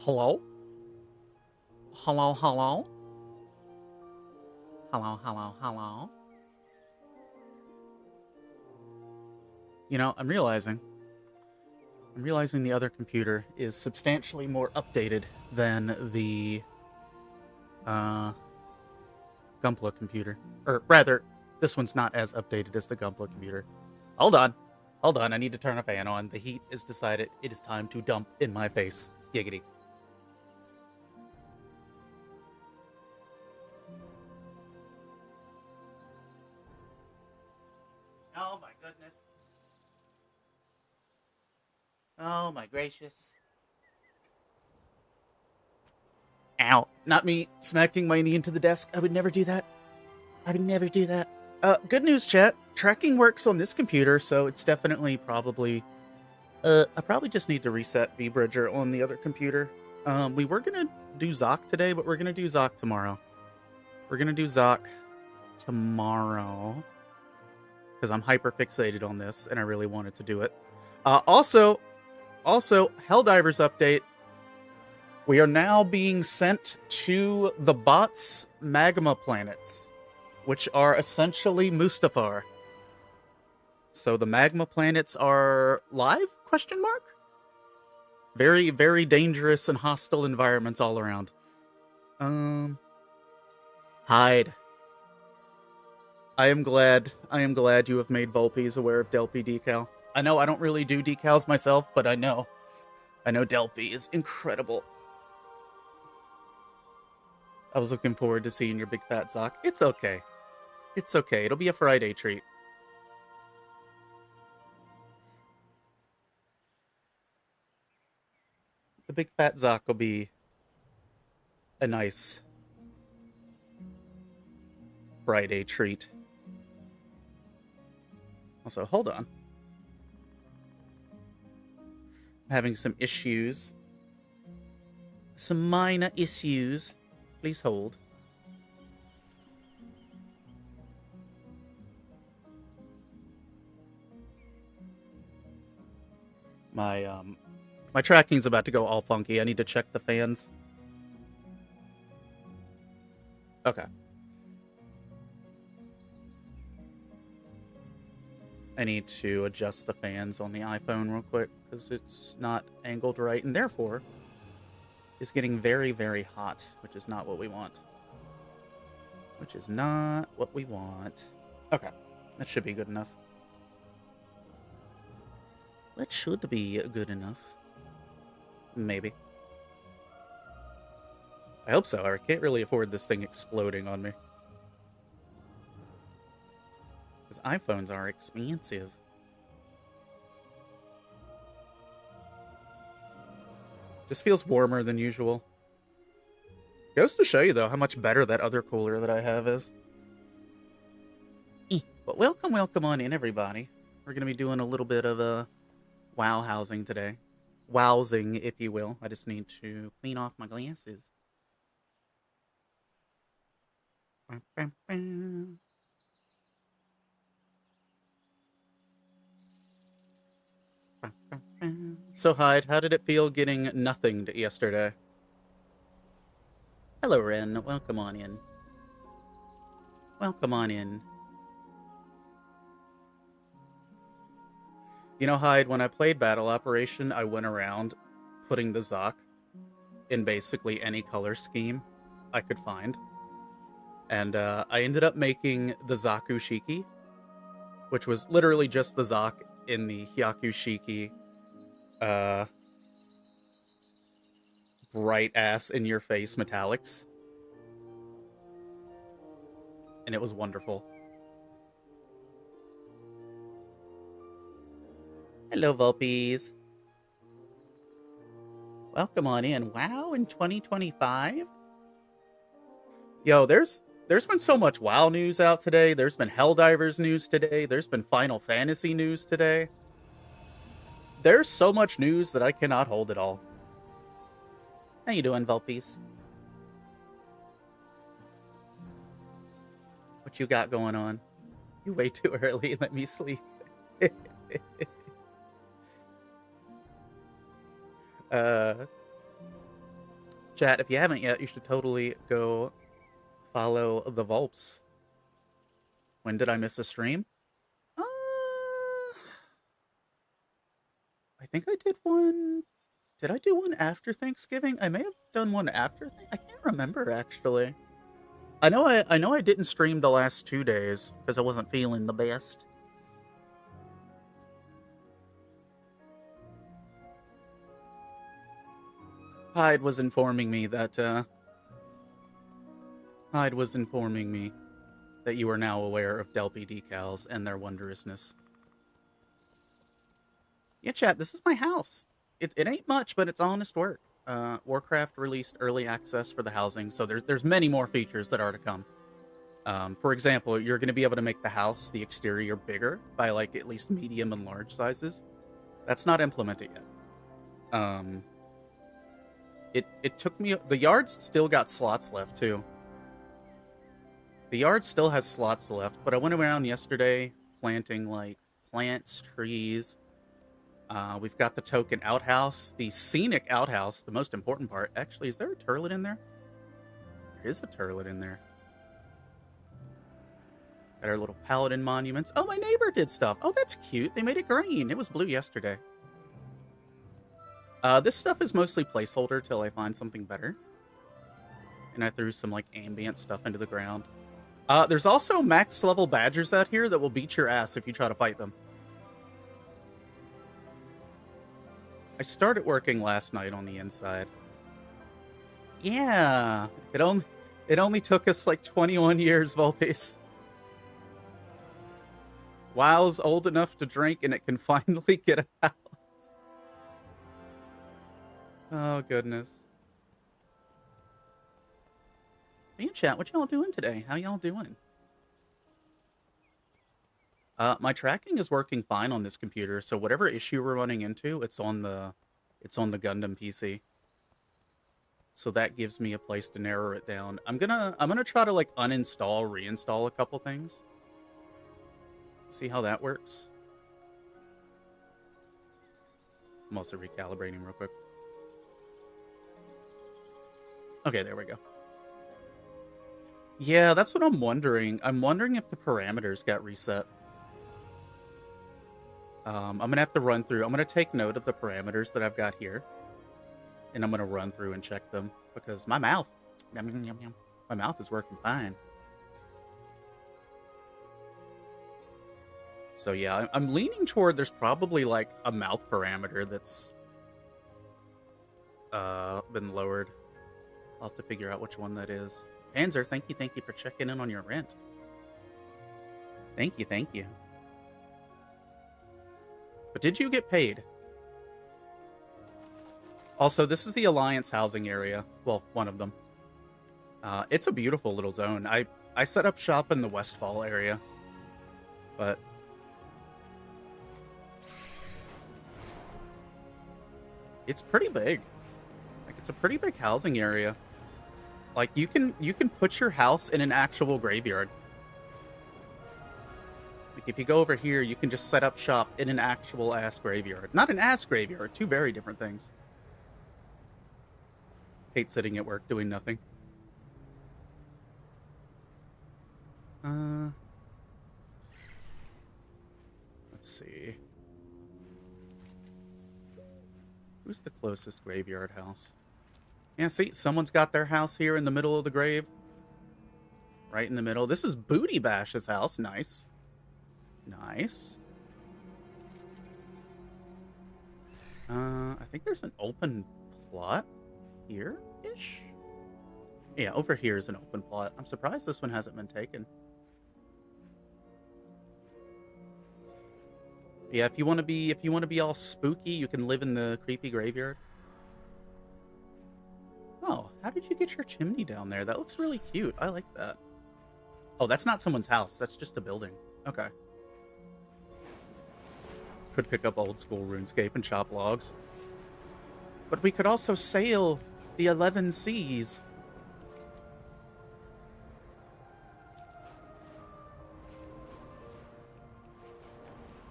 Hello? Hello, hello? Hello, hello, hello? You know, I'm realizing the other computer is substantially more updated than the GUNPLA computer. Or rather, this one's not as updated as the GUNPLA computer. Hold on. Hold on, I need to turn a fan on. The heat has decided it is time to dump in my face. Giggity. Oh my goodness. Oh my gracious. Ow. Not me smacking my knee into the desk. I would never do that. I would never do that. Good news, chat. Tracking works on this computer, so it's definitely probably... I probably just need to reset VBridger on the other computer. We were gonna do Zoc today, but we're gonna do Zoc tomorrow. We're gonna do Zoc tomorrow. Because I'm hyper fixated on this, and I really wanted to do it. Also, Helldivers update. We are now being sent to the bots' magma planets, which are essentially Mustafar. So the magma planets are live? Question mark? Very, very dangerous and hostile environments all around. Hide. I am glad you have made Volpes aware of Delphi decal. I know I don't really do decals myself, but I know Delphi is incredible. I was looking forward to seeing your big fat Zoc. It's okay. It's okay. It'll be a Friday treat. The big fat Zoc will be a nice Friday treat. Also, hold on. I'm having some issues. Some minor issues. Please hold. My tracking's about to go all funky. I need to check the fans. Okay. I need to adjust the fans on the iPhone real quick because it's not angled right, and therefore is getting very, very hot, which is not what we want. Which is not what we want. Okay, that should be good enough. That should be good enough. Maybe. I hope so. I can't really afford this thing exploding on me. Because iPhones are expensive. Just feels warmer than usual. Goes to show you, though, how much better that other cooler that I have is. But welcome on in, everybody. We're going to be doing a little bit of a wow housing today. Wowsing, if you will. I just need to clean off my glasses. So, Hyde, how did it feel getting nothing yesterday? Hello, Ren. Welcome on in. Welcome on in. You know, Hyde, when I played Battle Operation, I went around putting the Zoc in basically any color scheme I could find. And I ended up making the Zaku Shiki, which was literally just the Zoc in the Hyaku Shiki bright ass in your face metallics. And it was wonderful. Hello, Volpies. Welcome on in. WoW in 2025? Yo, there's been so much WoW news out today. There's been Helldivers news today. There's been Final Fantasy news today. There's so much news that I cannot hold it all. How you doing, Volpies? What you got going on? You way too early. Let me sleep. Chat, if you haven't yet, you should totally go follow the Vulps. When did I miss a stream? I think I did one. Did I do one after Thanksgiving? I may have done one after. I can't remember actually. I know I didn't stream the last 2 days because I wasn't feeling the best. Hyde was informing me that you are now aware of Delpy decals and their wondrousness. Yeah, chat, this is my house. It ain't much, but it's honest work. Warcraft released early access for the housing, so there's many more features that are to come. For example, you're going to be able to make the house, the exterior, bigger by like at least medium and large sizes. That's not implemented yet. It took me. The yard's still got slots left too. The yard still has slots left, but I went around yesterday planting like plants, trees. We've got the token outhouse, the scenic outhouse, the most important part. Actually, is there a turlet in there? There is a turlet in there. Got our little paladin monuments. Oh, my neighbor did stuff. Oh, that's cute. They made it green. It was blue yesterday. This stuff is mostly placeholder till I find something better. And I threw some like ambient stuff into the ground. There's also max level badgers out here that will beat your ass if you try to fight them. I started working last night on the inside. Yeah, it only took us like 21 years, Vulpes. WoW's old enough to drink and it can finally get a house. Oh, goodness. Hey, chat, what y'all doing today? How y'all doing? My tracking is working fine on this computer, so whatever issue we're running into, it's on the Gundam PC. So that gives me a place to narrow it down. I'm gonna try to like uninstall, reinstall a couple things. See how that works. I'm also recalibrating real quick. Okay, there we go. Yeah, that's what I'm wondering. I'm wondering if the parameters got reset. I'm gonna have to run through. I'm gonna take note of the parameters that I've got here, and I'm gonna run through and check them because my mouth is working fine. So yeah, I'm leaning toward there's probably like a mouth parameter that's been lowered. I'll have to figure out which one that is. Panzer, thank you for checking in on your rent. Thank you. But did you get paid? Also, this is the Alliance housing area. Well, one of them. It's a beautiful little zone. I set up shop in the Westfall area. But it's pretty big. Like, it's a pretty big housing area. Like, you can put your house in an actual graveyard. Like, if you go over here, you can just set up shop in an actual ass graveyard. Not an ass graveyard, two very different things. Hate sitting at work doing nothing. Let's see. Who's the closest graveyard house? Yeah, see, someone's got their house here in the middle of the grave. Right in the middle. This is Booty Bash's house. Nice. Nice. I think there's an open plot here-ish? Yeah, over here is an open plot. I'm surprised this one hasn't been taken. Yeah, if you want to be all spooky, you can live in the creepy graveyard. Oh, how did you get your chimney down there? That looks really cute. I like that. Oh, that's not someone's house. That's just a building. Okay. Could pick up old school RuneScape and chop logs. But we could also sail the 11 seas.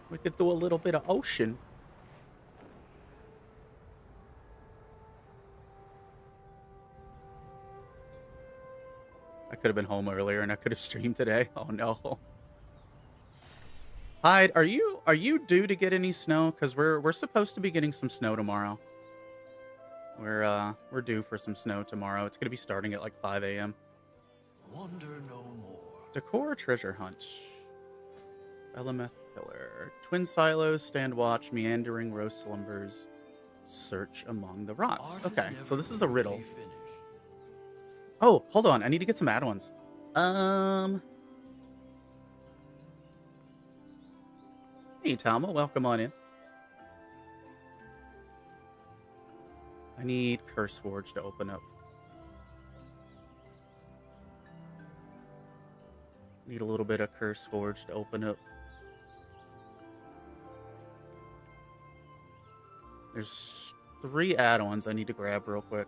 We could do a little bit of ocean. I could have been home earlier and I could have streamed today. Oh no. Hyde, are you due to get any snow? Because we're supposed to be getting some snow tomorrow. We're due for some snow tomorrow. It's gonna be starting at like 5 a.m. Wonder no more. Decor treasure hunt. Elemeth pillar. Twin silos, stand watch, meandering rose slumbers. Search among the rocks. Okay, so this is a riddle. Oh, hold on. I need to get some add-ons. Hey, Tama. Welcome on in. I need Curse Forge to open up. Need a little bit of Curse Forge to open up. There's 3 add-ons I need to grab real quick.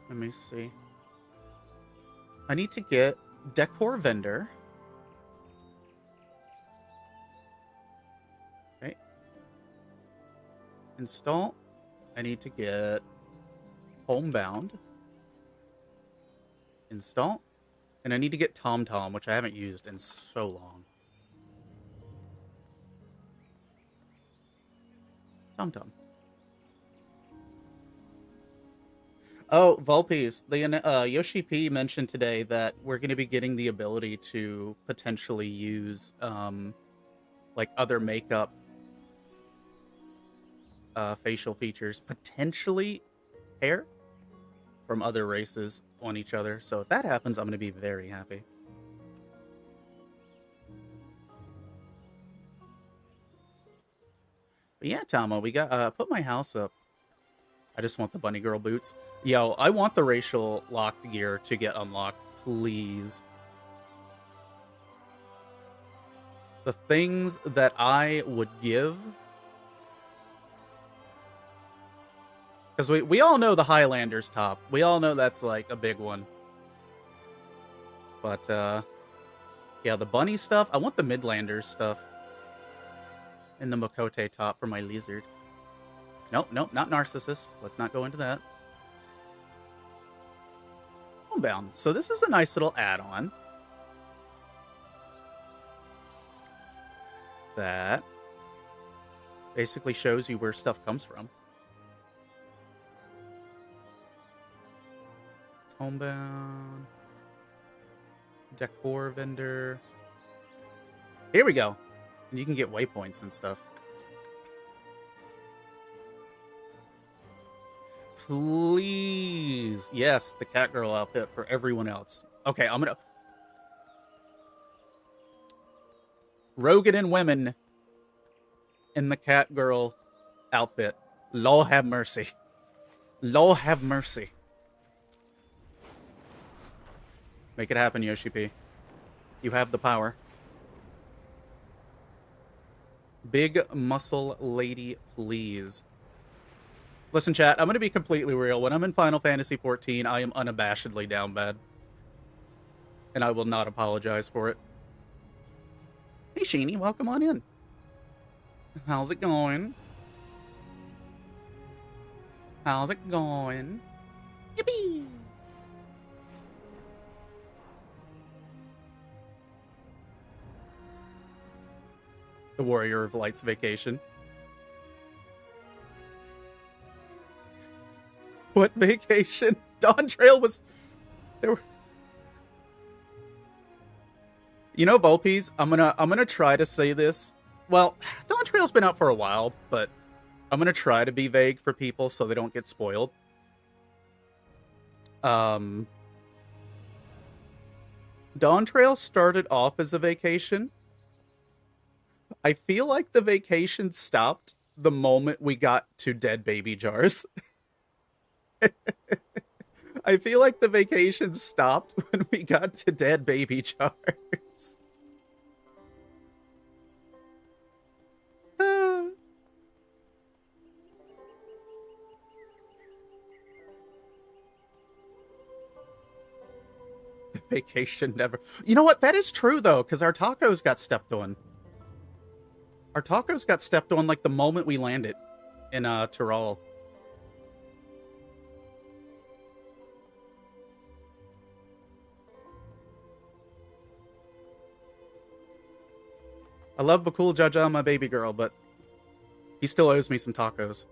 Let me see. I need to get Decor Vendor. Okay. Install. I need to get Homebound. Install. And I need to get TomTom, which I haven't used in so long. TomTom. Oh, Vulpes. Yoshi P mentioned today that we're going to be getting the ability to potentially use like other makeup facial features, potentially hair from other races on each other. So if that happens, I'm going to be very happy. But yeah, Tama, we got put my house up. I just want the bunny girl boots. Yo, I want the racial locked gear to get unlocked, please. The things that I would give. Because we all know the Highlander's top. We all know that's like a big one. But yeah, the bunny stuff. I want the Midlanders stuff. And the Makote top for my lizard. Nope, nope, not Narcissist. Let's not go into that. Homebound. So this is a nice little add-on. That basically shows you where stuff comes from. It's Homebound. Decor Vendor. Here we go. And you can get waypoints and stuff. Please. Yes, the cat girl outfit for everyone else. Okay, I'm gonna... Rogan and women in the cat girl outfit. Lord have mercy. Lord have mercy. Make it happen, Yoshi P. You have the power. Big muscle lady, please. Listen, chat, I'm going to be completely real. When I'm in Final Fantasy XIV, I am unabashedly down bad. And I will not apologize for it. Hey, Sheeny, welcome on in. How's it going? How's it going? Yippee! The Warrior of Light's vacation. What vacation? Dawn Trail was... There were... You know, Vulpes, I'm gonna try to say this. Well, Dawn Trail's been out for a while, but I'm gonna try to be vague for people so they don't get spoiled. Dawn Trail started off as a vacation. I feel like the vacation stopped the moment we got to dead baby jars. I feel like the vacation stopped when we got to dead baby jars. The vacation never... You know what? That is true, though, because our tacos got stepped on. Our tacos got stepped on like the moment we landed in Tyrol. I love Bakul Jaja, my baby girl, but he still owes me some tacos.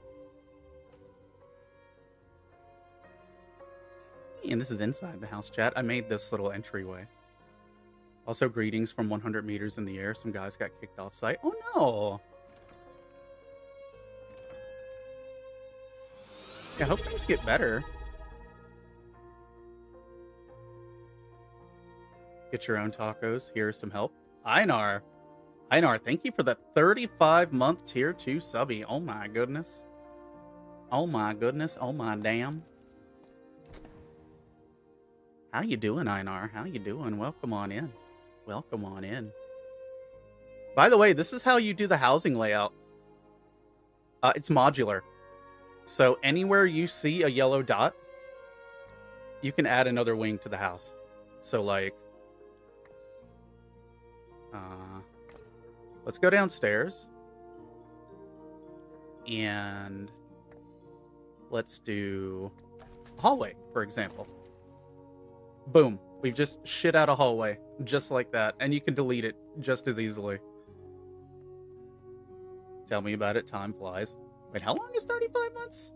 And this is inside the house, chat. I made this little entryway. Also, greetings from 100 meters in the air. Some guys got kicked off site. Oh, no. Yeah, I hope things get better. Get your own tacos. Here's some help. Einar. Einar, thank you for the 35-month tier 2 subby. Oh, my goodness. Oh, my goodness. Oh, my damn. How you doing, Einar? How you doing? Welcome on in. Welcome on in. By the way, this is how you do the housing layout. It's modular. So anywhere you see a yellow dot, you can add another wing to the house. So like, let's go downstairs. And let's do a hallway, for example. Boom. We've just shit out a hallway, just like that. And you can delete it just as easily. Tell me about it. Time flies. Wait, how long is 35 months?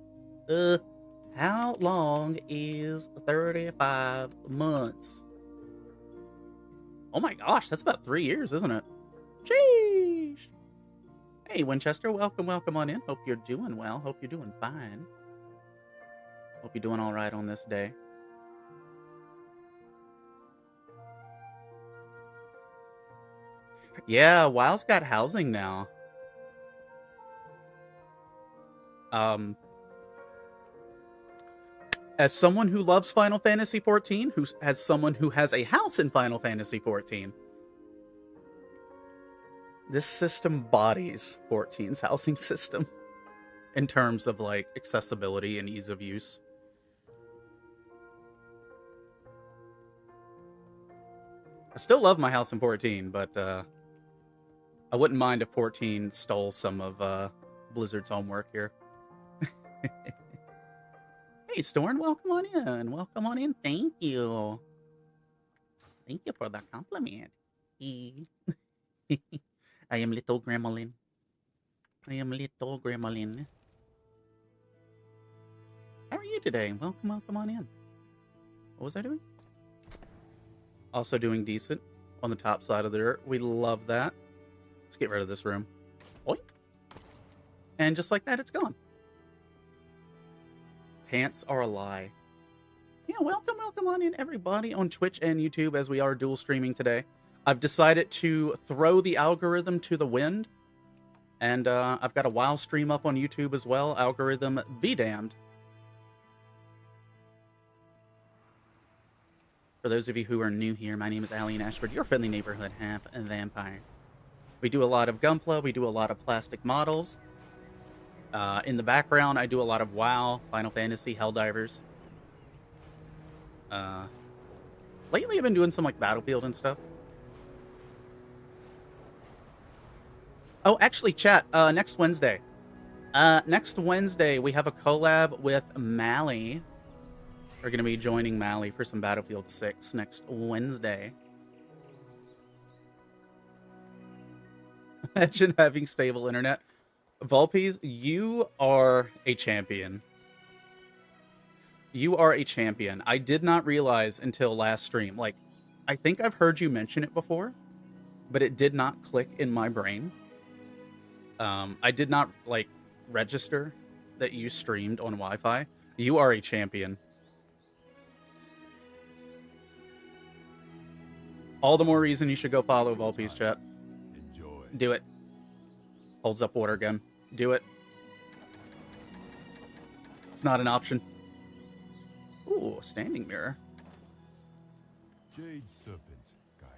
How long is 35 months? Oh my gosh, that's about 3 years, isn't it? Sheesh. Hey, Winchester, welcome on in. Hope you're doing well. Hope you're doing fine. Hope you're doing all right on this day. Yeah, WoW's got housing now. As someone who loves Final Fantasy XIV, as someone who has a house in Final Fantasy XIV, this system bodies 14's housing system in terms of like accessibility and ease of use. I still love my house in 14, but I wouldn't mind if 14 stole some of Blizzard's homework here. Hey, Storm, welcome on in. Welcome on in. Thank you. Thank you for the compliment. I am little Gremlin. I am little Gremlin. How are you today? Welcome on in. What was I doing? Also doing decent on the top side of the dirt. We love that. Let's get rid of this room. Oink. And just like that, it's gone. Pants are a lie. Yeah, welcome on in, everybody, on Twitch and YouTube, as we are dual streaming today. I've decided to throw the algorithm to the wind. And I've got a WoW stream up on YouTube as well. Algorithm be damned. For those of you who are new here, my name is Alien Ashford, your friendly neighborhood half vampire. We do a lot of Gunpla, we do a lot of plastic models. In the background, I do a lot of WoW, Final Fantasy, Helldivers. Lately, I've been doing some like Battlefield and stuff. Oh, actually, chat, next Wednesday. Next Wednesday, we have a collab with Mally. We're going to be joining Mally for some Battlefield 6 next Wednesday. Imagine having stable internet. Vulpes, you are a champion. You are a champion. I did not realize until last stream. Like, I think I've heard you mention it before, but it did not click in my brain. I did not, like, register that you streamed on Wi-Fi. You are a champion. All the more reason you should go follow Vulpes, chat. Enjoy. Do it. Holds up water gun. Do it. It's not an option. Ooh, standing mirror. Jade Serpent Guide.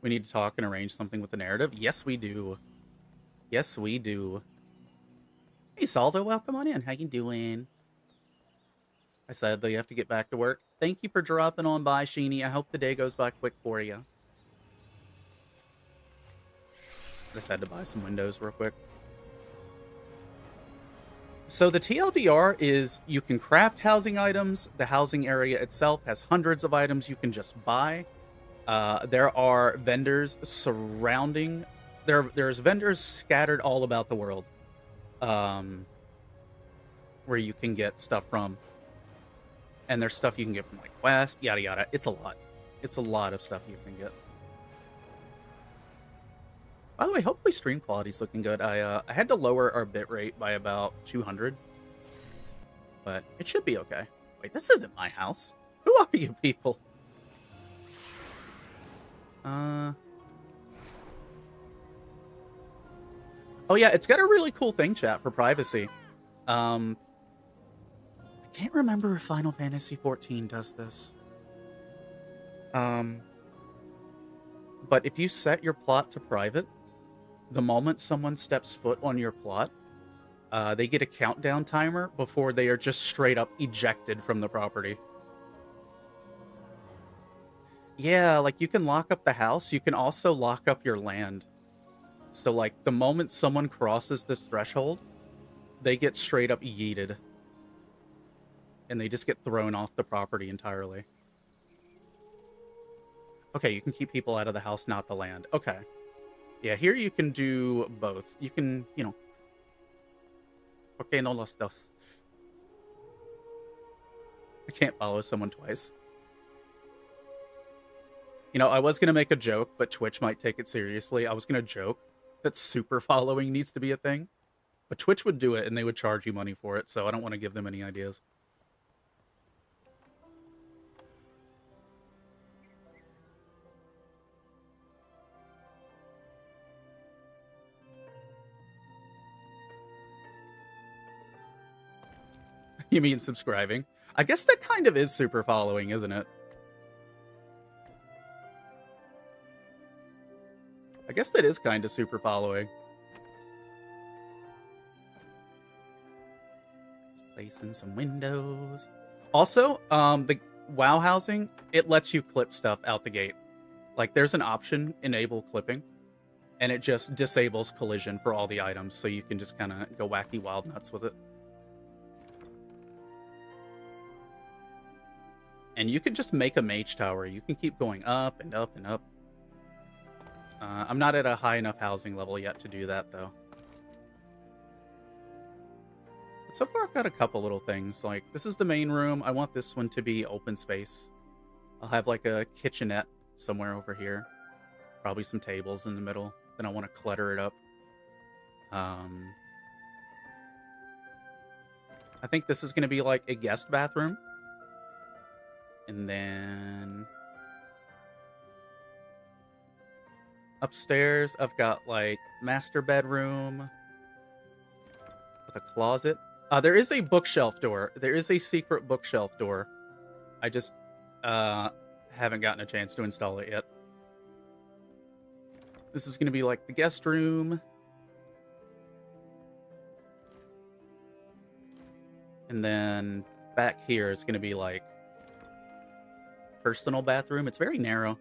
We need to talk and arrange something with the narrative. Yes, we do. Yes, we do. Hey, Saldo, welcome on in. How you doing? I said that you have to get back to work. Thank you for dropping on by, Sheeny. I hope the day goes by quick for you. Just had to buy some windows real quick. So the TLDR is you can craft housing items. The housing area itself has hundreds of items you can just buy. There are vendors surrounding there's vendors scattered all about the world, where you can get stuff from, and there's stuff you can get from like Quest, yada yada. It's a lot. It's a lot of stuff you can get. By the way, hopefully stream quality's looking good. I had to lower our bitrate by about 200, but it should be okay. Wait, this isn't my house. Who are you people? Oh yeah, it's got a really cool thing, chat, for privacy. I can't remember if Final Fantasy XIV does this. But if you set your plot to private, the moment someone steps foot on your plot, they get a countdown timer before they are just straight up ejected from the property. Yeah, like you can lock up the house, you can also lock up your land. So like the moment someone crosses this threshold, they get straight up yeeted. And they just get thrown off the property entirely. Okay, you can keep people out of the house, not the land. Okay. Yeah, here you can do both. You can, you know. Okay, no los dos. I can't follow someone twice. You know, I was going to make a joke, but Twitch might take it seriously. I was going to joke that super following needs to be a thing. But Twitch would do it, and they would charge you money for it, so I don't want to give them any ideas. You mean subscribing? I guess that kind of is super following, isn't it? I guess that is kind of super following. Just placing some windows. Also, the WoW housing, it lets you clip stuff out the gate. Like, there's an option, enable clipping, and it just disables collision for all the items, so you can just kind of go wacky wild nuts with it. And you can just make a mage tower. You can keep going up and up and up. I'm not at a high enough housing level yet to do that, though. But so far, I've got a couple little things. Like, this is the main room. I want this one to be open space. I'll have, like, a kitchenette somewhere over here. Probably some tables in the middle. Then I want to clutter it up. I think this is going to be, like, a guest bathroom. And then upstairs, I've got like master bedroom with a closet. There is a bookshelf door. There is a secret bookshelf door. I just haven't gotten a chance to install it yet. This is going to be like the guest room. And then back here is going to be like personal bathroom. It's very narrow,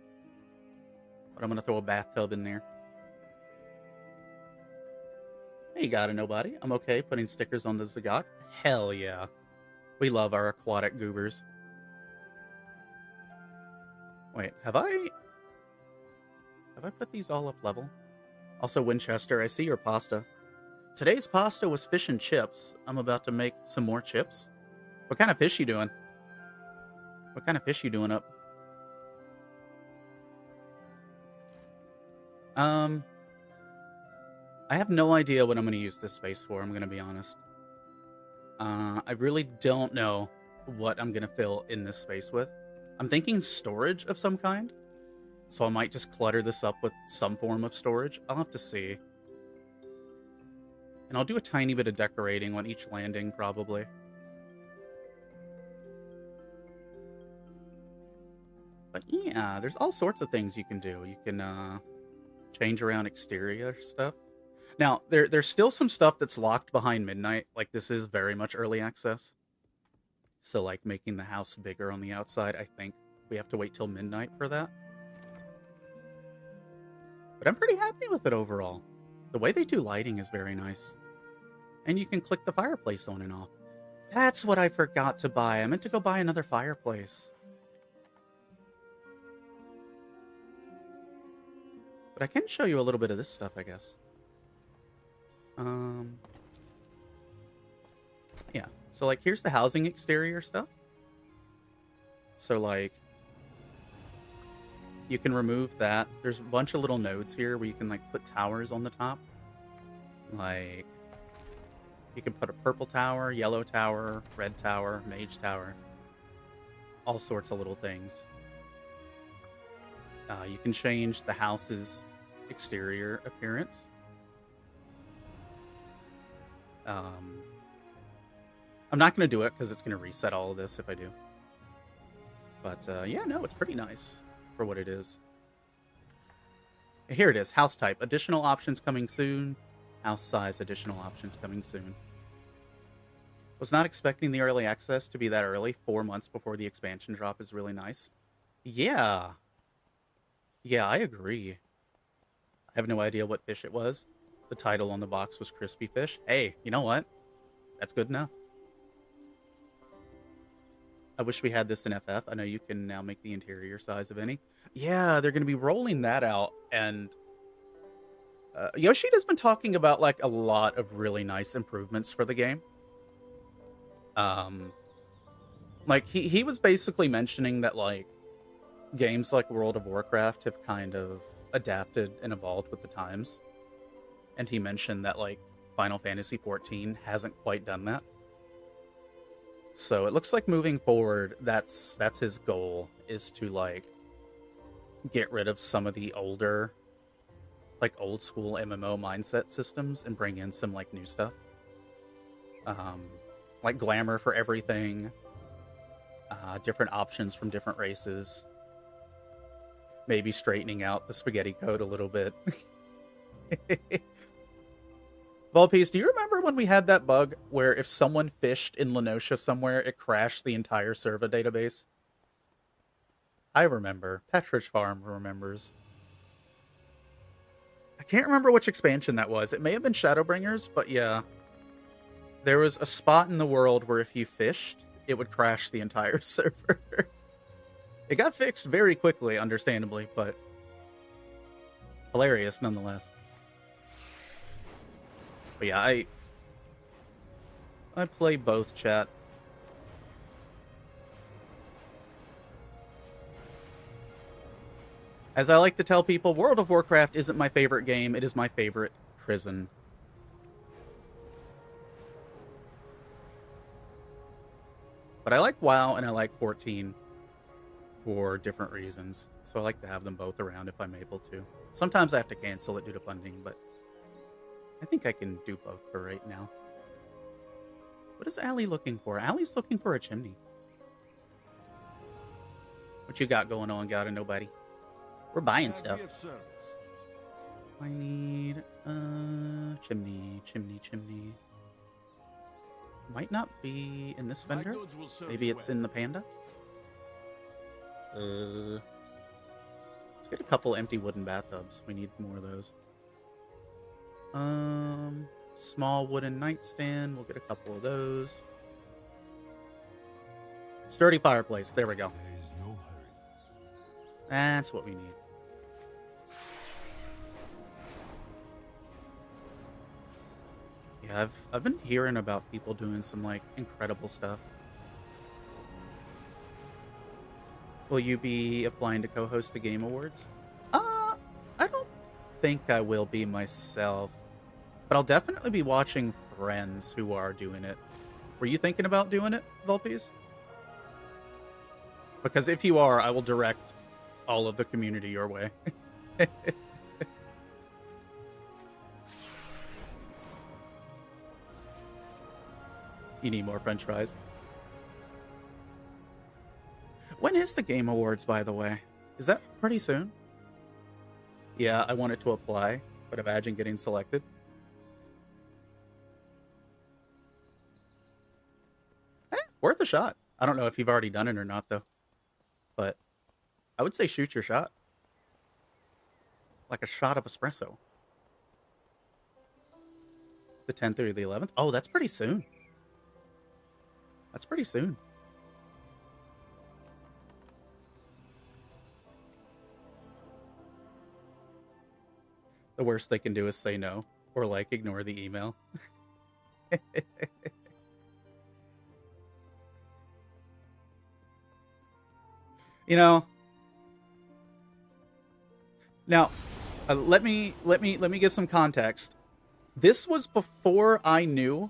but I'm gonna throw a bathtub in there. Hey, got a nobody. I'm okay putting stickers on the Zagat. Hell yeah, we love our aquatic goobers. Wait, have I put these all up level? Also, Winchester, I see your pasta. Today's pasta was fish and chips. I'm about to make some more chips. What kind of fish you doing? What kind of fish you doing up? I have no idea what I'm going to use this space for, I'm going to be honest. I really don't know what I'm going to fill in this space with. I'm thinking storage of some kind. So I might just clutter this up with some form of storage. I'll have to see. And I'll do a tiny bit of decorating on each landing, probably. But yeah, there's all sorts of things you can do. You can change around exterior stuff. Now, there's still some stuff that's locked behind midnight. Like, this is very much early access. So, like, making the house bigger on the outside, I think we have to wait till midnight for that. But I'm pretty happy with it overall. The way they do lighting is very nice. And you can click the fireplace on and off. That's what I forgot to buy. I meant to go buy another fireplace. But I can show you a little bit of this stuff, I guess. Yeah. So, like, here's the housing exterior stuff. So, like, you can remove that. There's a bunch of little nodes here where you can, like, put towers on the top. Like, you can put a purple tower, yellow tower, red tower, mage tower. All sorts of little things. You can change the house's exterior appearance. I'm not going to do it because it's going to reset all of this if I do. But yeah, no, it's pretty nice for what it is. Here it is, house type. Additional options coming soon. House size, additional options coming soon. Was not expecting the early access to be that early. 4 months before the expansion drop is really nice. Yeah. Yeah, I agree. I have no idea what fish it was. The title on the box was Crispy Fish. Hey, you know what? That's good enough. I wish we had this in FF. I know you can now make the interior size of any. Yeah, they're going to be rolling that out. And Yoshida's been talking about, like, a lot of really nice improvements for the game. Like, he was basically mentioning that, like, games like World of Warcraft have kind of adapted and evolved with the times. And he mentioned that, like, Final Fantasy XIV hasn't quite done that. So it looks like moving forward, that's his goal, is to, like, get rid of some of the older, like, old school MMO mindset systems and bring in some, like, new stuff. Like glamour for everything, different options from different races, maybe straightening out the spaghetti code a little bit. Volpies, do you remember when we had that bug where if someone fished in Lenosha somewhere, it crashed the entire server database? I remember. Petridge Farm remembers. I can't remember which expansion that was. It may have been Shadowbringers, but yeah. There was a spot in the world where if you fished, it would crash the entire server. It got fixed very quickly, understandably, but hilarious nonetheless. But yeah, I play both, chat. As I like to tell people, World of Warcraft isn't my favorite game, it is my favorite prison. But I like WoW and I like 14 for different reasons. So I like to have them both around if I'm able to. Sometimes I have to cancel it due to funding, but I think I can do both for right now. What is Allie looking for? Allie's looking for a chimney. What you got going on, Gotta Nobody? We're buying stuff. I need chimney. Might not be in this vendor. Maybe it's in the panda. Let's get a couple empty wooden bathtubs. We need more of those. Small wooden nightstand. We'll get a couple of those. Sturdy fireplace. There we go. That's what we need. Yeah, I've been hearing about people doing some, like, incredible stuff. Will you be applying to co-host the Game Awards? I don't think I will be myself, but I'll definitely be watching friends who are doing it. Were you thinking about doing it, Volpies? Because if you are, I will direct all of the community your way. You need more french fries. When is the Game Awards, by the way? Is that pretty soon? Yeah, I wanted to apply, but imagine getting selected. Worth a shot. I don't know if you've already done it or not, though. But I would say shoot your shot. Like a shot of espresso. The 10th through the 11th? Oh, that's pretty soon. That's pretty soon. The worst they can do is say no or like ignore the email. You know, now let me give some context. This was before I knew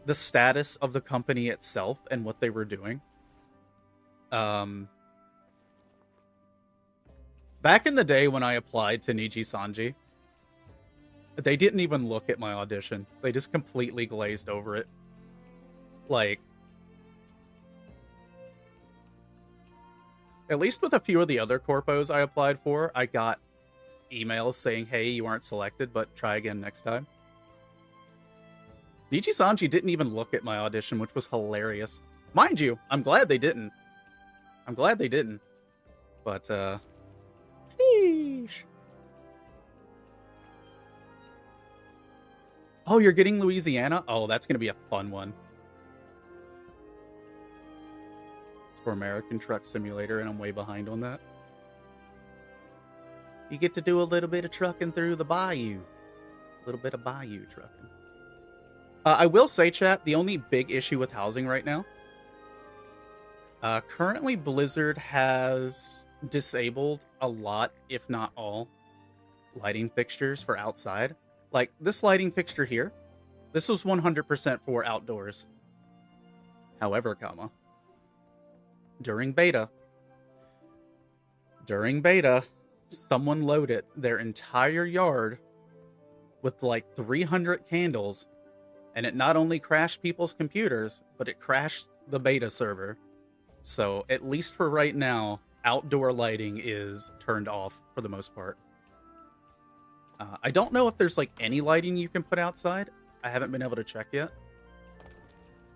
the status of the company itself and what they were doing. Back in the day when I applied to Niji Sanji, they didn't even look at my audition. They just completely glazed over it. Like, at least with a few of the other corpos I applied for, I got emails saying, hey, you aren't selected, but try again next time. Niji Sanji didn't even look at my audition, which was hilarious. Mind you, I'm glad they didn't. I'm glad they didn't. But, sheesh. Oh, you're getting Louisiana? Oh, that's going to be a fun one. It's for American Truck Simulator, and I'm way behind on that. You get to do a little bit of trucking through the bayou. A little bit of bayou trucking. I will say, chat, the only big issue with housing right now, currently Blizzard has disabled a lot, if not all, lighting fixtures for outside. Like, this lighting fixture here, this was 100% for outdoors. However, during beta, someone loaded their entire yard with like 300 candles, and it not only crashed people's computers, but it crashed the beta server. So, at least for right now, outdoor lighting is turned off for the most part. I don't know if there's like any lighting you can put outside. I haven't been able to check yet.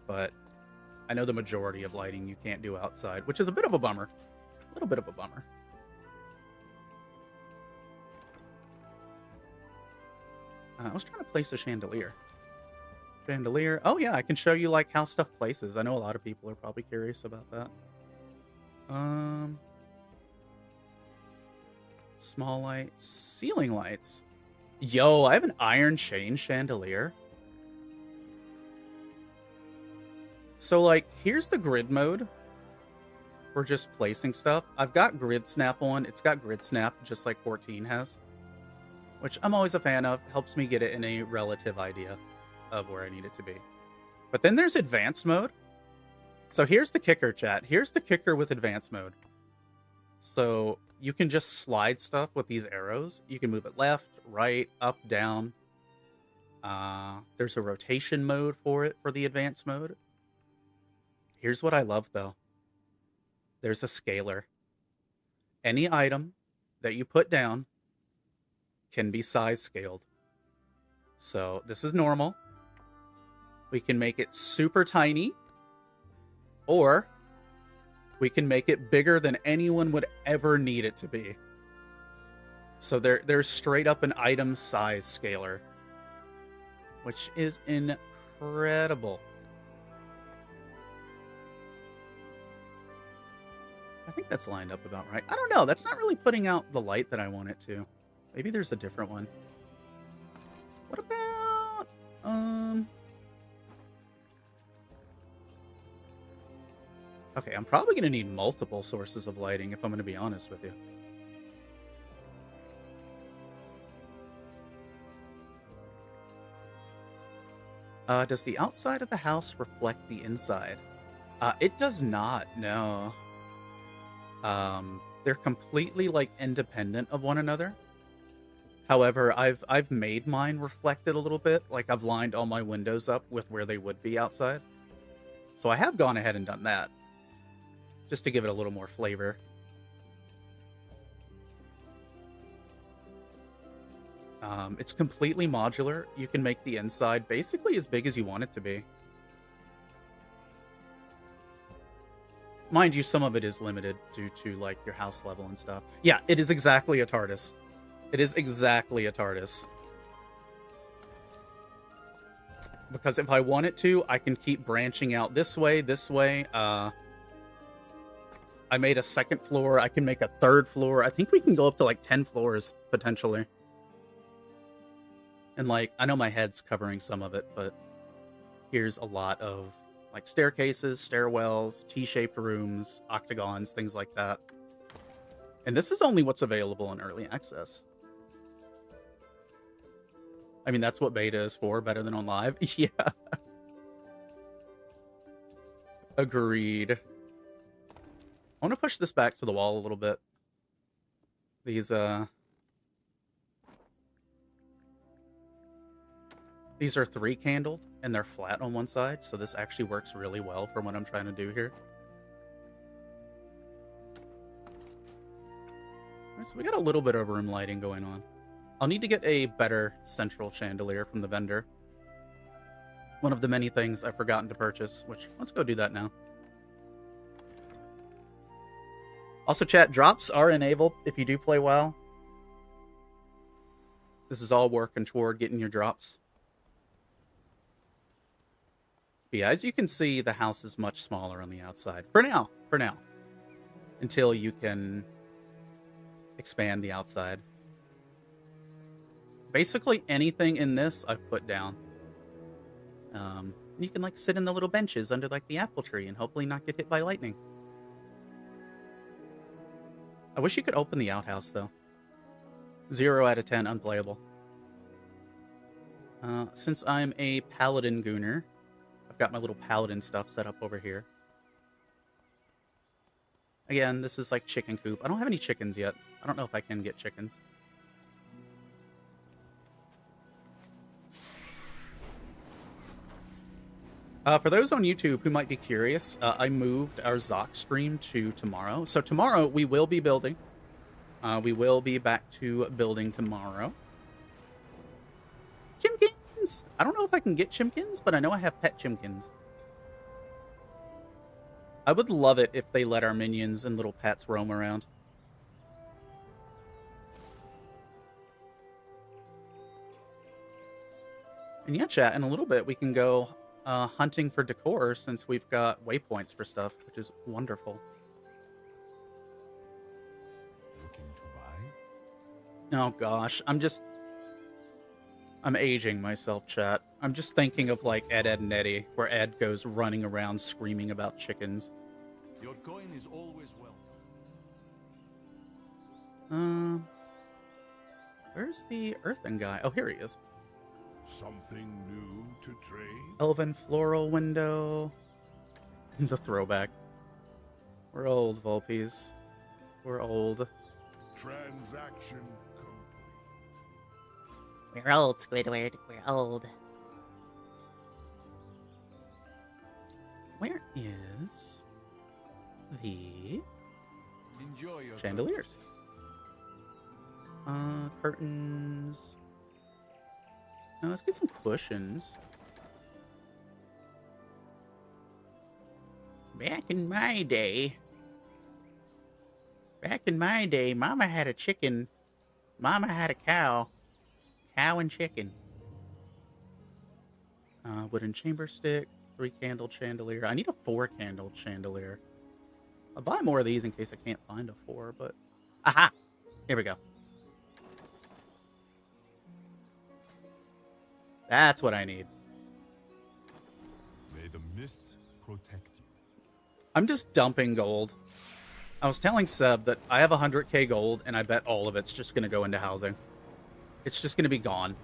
But I know the majority of lighting you can't do outside, which is a bit of a bummer. A little bit of a bummer. I was trying to place a chandelier. Chandelier. Oh yeah, I can show you like how stuff places. I know a lot of people are probably curious about that. Small lights, ceiling lights. Yo, I have an iron chain chandelier. So like, here's the grid mode. We're just placing stuff. I've got grid snap on. It's got grid snap just like 14 has, which I'm always a fan of. Helps me get it in a relative idea of where I need it to be. But then there's advanced mode. So here's the kicker, chat. Here's the kicker with advanced mode. So you can just slide stuff with these arrows. You can move it left, right, up, down. There's a rotation mode for it for the advanced mode. Here's what I love, though. There's a scaler. Any item that you put down can be size scaled. So this is normal. We can make it super tiny, or we can make it bigger than anyone would ever need it to be. So there's straight up an item size scaler, which is incredible. I think that's lined up about right. I don't know. That's not really putting out the light that I want it to. Maybe there's a different one. What about... Okay, I'm probably going to need multiple sources of lighting if I'm going to be honest with you. Does the outside of the house reflect the inside? It does not, no. They're completely, like, independent of one another. However, I've made mine reflect it a little bit. Like, I've lined all my windows up with where they would be outside. So I have gone ahead and done that, just to give it a little more flavor. It's completely modular. You can make the inside basically as big as you want it to be. Mind you, some of it is limited due to, like, your house level and stuff. Yeah, it is exactly a TARDIS. It is exactly a TARDIS. Because if I want it to, I can keep branching out this way, this way. I made a second floor. I can make a third floor. I think we can go up to, like, 10 floors, potentially. And, like, I know my head's covering some of it, but here's a lot of, like, staircases, stairwells, T-shaped rooms, octagons, things like that. And this is only what's available in early access. I mean, that's what beta is for, better than on live. Yeah. Agreed. I want to push this back to the wall a little bit. These are 3-candled, and they're flat on one side, so this actually works really well for what I'm trying to do here. Alright, so we got a little bit of room lighting going on. I'll need to get a better central chandelier from the vendor. One of the many things I've forgotten to purchase, which, let's go do that now. Also, chat, drops are enabled if you do play WoW. This is all working toward getting your drops. But yeah, as you can see, the house is much smaller on the outside. For now. Until you can expand the outside. Basically anything in this I've put down. You can, like, sit in the little benches under, like, the apple tree and hopefully not get hit by lightning. I wish you could open the outhouse, though. 0 out of 10 unplayable. Since I'm a paladin gooner, I've got my little paladin stuff set up over here. Again, this is like chicken coop. I don't have any chickens yet. I don't know if I can get chickens. For those on YouTube who might be curious, I moved our Zoc stream to tomorrow. So tomorrow we will be building. We will be back to building tomorrow. Chimkins! I don't know if I can get chimkins, but I know I have pet chimkins. I would love it if they let our minions and little pets roam around. And yeah, chat, in a little bit we can go hunting for decor since we've got waypoints for stuff, which is wonderful. Looking to buy? Oh gosh, I'm aging myself, chat. I'm just thinking of like Ed, Edd, and Eddy, where Ed goes running around screaming about chickens. Your coin is always welcome. Where's the earthen guy? Oh, here he is. Something new to trade? Elven floral window. The throwback. We're old, Vulpes. We're old. Transaction complete. We're old, Squidward. We're old. Where is the Enjoy your chandeliers? Curtains. Now let's get some cushions. Back in my day, Mama had a chicken. Mama had a cow. Cow and chicken. Wooden chamber stick. 3-candle chandelier. I need a 4-candle chandelier. I'll buy more of these in case I can't find a 4, but... Aha! Here we go. That's what I need. May the mists protect you. I'm just dumping gold. I was telling Seb that I have 100k gold, and I bet all of it's just going to go into housing. It's just going to be gone.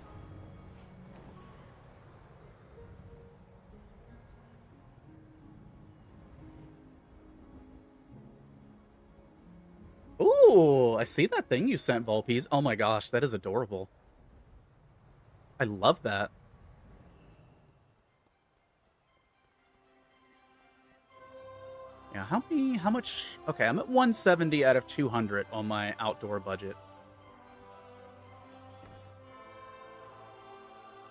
Ooh, I see that thing you sent, Vulpes. Oh my gosh, that is adorable. I love that. Yeah, how much? Okay, I'm at 170 out of 200 on my outdoor budget.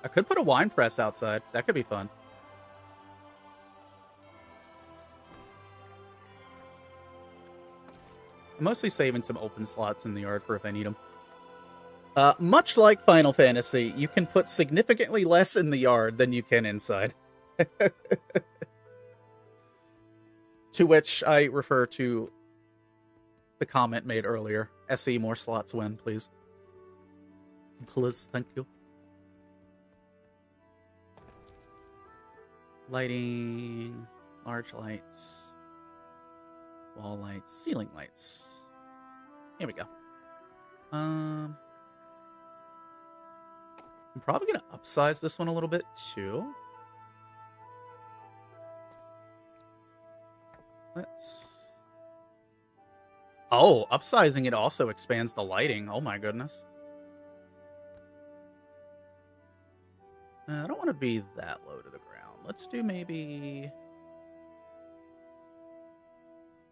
I could put a wine press outside. That could be fun. I'm mostly saving some open slots in the yard for if I need them. Much like Final Fantasy, you can put significantly less in the yard than you can inside. To which I refer to the comment made earlier. SE, more slots win, please. Please, thank you. Lighting, large lights, wall lights, ceiling lights. Here we go. I'm probably gonna upsize this one a little bit too. Oh, upsizing it also expands the lighting. Oh my goodness. I don't want to be that low to the ground. Let's do maybe...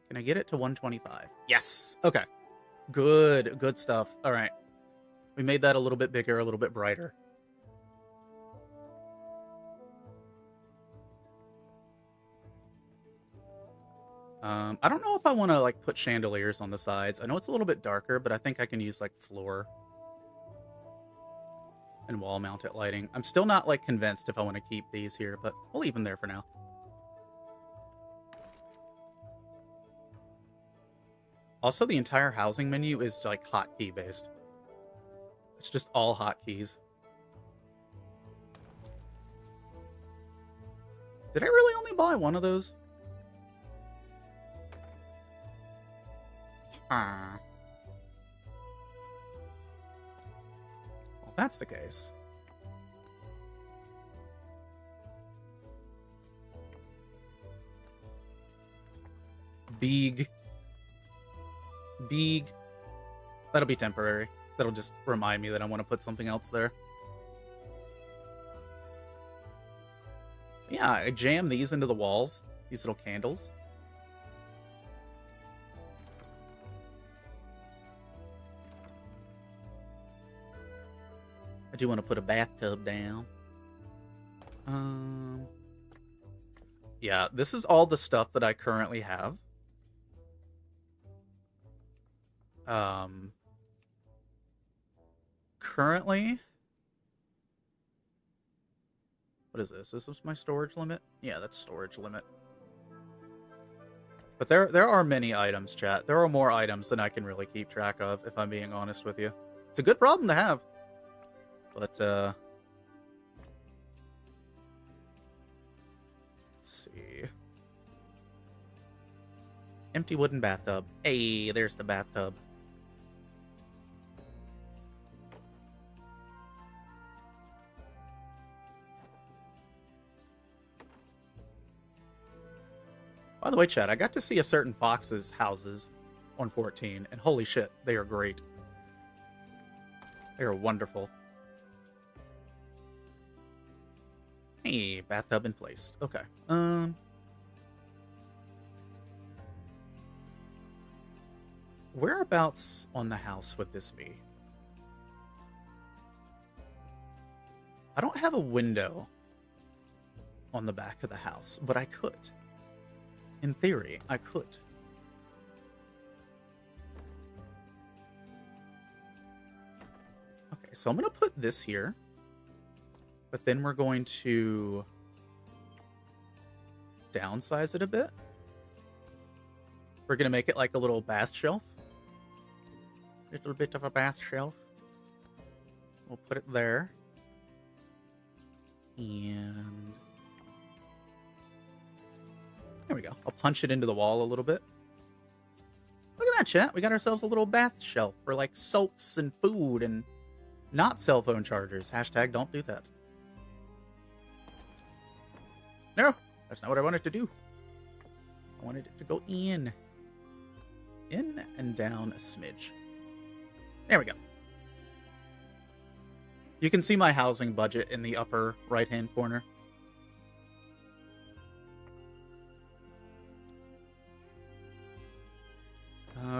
Can I get it to 125? Yes. Okay. Good. Good stuff. All right. We made that a little bit bigger, a little bit brighter. I don't know if I want to like put chandeliers on the sides. I know it's a little bit darker, but I think I can use like floor and wall mounted lighting. I'm still not like convinced if I want to keep these here, but we'll leave them there for now. Also, the entire housing menu is like hotkey based. It's just all hotkeys. Did I really only buy one of those? Well, if that's the case. Big. That'll be temporary. That'll just remind me that I want to put something else there. Yeah, I jam these into the walls. These little candles. I do want to put a bathtub down. Yeah, this is all the stuff that I currently have. Currently, what is this? Is this my storage limit? Yeah, that's storage limit. But there are many items, chat. There are more items than I can really keep track of, if I'm being honest with you. It's a good problem to have. But, let's see. Empty wooden bathtub. Hey, there's the bathtub. By the way, chat, I got to see a certain fox's houses on 14, and holy shit, they are great. They are wonderful. Hey, bathtub in place. Okay. Whereabouts on the house would this be? I don't have a window on the back of the house, but I could. In theory, I could. Okay, so I'm going to put this here. But then we're going to downsize it a bit. We're going to make it like a little bath shelf. Little bit of a bath shelf. We'll put it there. And there we go. I'll punch it into the wall a little bit. Look at that, chat. We got ourselves a little bath shelf for like soaps and food and not cell phone chargers. Hashtag don't do that. No, that's not what I wanted to do. I wanted it to go in. In and down a smidge. There we go. You can see my housing budget in the upper right-hand corner.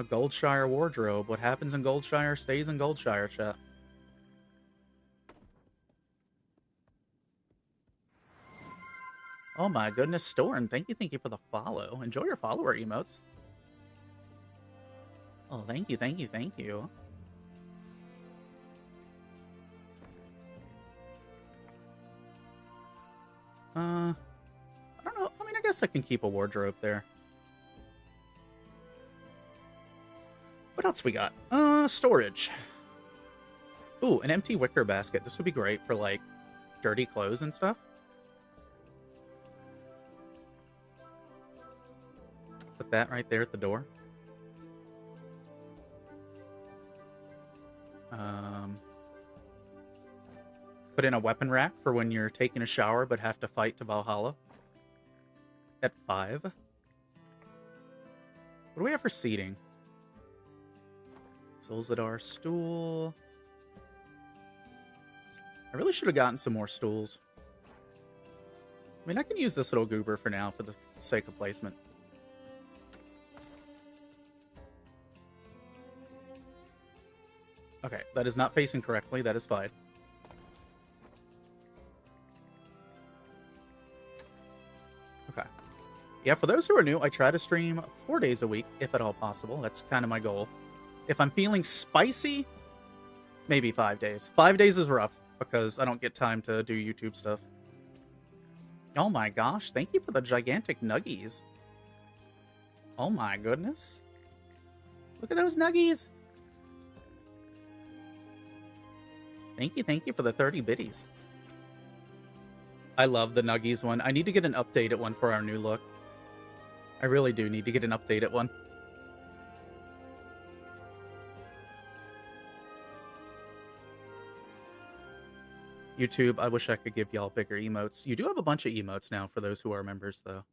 Goldshire wardrobe. What happens in Goldshire stays in Goldshire, chat. Oh my goodness, Storm. Thank you for the follow. Enjoy your follower emotes. Oh, thank you. I don't know. I mean, I guess I can keep a wardrobe there. What else we got? Storage. Ooh, an empty wicker basket. This would be great for, like, dirty clothes and stuff. Put that right there at the door. Put in a weapon rack for when you're taking a shower but have to fight to Valhalla. At 5. What do we have for seating? Solzadar stool. I really should have gotten some more stools. I mean, I can use this little goober for now for the sake of placement. Okay, that is not facing correctly. That is fine. Okay. Yeah, for those who are new, I try to stream 4 days a week, if at all possible. That's kind of my goal. If I'm feeling spicy, maybe 5 days. 5 days is rough, because I don't get time to do YouTube stuff. Oh my gosh, thank you for the gigantic nuggies. Oh my goodness. Look at those nuggies. Thank you for the 30 biddies. I love the nuggies one. I need to get an updated one for our new look. I really do need to get an updated one. YouTube, I wish I could give y'all bigger emotes. You do have a bunch of emotes now for those who are members, though.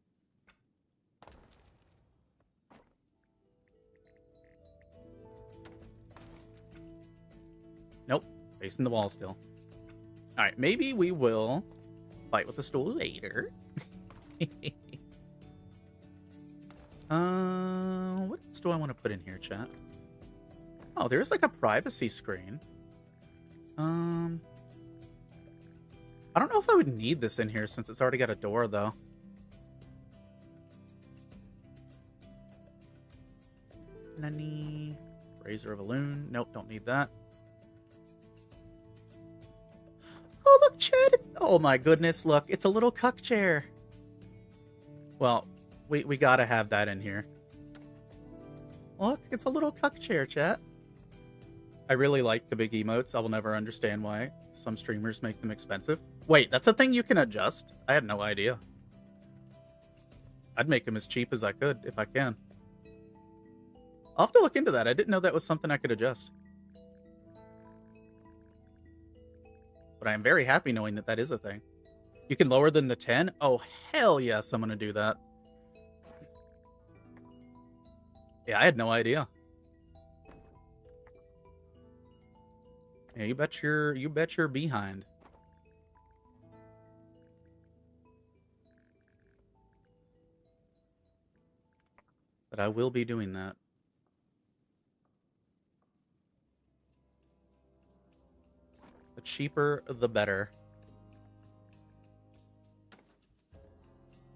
Nope. Facing the wall still. Alright, maybe we will fight with the stool later. What else do I want to put in here, chat? Oh, there's like a privacy screen. I don't know if I would need this in here since it's already got a door, though. Nani? Razor of a loon. Nope, don't need that. Oh, look, Chad! Oh my goodness, look. It's a little cuck chair. Well, we gotta have that in here. Look, it's a little cuck chair, chat. I really like the big emotes. I will never understand why some streamers make them expensive. Wait, that's a thing you can adjust? I had no idea. I'd make them as cheap as I could, if I can. I'll have to look into that. I didn't know that was something I could adjust. But I am very happy knowing that that is a thing. You can lower than the 10? Oh, hell yes, I'm going to do that. Yeah, I had no idea. Yeah, you bet your behind. But I will be doing that. The cheaper, the better.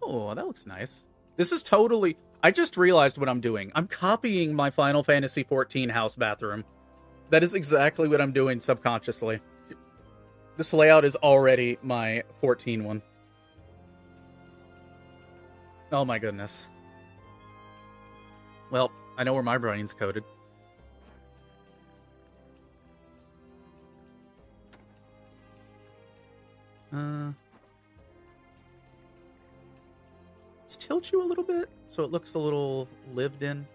Oh, that looks nice. This is totally... I just realized what I'm doing. I'm copying my Final Fantasy XIV house bathroom. That is exactly what I'm doing subconsciously. This layout is already my 14 one. Oh my goodness. Well, I know where my brain's coded. Let's tilt you a little bit so it looks a little lived in.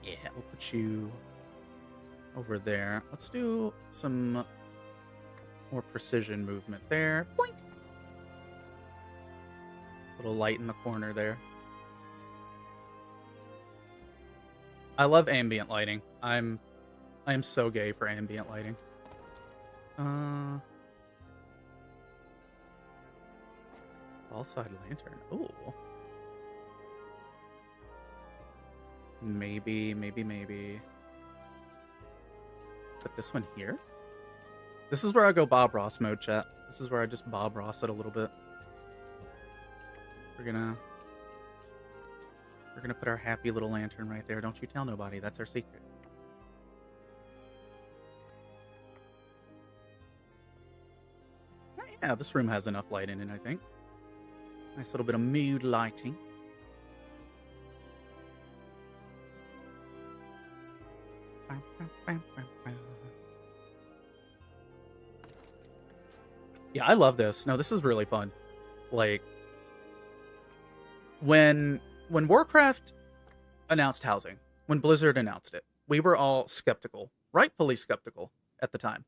Yeah, we'll put you over there. Let's do some more precision movement there. Boink! Little light in the corner there. I love ambient lighting. I am so gay for ambient lighting. Wall side lantern. Ooh. Maybe. Put this one here. This is where I go Bob Ross mode, chat. This is where I just Bob Ross it a little bit. We're gonna put our happy little lantern right there. Don't you tell nobody. That's our secret. Yeah, this room has enough light in it, I think. Nice little bit of mood lighting. Yeah, I love this. No, this is really fun. Like, when when Warcraft announced housing, when Blizzard announced it, we were all skeptical, rightfully skeptical at the time,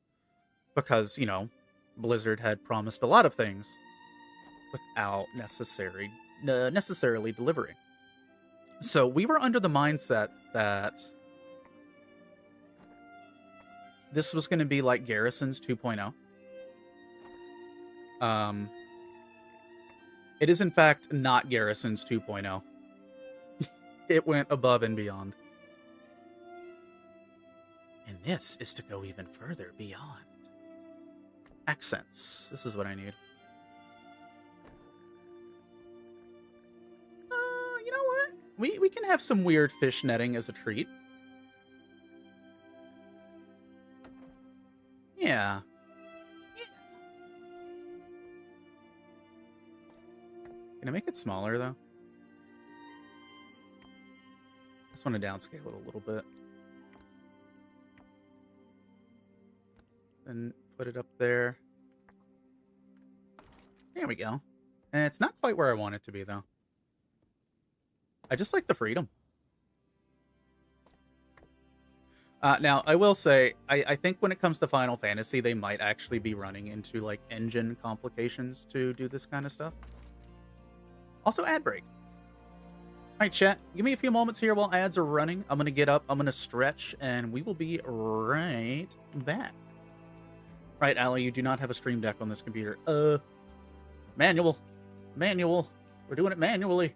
because, you know, Blizzard had promised a lot of things without necessarily delivering. So we were under the mindset that this was going to be like Garrisons 2.0. It is in fact not Garrisons 2.0. It went above and beyond. And this is to go even further beyond. Accents. This is what I need. You know what? We can have some weird fish netting as a treat. Yeah. Can I make it smaller, though? I just want to downscale it a little bit. Then put it up there. There we go. And it's not quite where I want it to be, though. I just like the freedom. Now, I will say, I think when it comes to Final Fantasy, they might actually be running into, like, engine complications to do this kind of stuff. Also, ad break. All right, chat, give me a few moments here while ads are running. I'm going to get up, I'm going to stretch, and we will be right back. Right, Allie, you do not have a Stream Deck on this computer. Manual. We're doing it manually.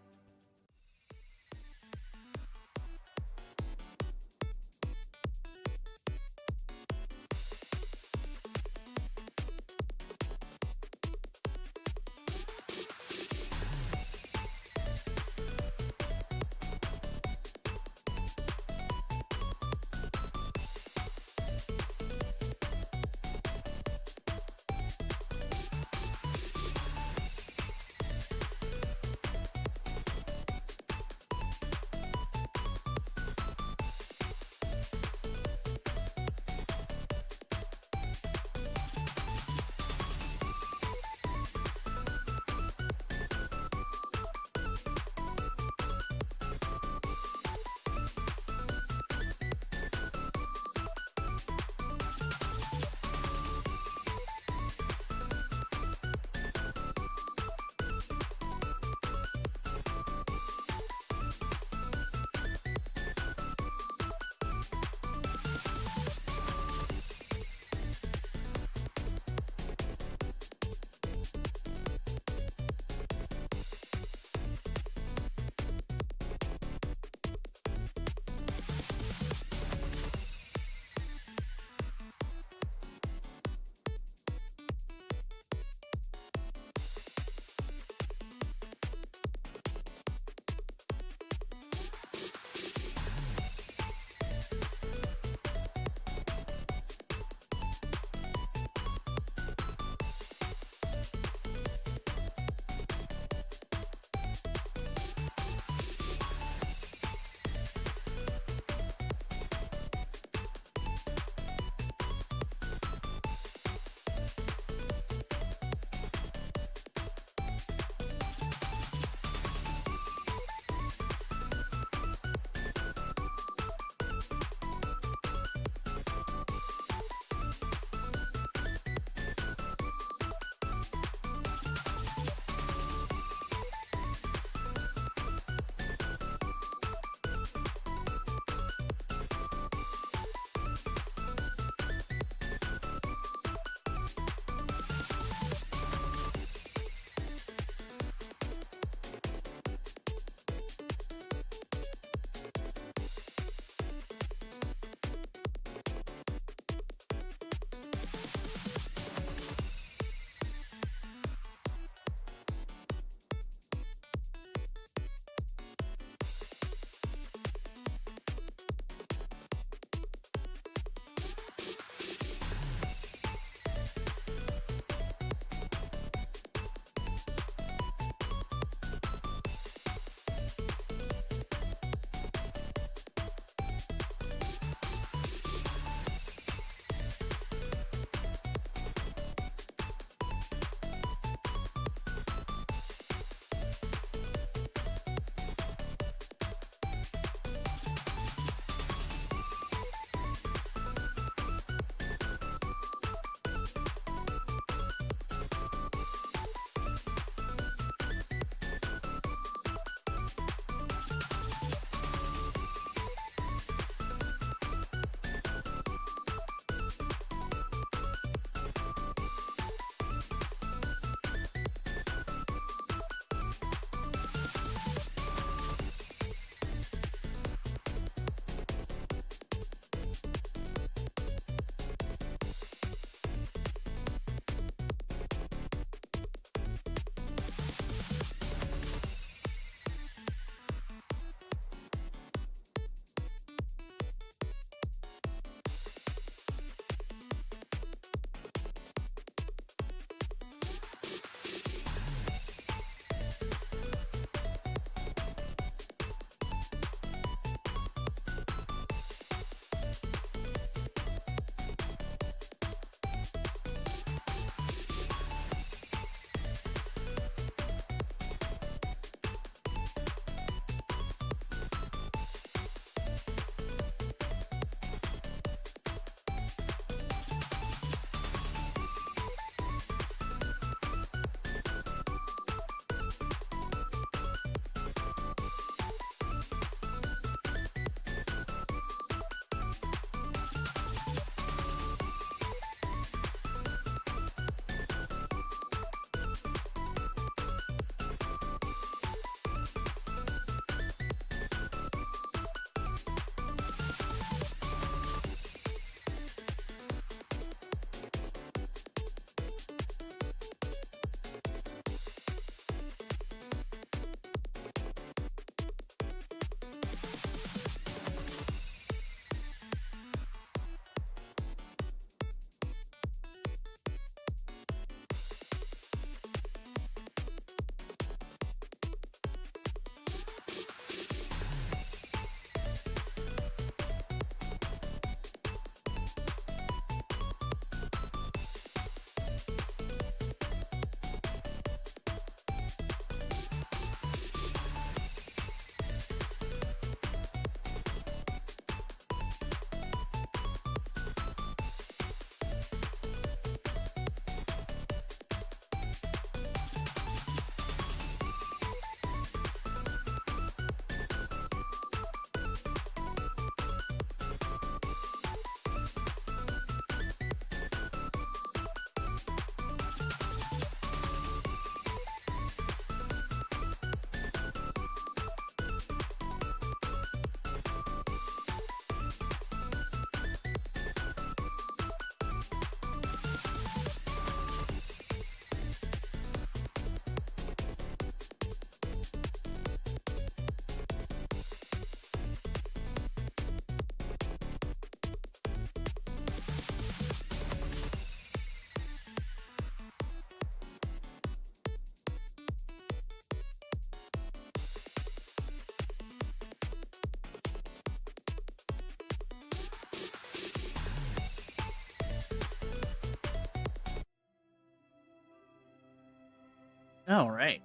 All right.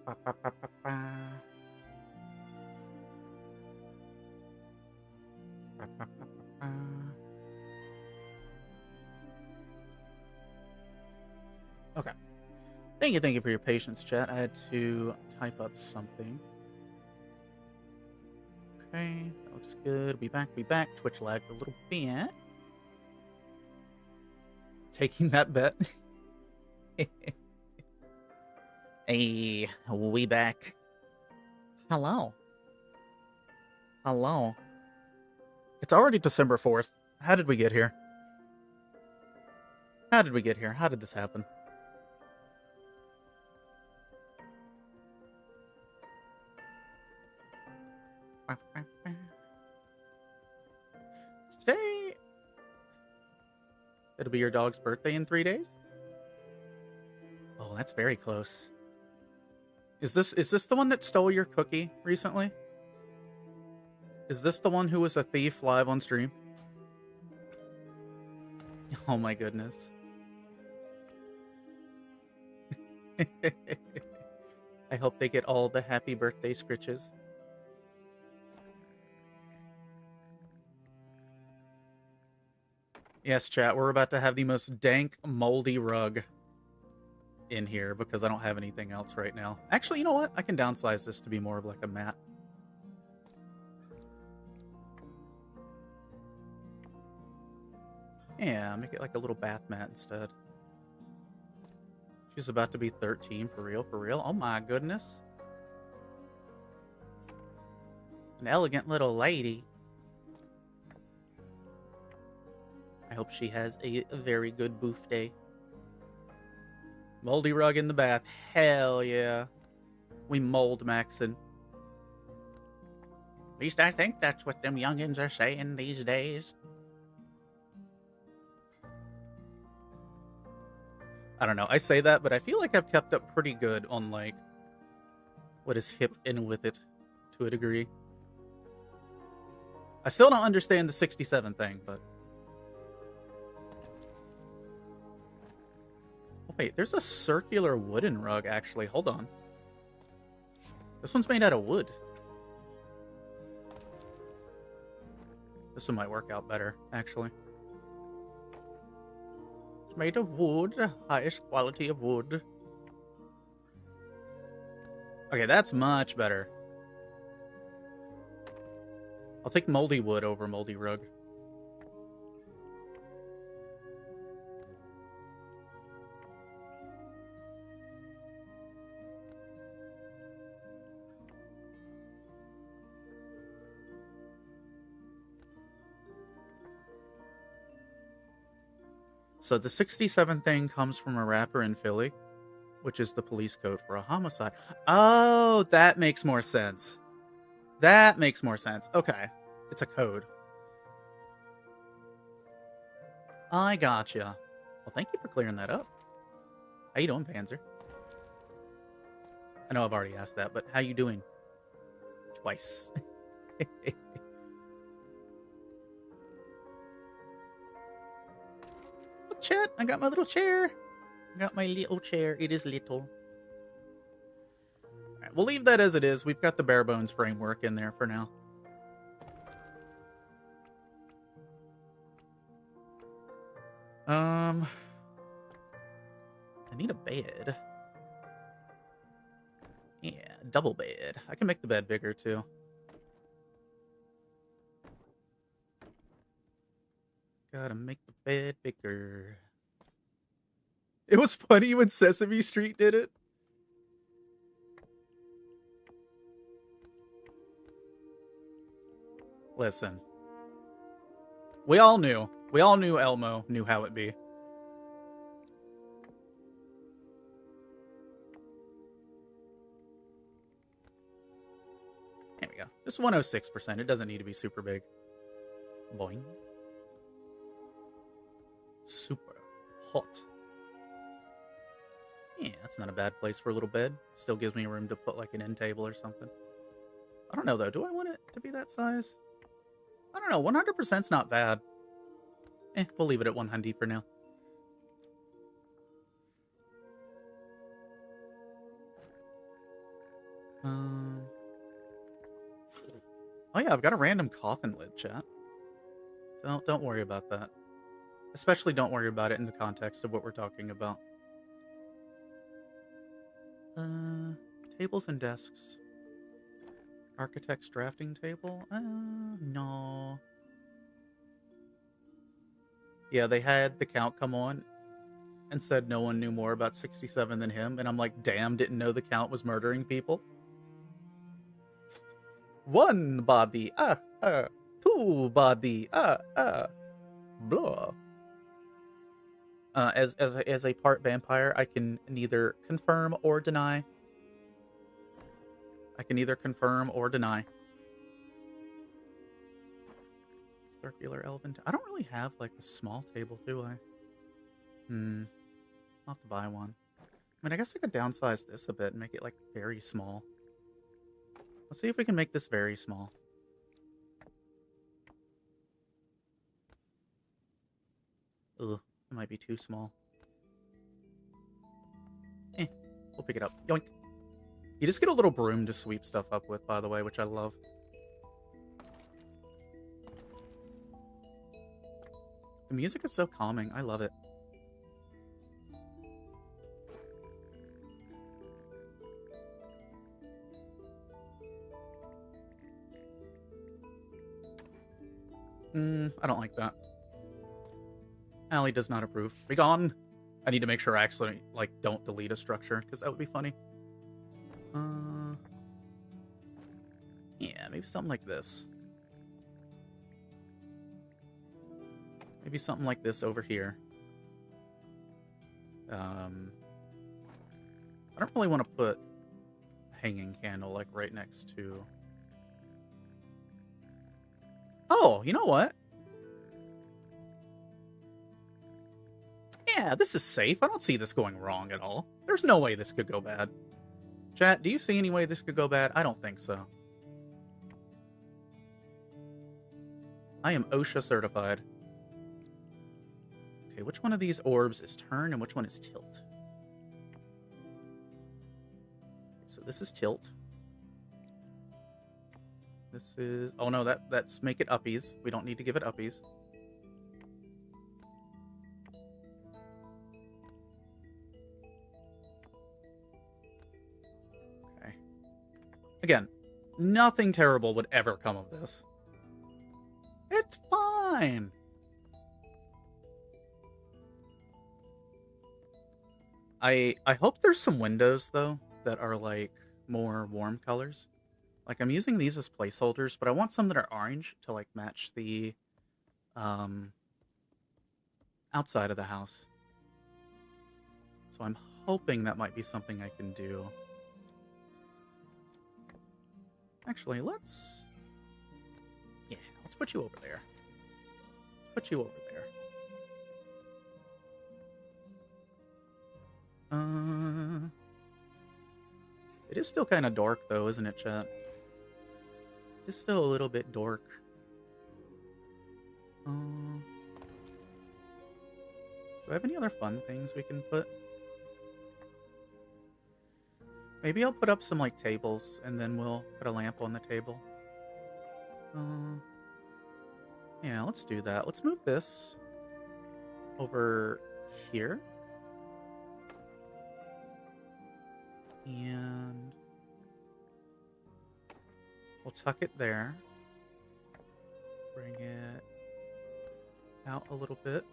Ba, ba, ba, ba, ba. Ba, ba, ba, ba, ba. Okay. Thank you for your patience, chat. I had to type up something. Okay, that looks good. Be back. Twitch lagged a little bit. Taking that bet. Hey, we back. Hello. It's already December 4th. How did we get here? How did this happen? Today, it'll be your dog's birthday in 3 days. Oh, that's very close. Is this the one that stole your cookie recently? Is this the one who was a thief live on stream? Oh my goodness. I hope they get all the happy birthday scritches. Yes, chat, we're about to have the most dank, moldy rug in here because I don't have anything else right now. Actually, you know what? I can downsize this to be more of like a mat. Yeah, make it like a little bath mat instead. She's about to be 13, for real. Oh my goodness. An elegant little lady. I hope she has a very good booth day. Moldy rug in the bath. Hell yeah. We mold maxin'. At least I think that's what them youngins are saying these days. I don't know. I say that, but I feel like I've kept up pretty good on, like, what is hip in with it to a degree. I still don't understand the 67 thing, but... Oh, wait, there's a circular wooden rug, actually. Hold on. This one's made out of wood. This one might work out better, actually. It's made of wood, the highest quality of wood. Okay, that's much better. I'll take moldy wood over moldy rug. So the 67 thing comes from a rapper in Philly, which is the police code for a homicide. Oh, that makes more sense. That makes more sense. Okay. It's a code. I gotcha. Well, thank you for clearing that up. How you doing, Panzer? I know I've already asked that, but how you doing? Twice. Look, chat, I got my little chair. I got my little chair. It is little. Alright, we'll leave that as it is. We've got the bare bones framework in there for now. I need a bed. Yeah, double bed. I can make the bed bigger too. Gotta make the bed bigger. It was funny when Sesame Street did it. Listen. We all knew. We all knew Elmo knew how it be. There we go. Just 106%. It doesn't need to be super big. Boing. Super hot. Yeah, that's not a bad place for a little bed. Still gives me room to put like an end table or something. I don't know though. Do I want it to be that size? I don't know. 100%'s not bad. We'll leave it at 100 for now. Oh yeah, I've got a random coffin lid, chat. Don't worry about that. Especially don't worry about it in the context of what we're talking about. Tables and desks. Architect's drafting table? No. Yeah, they had the count come on and said no one knew more about 67 than him, and I'm like, damn, didn't know the count was murdering people. 1 body, two body, blah. As a part vampire, I can neither confirm or deny. Circular elven. I don't really have like a small table, do I? I'll have to buy one. I mean, I guess I could downsize this a bit and make it like very small. Let's see if we can make this very small. Ugh, it might be too small. We'll pick it up. Yoink. You just get a little broom to sweep stuff up with, by the way, which I love. The music is so calming. I love it. I don't like that. Allie does not approve. Be gone! I need to make sure I actually, like, don't delete a structure, because that would be funny. Yeah, maybe something like this. Maybe something like this over here. I don't really want to put a hanging candle, like, right next to... Oh, you know what? Yeah, this is safe. I don't see this going wrong at all. There's no way this could go bad. Chat, do you see any way this could go bad? I don't think so. I am OSHA certified. Okay, which one of these orbs is turn and which one is tilt? So this is tilt. This is... Oh no, that's make it uppies. We don't need to give it uppies. Okay. Again, nothing terrible would ever come of this. It's fine. I hope there's some windows, though, that are, like, more warm colors. Like, I'm using these as placeholders, but I want some that are orange to, like, match the, outside of the house. So I'm hoping that might be something I can do. Actually, let's put you over there. Let's put you over there. It is still kind of dark, though, isn't it, chat? It's still a little bit dark. Do I have any other fun things we can put? Maybe I'll put up some, like, tables, and then we'll put a lamp on the table. Yeah, let's do that. Let's move this over here. And we'll tuck it there. Bring it out a little bit.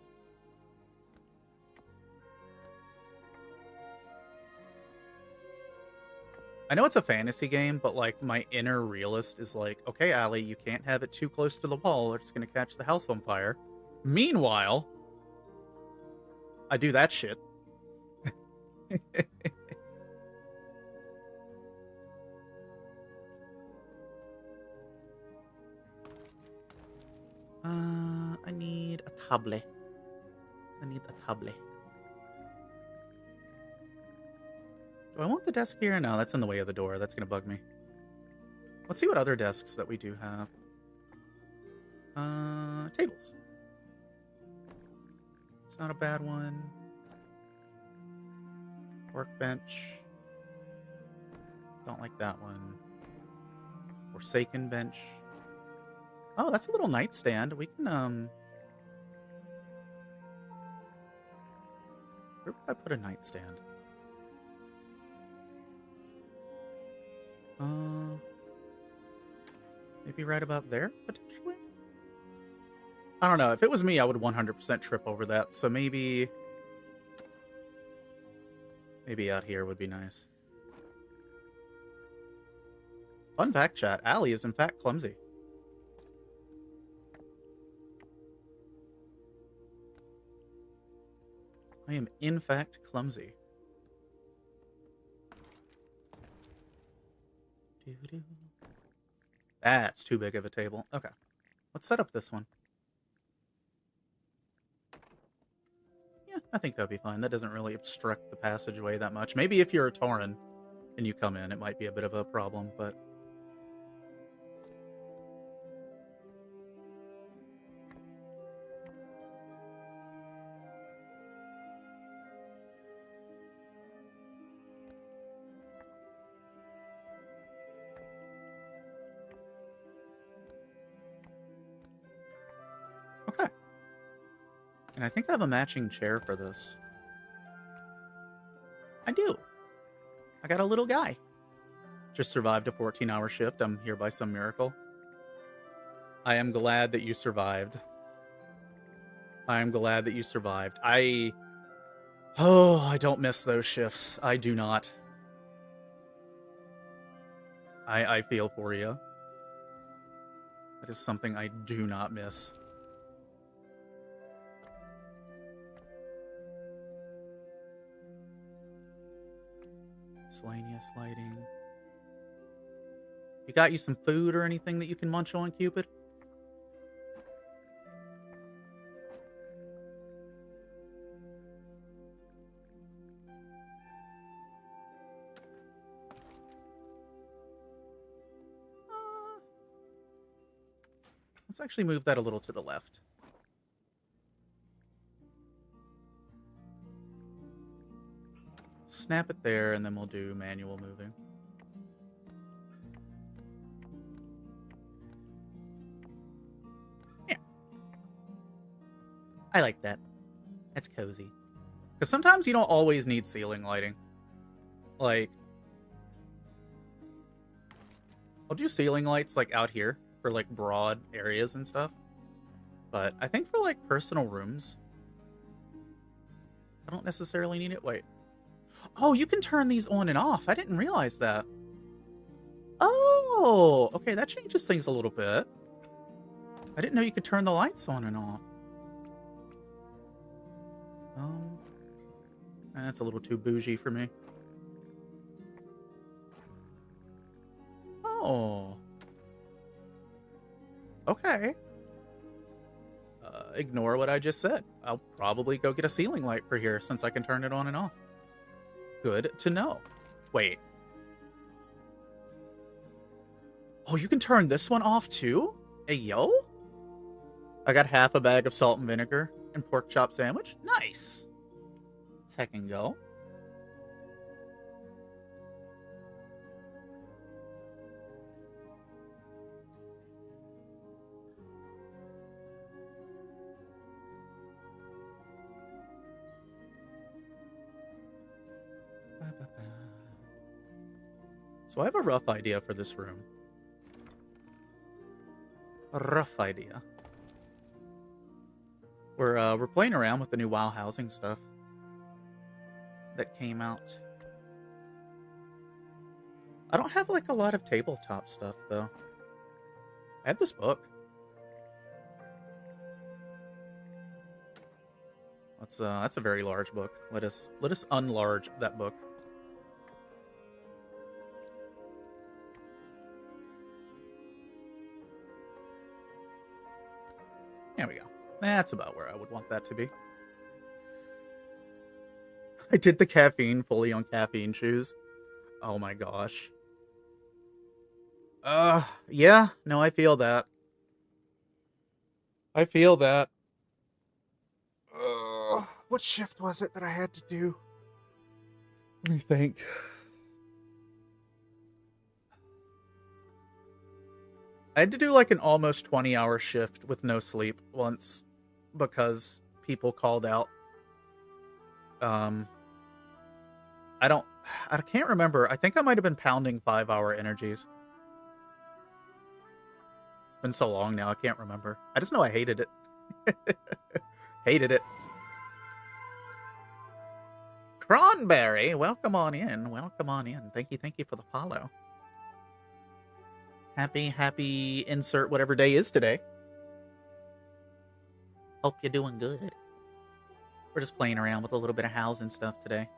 I know it's a fantasy game, but, like, my inner realist is like, okay, Allie, you can't have it too close to the wall or it's going to catch the house on fire. Meanwhile, I do that shit. I need a tablet. Do I want the desk here? No, that's in the way of the door. That's going to bug me. Let's see what other desks that we do have. Tables. It's not a bad one. Workbench. Don't like that one. Forsaken bench. Oh, that's a little nightstand. We can, where would I put a nightstand? Maybe right about there, potentially? I don't know. If it was me, I would 100% trip over that. So maybe out here would be nice. Fun fact, chat. Allie is in fact clumsy. I am in fact clumsy. Doo-doo. That's too big of a table. Okay. Let's set up this one. Yeah, I think that'd be fine. That doesn't really obstruct the passageway that much. Maybe if you're a Tauren and you come in, it might be a bit of a problem, but... Okay. And I think I have a matching chair for this. I do. I got a little guy. Just survived a 14-hour shift. I'm here by some miracle. I am glad that you survived. I am glad that you survived. I don't miss those shifts. I do not. I feel for you. That is something I do not miss. Miscellaneous lighting. You got you some food or anything that you can munch on, Cupid? Let's actually move that a little to the left. Snap it there, and then we'll do manual moving. Yeah. I like that. That's cozy. Because sometimes you don't always need ceiling lighting. Like, I'll do ceiling lights, like, out here for, like, broad areas and stuff. But I think for, like, personal rooms, I don't necessarily need it. Wait. Oh, you can turn these on and off. I didn't realize that. Oh, okay, that changes things a little bit. I didn't know you could turn the lights on and off. That's a little too bougie for me. Oh. Okay. Ignore what I just said. I'll probably go get a ceiling light for here since I can turn it on and off. Good to know. Wait. Oh, you can turn this one off too? Hey, yo? I got half a bag of salt and vinegar and pork chop sandwich. Nice. Second go. So I have a rough idea for this room. A rough idea. We're playing around with the new WoW housing stuff that came out. I don't have like a lot of tabletop stuff though. I have this book. That's a very large book. Let us unlarge that book. There we go. That's about where I would want that to be. I did the caffeine fully on caffeine shoes. Oh my gosh. Yeah. No, I feel that. I feel that. What shift was it that I had to do? Let me think. I had to do like an almost 20-hour shift with no sleep once because people called out. I can't remember. I think I might have been pounding 5-hour energies. It's been so long now, I can't remember. I just know I hated it. Hated it. Cranberry, welcome on in. Welcome on in. Thank you for the follow. Happy insert whatever day is today. Hope you're doing good. We're just playing around with a little bit of housing stuff today.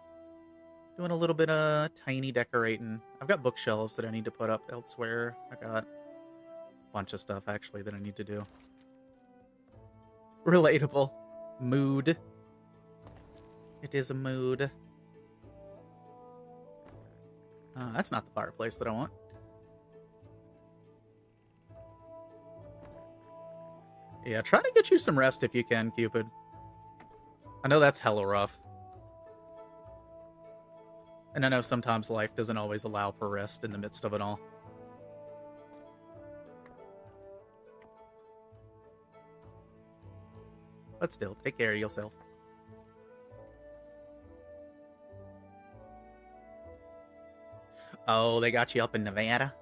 Doing a little bit of tiny decorating. I've got bookshelves that I need to put up elsewhere. I got a bunch of stuff actually that I need to do. Relatable. Mood. It is a mood. That's not the fireplace that I want. Yeah, try to get you some rest if you can, Cupid. I know that's hella rough. And I know sometimes life doesn't always allow for rest in the midst of it all. But still, take care of yourself. Oh, they got you up in Nevada?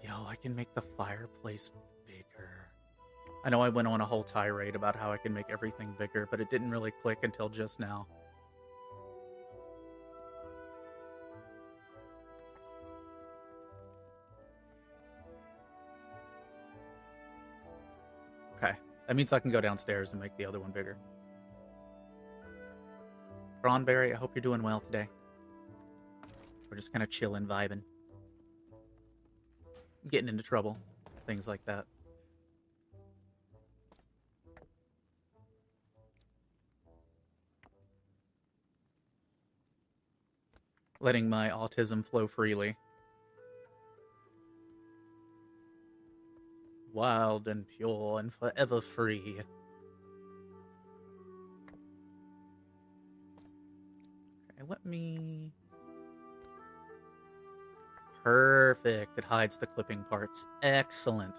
Yo, I can make the fireplace bigger. I know I went on a whole tirade about how I can make everything bigger, but it didn't really click until just now. Okay, that means I can go downstairs and make the other one bigger. Cranberry, I hope you're doing well today. We're just kind of chilling, vibing. Getting into trouble. Things like that. Letting my autism flow freely. Wild and pure and forever free. Okay, let me... Perfect. It hides the clipping parts. Excellent.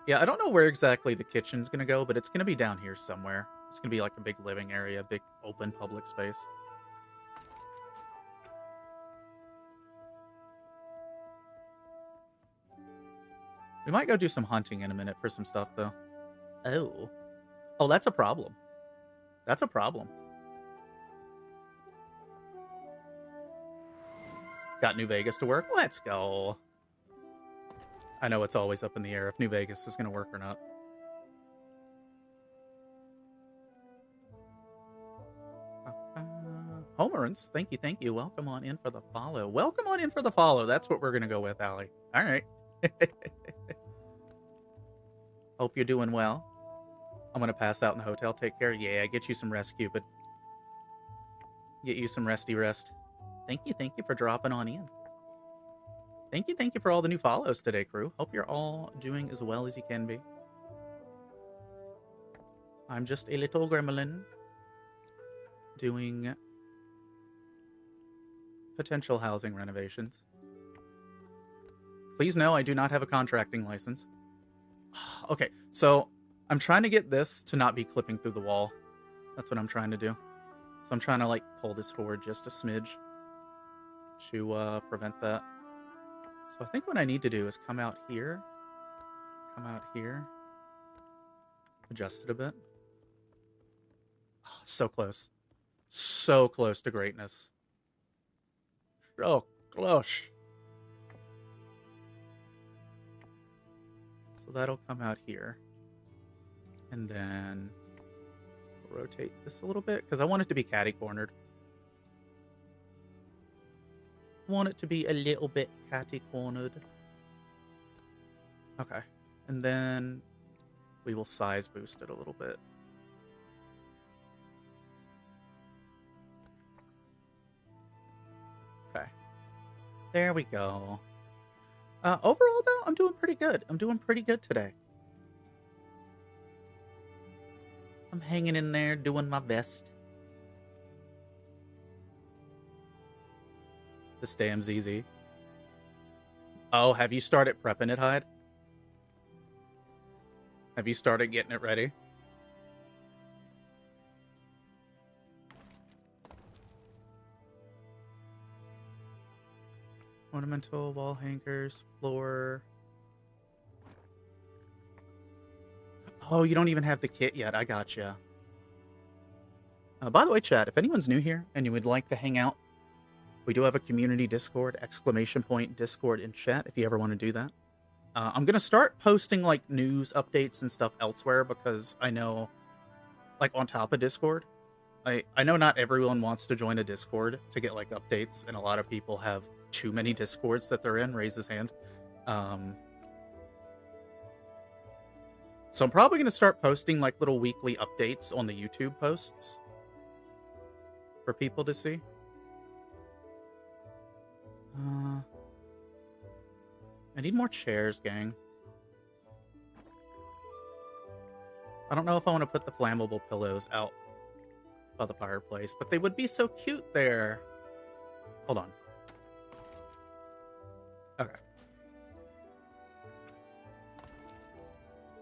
Yeah, I don't know where exactly the kitchen's gonna go, but it's gonna be down here somewhere. It's gonna be like a big living area, big open public space. We might go do some hunting in a minute for some stuff, though. Oh. Oh, that's a problem. That's a problem. Got New Vegas to work? Let's go. I know it's always up in the air if New Vegas is going to work or not. Homerance, thank you. Welcome on in for the follow. Welcome on in for the follow. That's what we're going to go with, Allie. All right. Hope you're doing well. I'm going to pass out in the hotel. Take care. Yeah, get you some rest, Cupid. Get you some resty rest. Thank you for dropping on in. Thank you for all the new follows today, crew. Hope you're all doing as well as you can be. I'm just a little gremlin doing potential housing renovations. Please know I do not have a contracting license. Okay, so I'm trying to get this to not be clipping through the wall. That's what I'm trying to do. So I'm trying to like pull this forward just a smidge to prevent that. So I think what I need to do is come out here, adjust it a bit. Oh, so close to greatness. So close. So that'll come out here, and then rotate this a little bit because I want it to be catty cornered. Want it to be a little bit catty cornered. Okay, and then we will size boost it a little bit. Okay, there we go. Overall though, I'm doing pretty good. I'm doing pretty good today. I'm hanging in there, doing my best. This damn ZZ. Oh, have you started prepping it, Hyde? Have you started getting it ready? Ornamental, wall hangers, floor. Oh, you don't even have the kit yet. I gotcha. By the way, chat, if anyone's new here and you would like to hang out, we do have a community Discord, !Discord in chat if you ever want to do that. I'm going to start posting, like, news updates and stuff elsewhere because I know, like, on top of Discord, I know not everyone wants to join a Discord to get, like, updates, and a lot of people have too many Discords that they're in. Raise his hand. So I'm probably going to start posting, like, little weekly updates on the YouTube posts for people to see. I need more chairs, gang. I don't know if I want to put the flammable pillows out by the fireplace, but they would be so cute there. Hold on. Okay.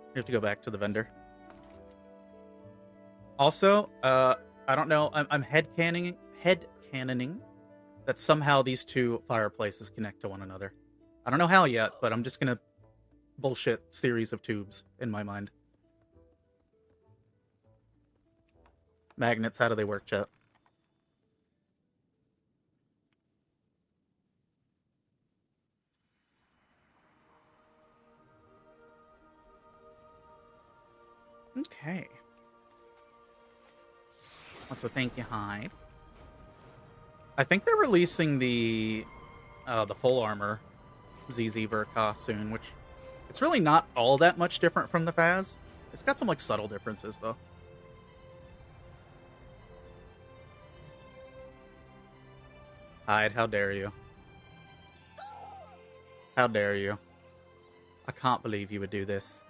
You have to go back to the vendor. Also, I don't know. I'm headcanoning that somehow these two fireplaces connect to one another. I don't know how yet, but I'm just gonna bullshit series of tubes in my mind. Magnets, how do they work, chat? Okay. Also, thank you, Hyde. I think they're releasing the full armor ZZ Verka soon, which it's really not all that much different from the Faz. It's got some like subtle differences though. Hyde, how dare you? How dare you? I can't believe you would do this.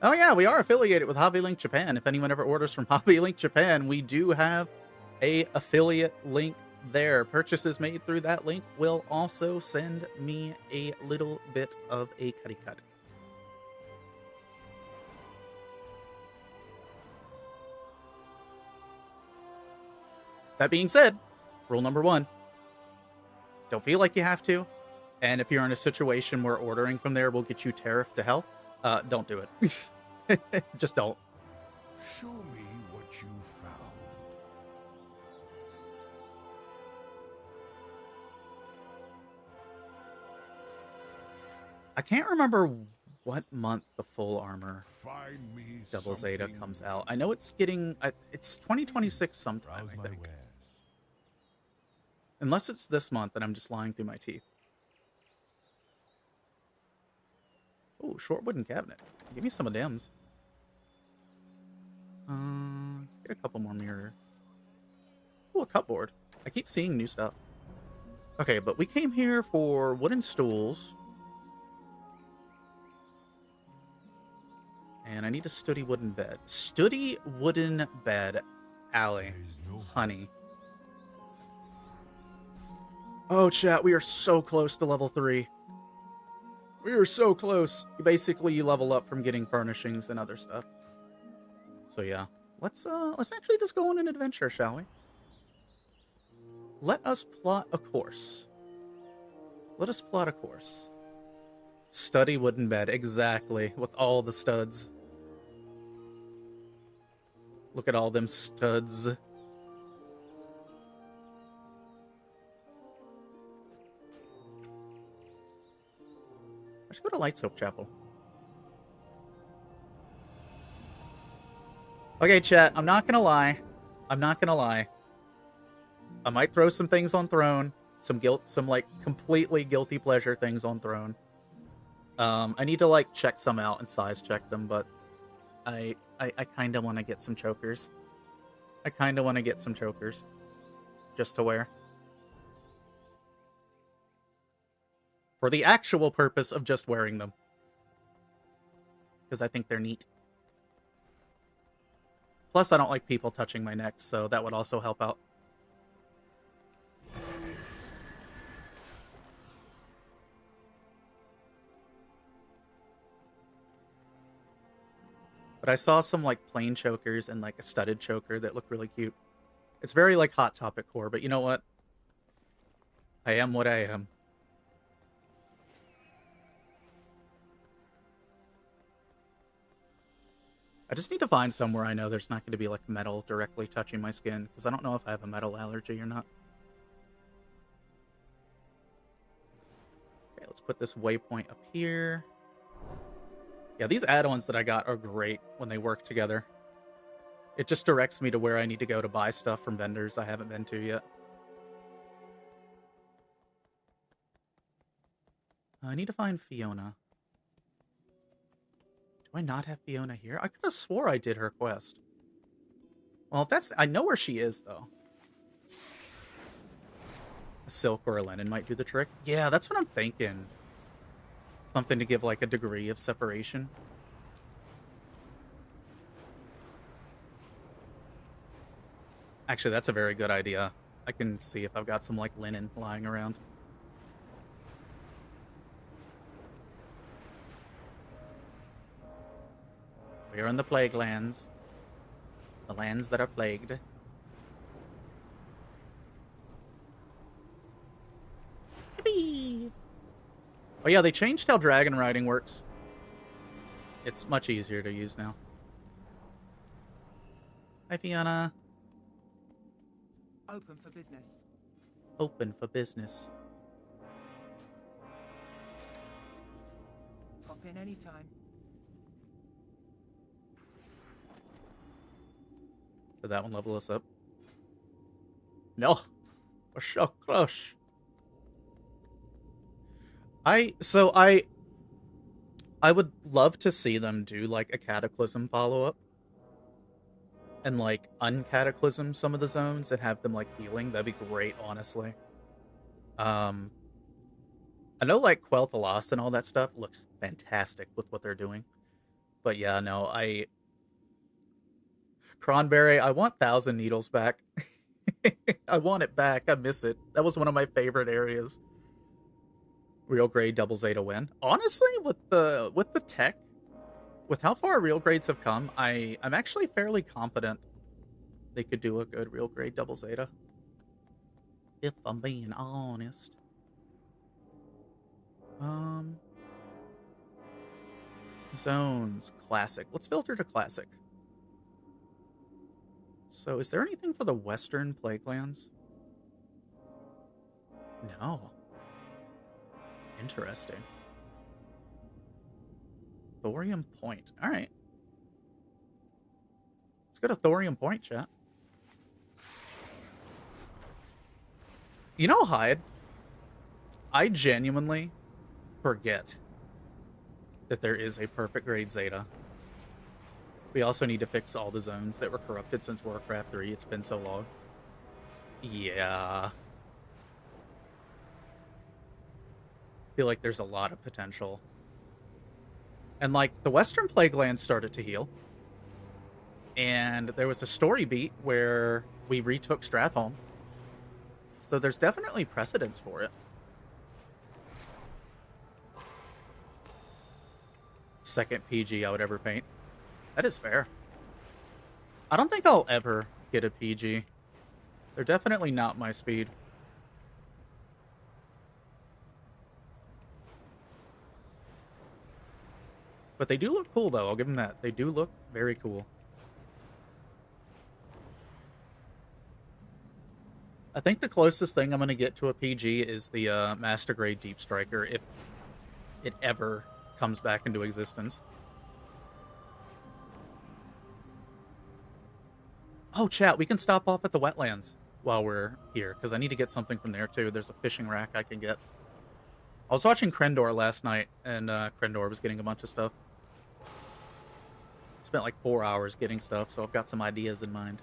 Oh yeah, we are affiliated with Hobby Link Japan. If anyone ever orders from Hobby Link Japan, we do have a affiliate link there. Purchases made through that link will also send me a little bit of a cutty cut. That being said, rule number 1, don't feel like you have to. And if you're in a situation where ordering from there will get you tariffed to hell, don't do it. Just don't. Show me what you found. I can't remember what month the full armor Find me Double Zeta something comes out. I know it's getting... it's 2026 sometime, Browse I my think. wares. Unless it's this month and I'm just lying through my teeth. Oh, short wooden cabinet. Give me some of dems. Get a couple more mirror. Oh, a cupboard. I keep seeing new stuff. Okay, but we came here for wooden stools. And I need a sturdy wooden bed. Sturdy wooden bed, Allie. There is no Honey. Oh, chat, we are so close to level 3. We are so close. Basically, you level up from getting furnishings and other stuff. So yeah, let's actually just go on an adventure, shall we? Let us plot a course. Let us plot a course. Study wooden bed, exactly, with all the studs. Look at all them studs. I should go to Lights Hope Chapel. Okay, chat, I'm not gonna lie. I'm not gonna lie. I might throw some things on Throne. Some like completely guilty pleasure things on Throne. I need to like check some out and size check them, but I kind of want to get some chokers. I kind of want to get some chokers just to wear. For the actual purpose of just wearing them. Because I think they're neat. Plus, I don't like people touching my neck, so that would also help out. But I saw some, like, plain chokers and, like, a studded choker that looked really cute. It's very, like, Hot Topic core, but you know what? I am what I am. I just need to find somewhere I know there's not going to be, like, metal directly touching my skin, because I don't know if I have a metal allergy or not. Okay, let's put this waypoint up here. Yeah, these add-ons that I got are great when they work together. It just directs me to where I need to go to buy stuff from vendors I haven't been to yet. I need to find Fiona. Do I not have Fiona here? I could have swore I did her quest. Well, if that's... I know where she is, though. A silk or a linen might do the trick. Yeah, that's what I'm thinking. Something to give, like, a degree of separation. Actually, that's a very good idea. I can see if I've got some, like, linen lying around. We are in the plague lands. The lands that are plagued. Yippee! Oh yeah, they changed how dragon riding works. It's much easier to use now. Hi, Fiona. Open for business. Open for business. Pop in anytime. Did that one level us up? No. We're so close. I would love to see them do, like, a Cataclysm follow-up. And, like, uncataclysm some of the zones and have them, like, healing. That'd be great, honestly. I know, like, Quell the Lost and all that stuff looks fantastic with what they're doing. But yeah, no, Cronberry, I want Thousand Needles back. I want it back. I miss it. That was one of my favorite areas. Real grade double Zeta win. Honestly, with the tech, with how far real grades have come, I'm actually fairly confident they could do a good real grade double Zeta. If I'm being honest. Zones. Classic. Let's filter to classic. So, is there anything for the Western Plaguelands? No. Interesting. Thorium Point. Alright. Let's go to Thorium Point, chat. You know, Hyde, I genuinely forget that there is a perfect grade Zeta. We also need to fix all the zones that were corrupted since Warcraft 3. It's been so long. Yeah. I feel like there's a lot of potential. And, like, the Western Plaguelands started to heal. And there was a story beat where we retook Stratholme. So there's definitely precedence for it. Second PG I would ever paint. That is fair. I don't think I'll ever get a PG. They're definitely not my speed. But they do look cool, though. I'll give them that. They do look very cool. I think the closest thing I'm going to get to a PG is the Master Grade Deep Striker, if it ever comes back into existence. Oh, chat, we can stop off at the wetlands while we're here, because I need to get something from there, too. There's a fishing rack I can get. I was watching Krendor last night, and Krendor was getting a bunch of stuff. Spent like 4 hours getting stuff, so I've got some ideas in mind.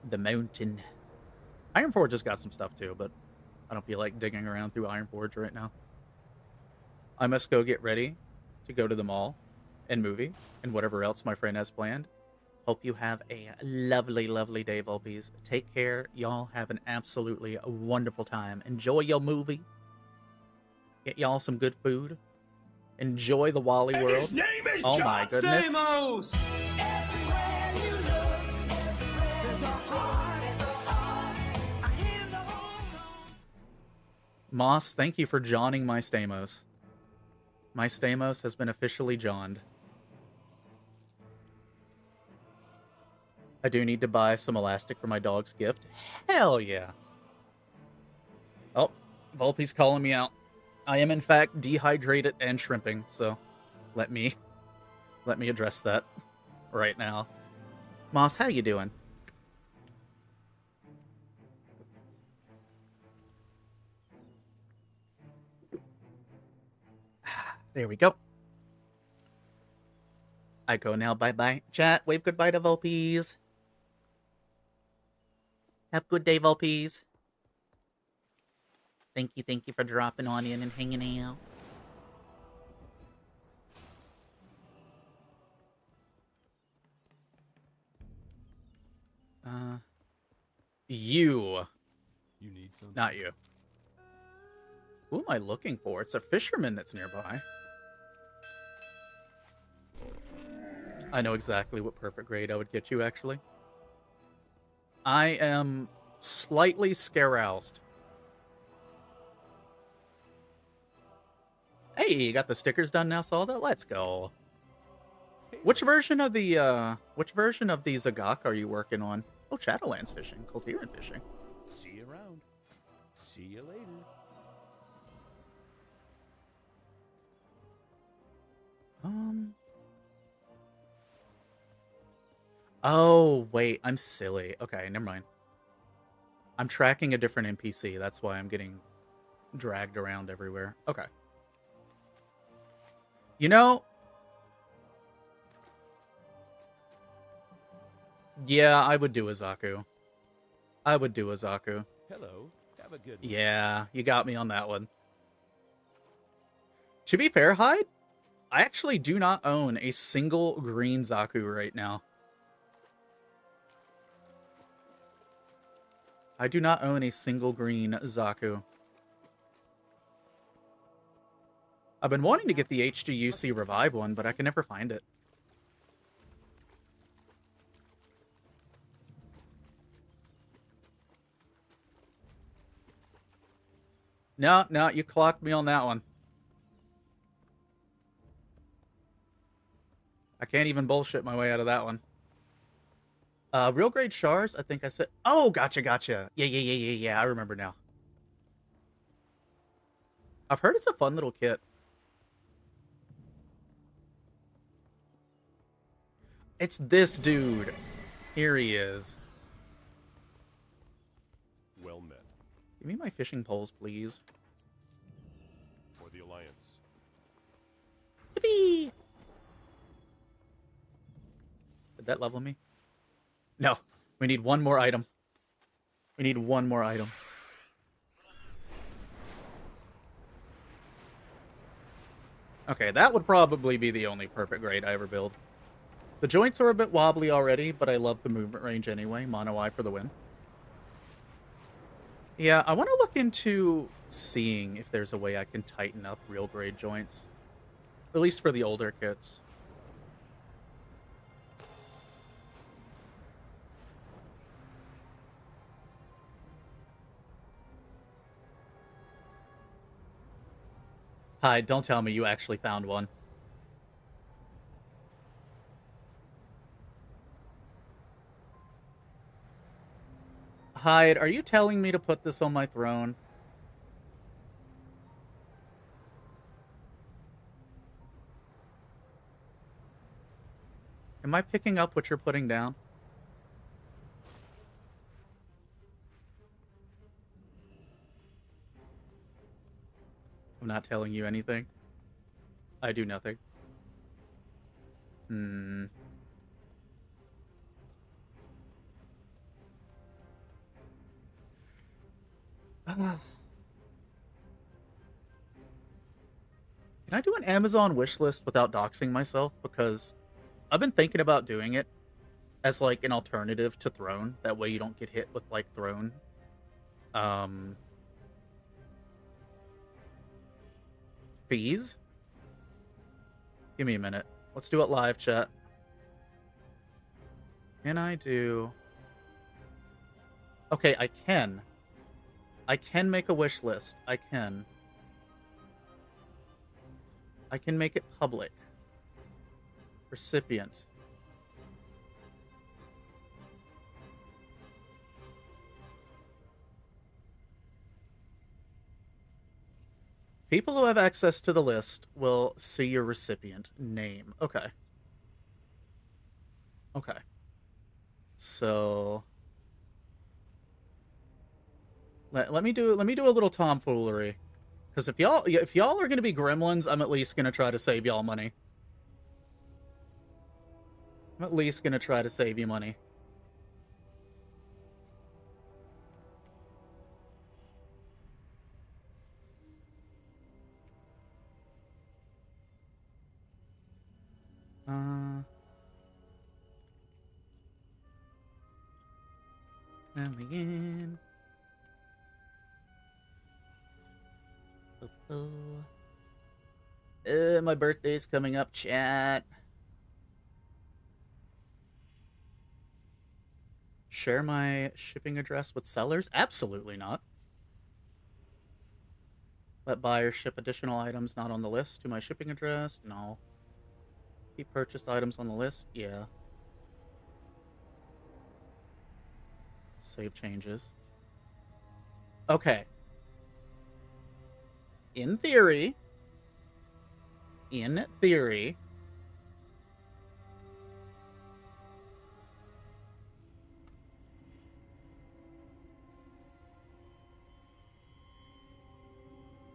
The mountain. Ironforge has got some stuff too, but I don't feel like digging around through Ironforge right now. I must go get ready to go to the mall and movie and whatever else my friend has planned. Hope you have a lovely, lovely day, Volpies. Take care. Y'all have an absolutely wonderful time. Enjoy your movie. Get y'all some good food. Enjoy the Wally world. His name is Oh John my goodness. Stamos. Moss, thank you for jawning my Stamos. My Stamos has been officially jawned. I do need to buy some elastic for my dog's gift. Hell yeah. Oh, Volpe's calling me out. I am in fact dehydrated and shrimping, so let me address that right now. Moss, how you doing? There we go. I go now. Bye-bye. Chat, wave goodbye to Volpees. Have a good day, Volpees. Thank you for dropping on in and hanging out. You need something? Not you. Who am I looking for? It's a fisherman that's nearby. I know exactly what perfect grade I would get you, actually. I am slightly scaroused. Hey, you got the stickers done now, Salda? Let's go. Which version of the Zagak are you working on? Oh, Shadowlands fishing, Cultiran fishing. See you around. See you later. Oh, wait, I'm silly. Okay, never mind. I'm tracking a different NPC. That's why I'm getting dragged around everywhere. Okay. You know... Yeah, I would do a Zaku. I would do a Zaku. Hello. Have a good one. Yeah, you got me on that one. To be fair, Hyde, I actually do not own a single green Zaku right now. I do not own a single green Zaku. I've been wanting to get the HGUC Revive one, but I can never find it. No, you clocked me on that one. I can't even bullshit my way out of that one. Real grade Shars, I think I said... Oh, gotcha. Yeah, I remember now. I've heard it's a fun little kit. It's this dude. Here he is. Well met. Give me my fishing poles, please. For the Alliance. Yippee! Did that level me? No. We need one more item. We need one more item. Okay, that would probably be the only perfect grade I ever build. The joints are a bit wobbly already, but I love the movement range anyway. Mono eye for the win. Yeah, I want to look into seeing if there's a way I can tighten up real grade joints. At least for the older kits. Hi, don't tell me you actually found one. Hyde, are you telling me to put this on my throne? Am I picking up what you're putting down? I'm not telling you anything. I do nothing. Can I do an Amazon wish list without doxing myself? Because I've been thinking about doing it as like an alternative to Throne. That way you don't get hit with like Throne. Fees? Give me a minute. Let's do it live, chat. Can I do... Okay, I can. I can make a wish list. I can make it public. Recipient. People who have access to the list will see your recipient name. Okay. Okay. So let me do a little tomfoolery. Because if y'all are gonna be gremlins, I'm at least gonna try to save y'all money. I'm at least gonna try to save you money. Again. My birthday's coming up, chat. Share my shipping address with sellers? Absolutely not. Let buyers ship additional items not on the list to my shipping address? No. Keep purchased items on the list? Yeah. Save changes. Okay. In theory,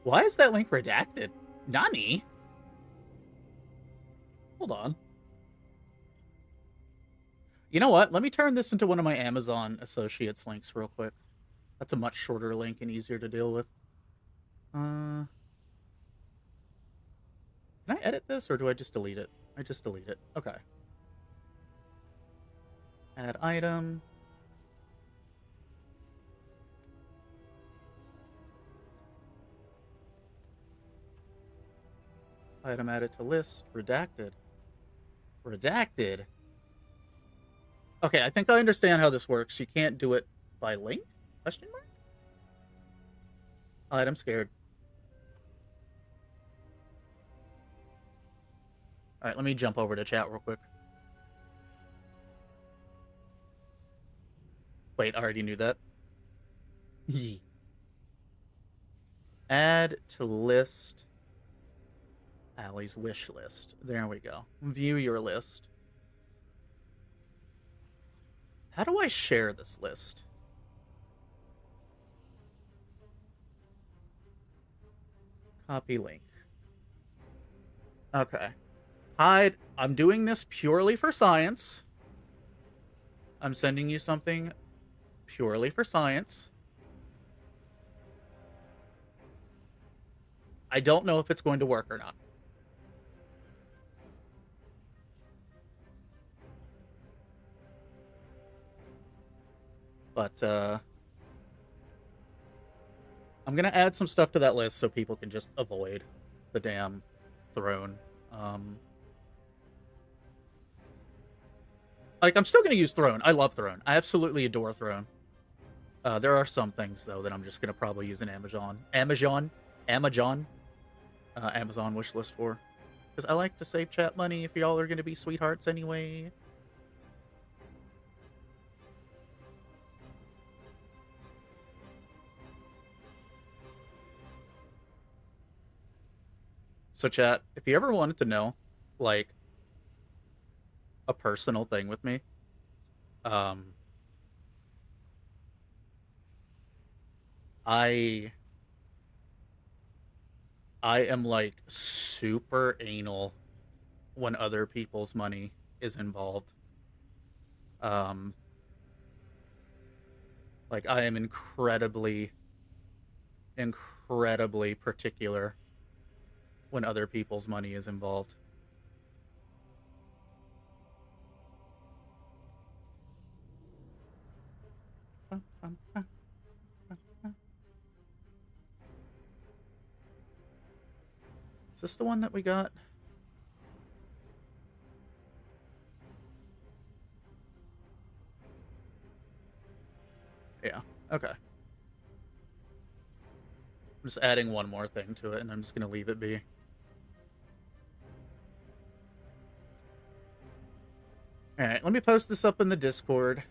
why is that link redacted? Nani? Hold on. You know what? Let me turn this into one of my Amazon Associates links real quick. That's a much shorter link and easier to deal with. Can I edit this, or do I just delete it? I just delete it. Okay. Add item. Item added to list. Redacted. Redacted? Okay, I think I understand how this works. You can't do it by link? Question mark? Alright, I'm scared. Alright, let me jump over to chat real quick. Wait, I already knew that. Add to list. Allie's wish list. There we go. View your list. How do I share this list? Copy link. Okay. Hide. I'm doing this purely for science. I'm sending you something purely for science. I don't know if it's going to work or not. But, I'm gonna add some stuff to that list so people can just avoid the damn Throne. Like, I'm still gonna use Throne. I love Throne. I absolutely adore Throne. There are some things, though, that I'm just gonna probably use an Amazon wish list for. Because I like to save chat money if y'all are gonna be sweethearts anyway. So chat, if you ever wanted to know, like, a personal thing with me, I am, like, super anal when other people's money is involved. Like, I am incredibly incredibly particular when other people's money is involved. Is this the one that we got? Yeah, okay. I'm just adding one more thing to it, and I'm just going to leave it be. Alright, let me post this up in the Discord.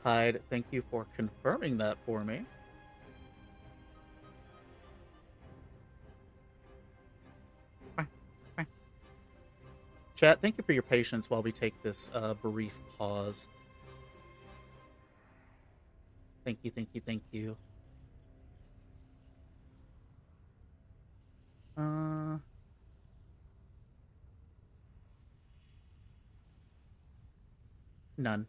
Hyde, thank you for confirming that for me. Chat, thank you for your patience while we take this brief pause. Thank you, thank you, thank you. None.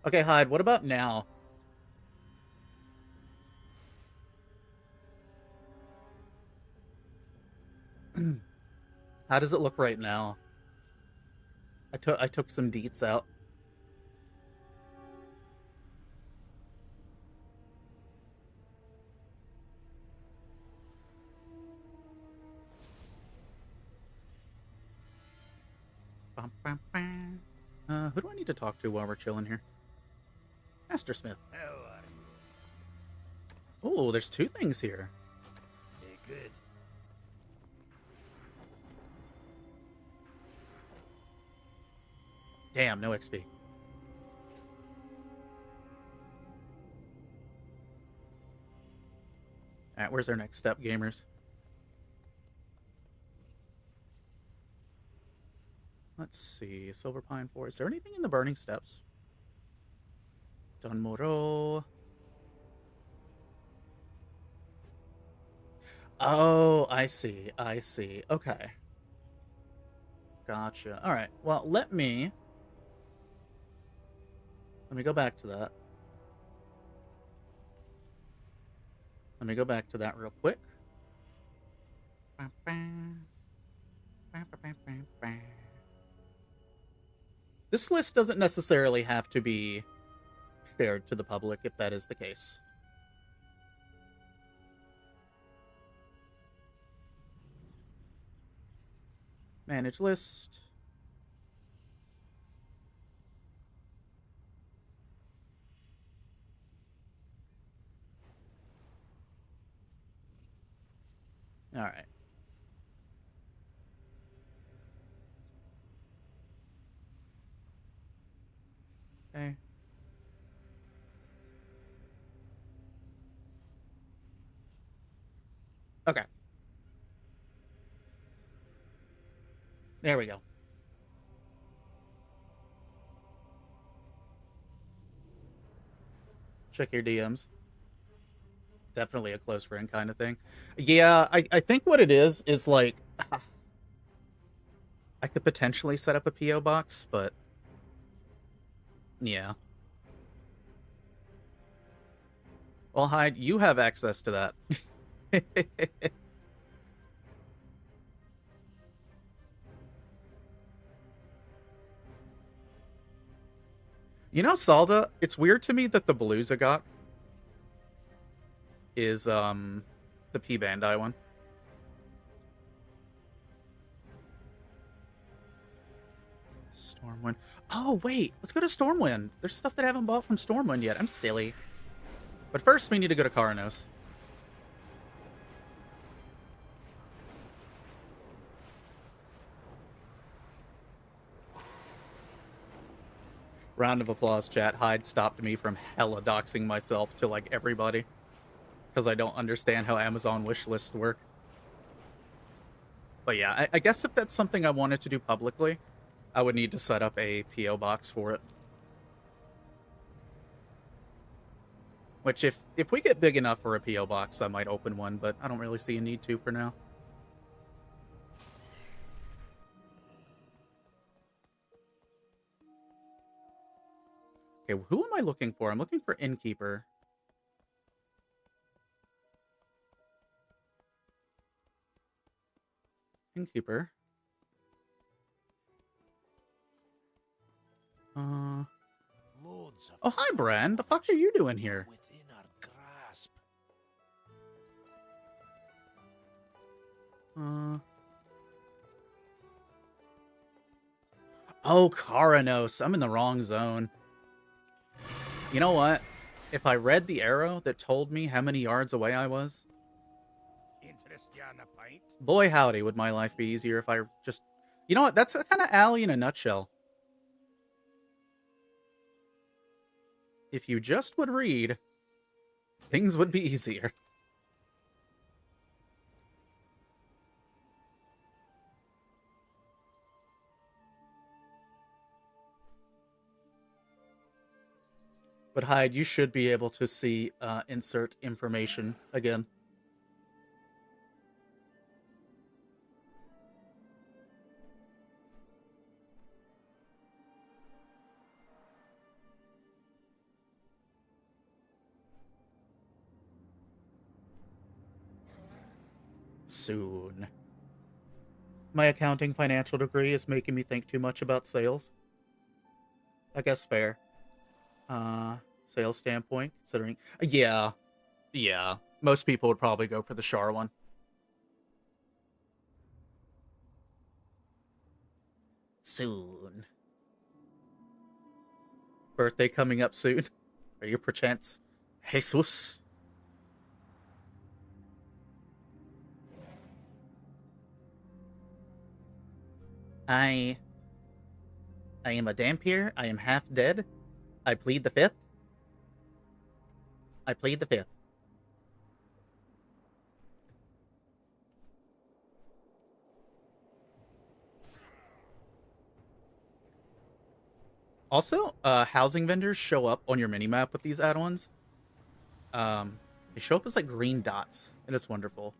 Okay, Hyde, what about now? How does it look right now? I took some deets out. Who do I need to talk to while we're chilling here? Master Smith. How are you? Oh, there's two things here. Hey, good. Damn, no XP. Alright, where's our next step, gamers? Let's see. Silver Pine Forest. Is there anything in the Burning Steppes? Don Moro. Oh, I see. I see. Okay. Gotcha. Alright. Well, let me go back to that. Let me go back to that real quick. This list doesn't necessarily have to be shared to the public if that is the case. Manage list. All right. Okay. Okay. There we go. Check your DMs. Definitely a close friend kind of thing. Yeah, I think what it is like I could potentially set up a PO box, but yeah. Well, Hyde, you have access to that. You know, Salda, it's weird to me that the blues I got is the P Bandai one. Stormwind. Oh wait, let's go to Stormwind. There's stuff that I haven't bought from Stormwind yet. I'm silly. But first we need to go to Karanos. Round of applause, chat. Hyde stopped me from hella doxing myself to like everybody. Because I don't understand how Amazon wish lists work. But yeah, I guess if that's something I wanted to do publicly, I would need to set up a P.O. box for it. Which, if we get big enough for a P.O. box, I might open one, but I don't really see a need to for now. Okay, who am I looking for? I'm looking for Innkeeper. Innkeeper. Loads of Oh, hi, Bran. The fuck are you doing here? within our grasp. Oh, Karanos. I'm in the wrong zone. You know what? If I read the arrow that told me how many yards away I was, Interest you on a pint? boy howdy, would my life be easier if I just... You know what? That's kind of Allie in a nutshell. If you just would read, things would be easier. But Hyde, you should be able to see insert information again. Soon. My accounting financial degree is making me think too much about sales. I guess fair. Sales standpoint, considering... Yeah. Most people would probably go for the Char one. Soon. Birthday coming up soon. Are you perchance Jesus? I am a Dampier. I am half dead. I plead the fifth. I plead the fifth. Also, housing vendors show up on your minimap with these add-ons. They show up as like green dots, and it's wonderful.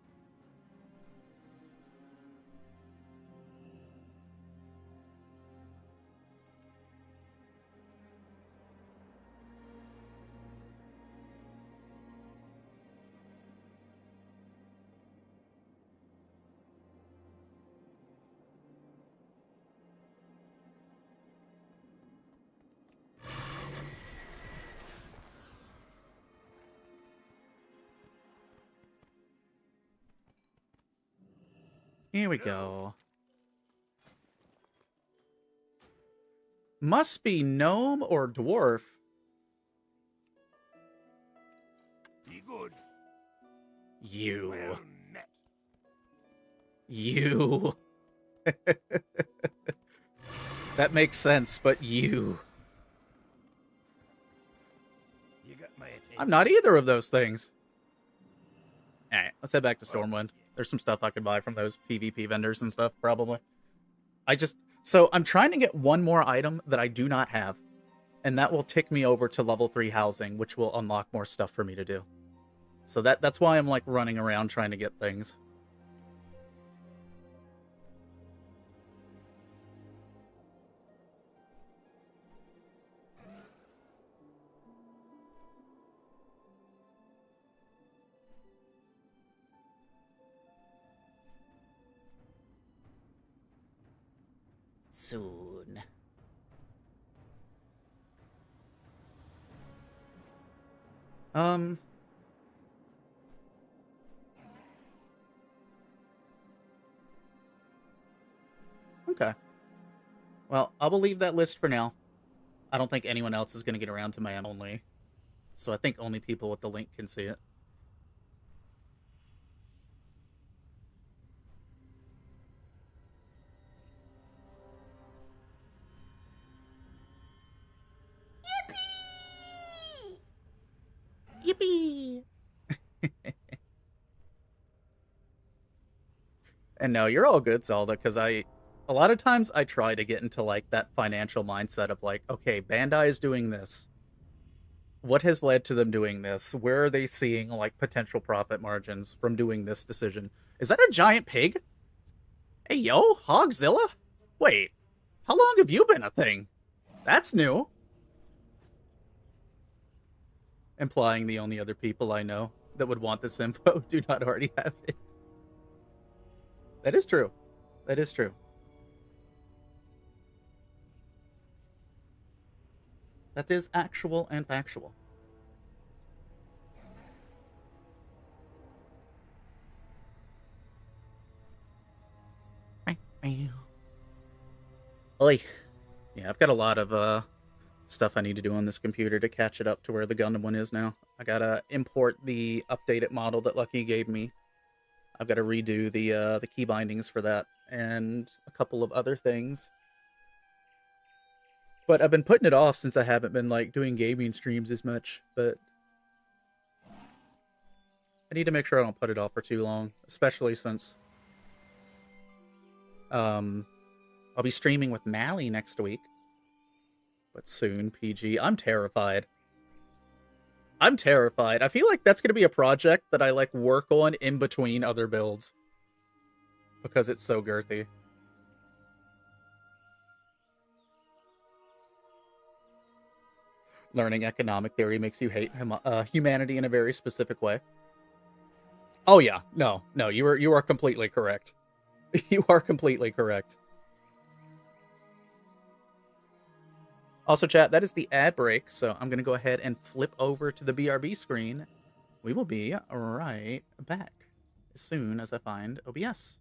Here we go. Must be gnome or dwarf. Be good. You. Well met. You. That makes sense, but you. You got my attention. I'm not either of those things. Alright, let's head back to Stormwind. There's some stuff I could buy from those PvP vendors and stuff, probably. So I'm trying to get one more item that I do not have. And that will tick me over to level 3 housing, which will unlock more stuff for me to do. So that's why I'm, like, running around trying to get things. Soon. Okay. Well, I will leave that list for now. I don't think anyone else is going to get around to my only. So I think only people with the link can see it. Yippee! And no, you're all good, Zelda, because I A lot of times I try to get into like that financial mindset of like, okay, Bandai is doing this. What has led to them doing this? Where are they seeing like potential profit margins from doing this decision? Is that a giant pig? Hey yo, Hogzilla? Wait, how long have you been a thing? That's new. Implying the only other people I know that would want this info do not already have it. That is true. That is true. That is actual and factual. Oi. Yeah, I've got a lot of stuff I need to do on this computer to catch it up to where the Gundam one is now. I gotta import the updated model that Lucky gave me. I've got to redo the key bindings for that and a couple of other things. But I've been putting it off since I haven't been like doing gaming streams as much, but I need to make sure I don't put it off for too long, especially since I'll be streaming with Mally next week. But soon, PG. I'm terrified. I'm terrified. I feel like that's going to be a project that I like work on in between other builds because it's so girthy. Learning economic theory makes you hate humanity in a very specific way. Oh yeah, no, you are completely correct. You are completely correct. Also, chat, that is the ad break, so I'm going to go ahead and flip over to the BRB screen. We will be right back as soon as I find OBS.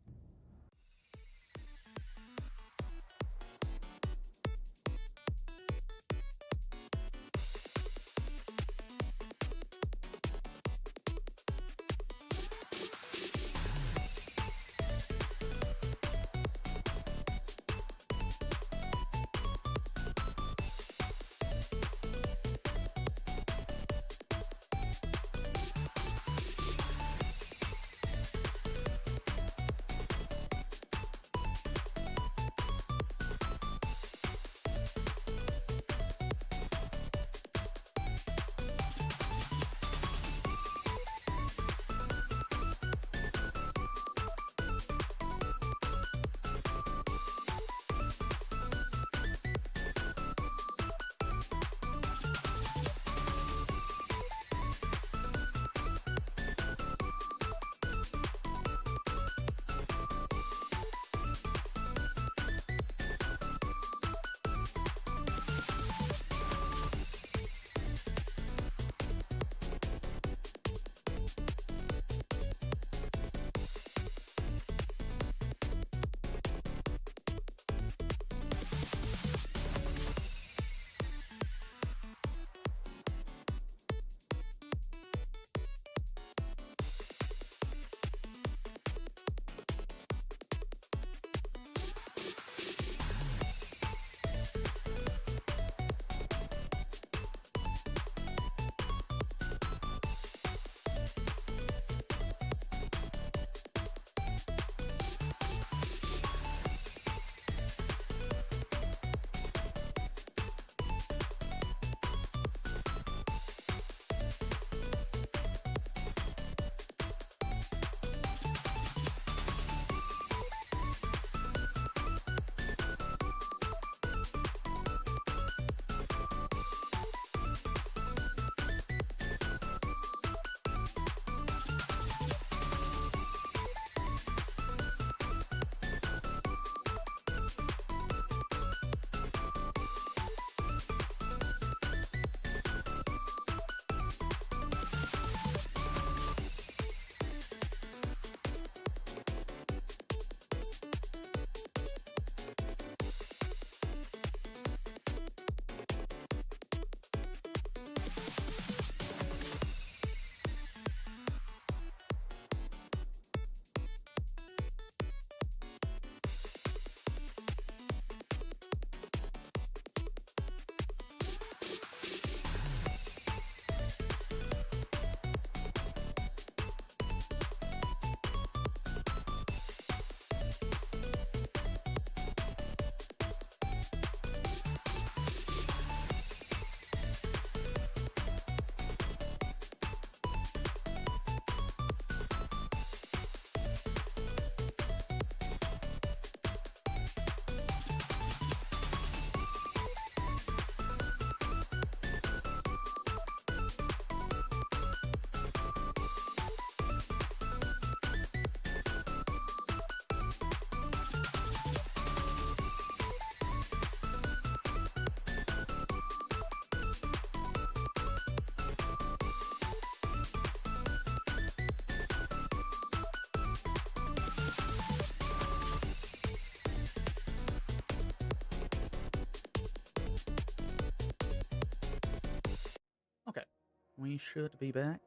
We should be back.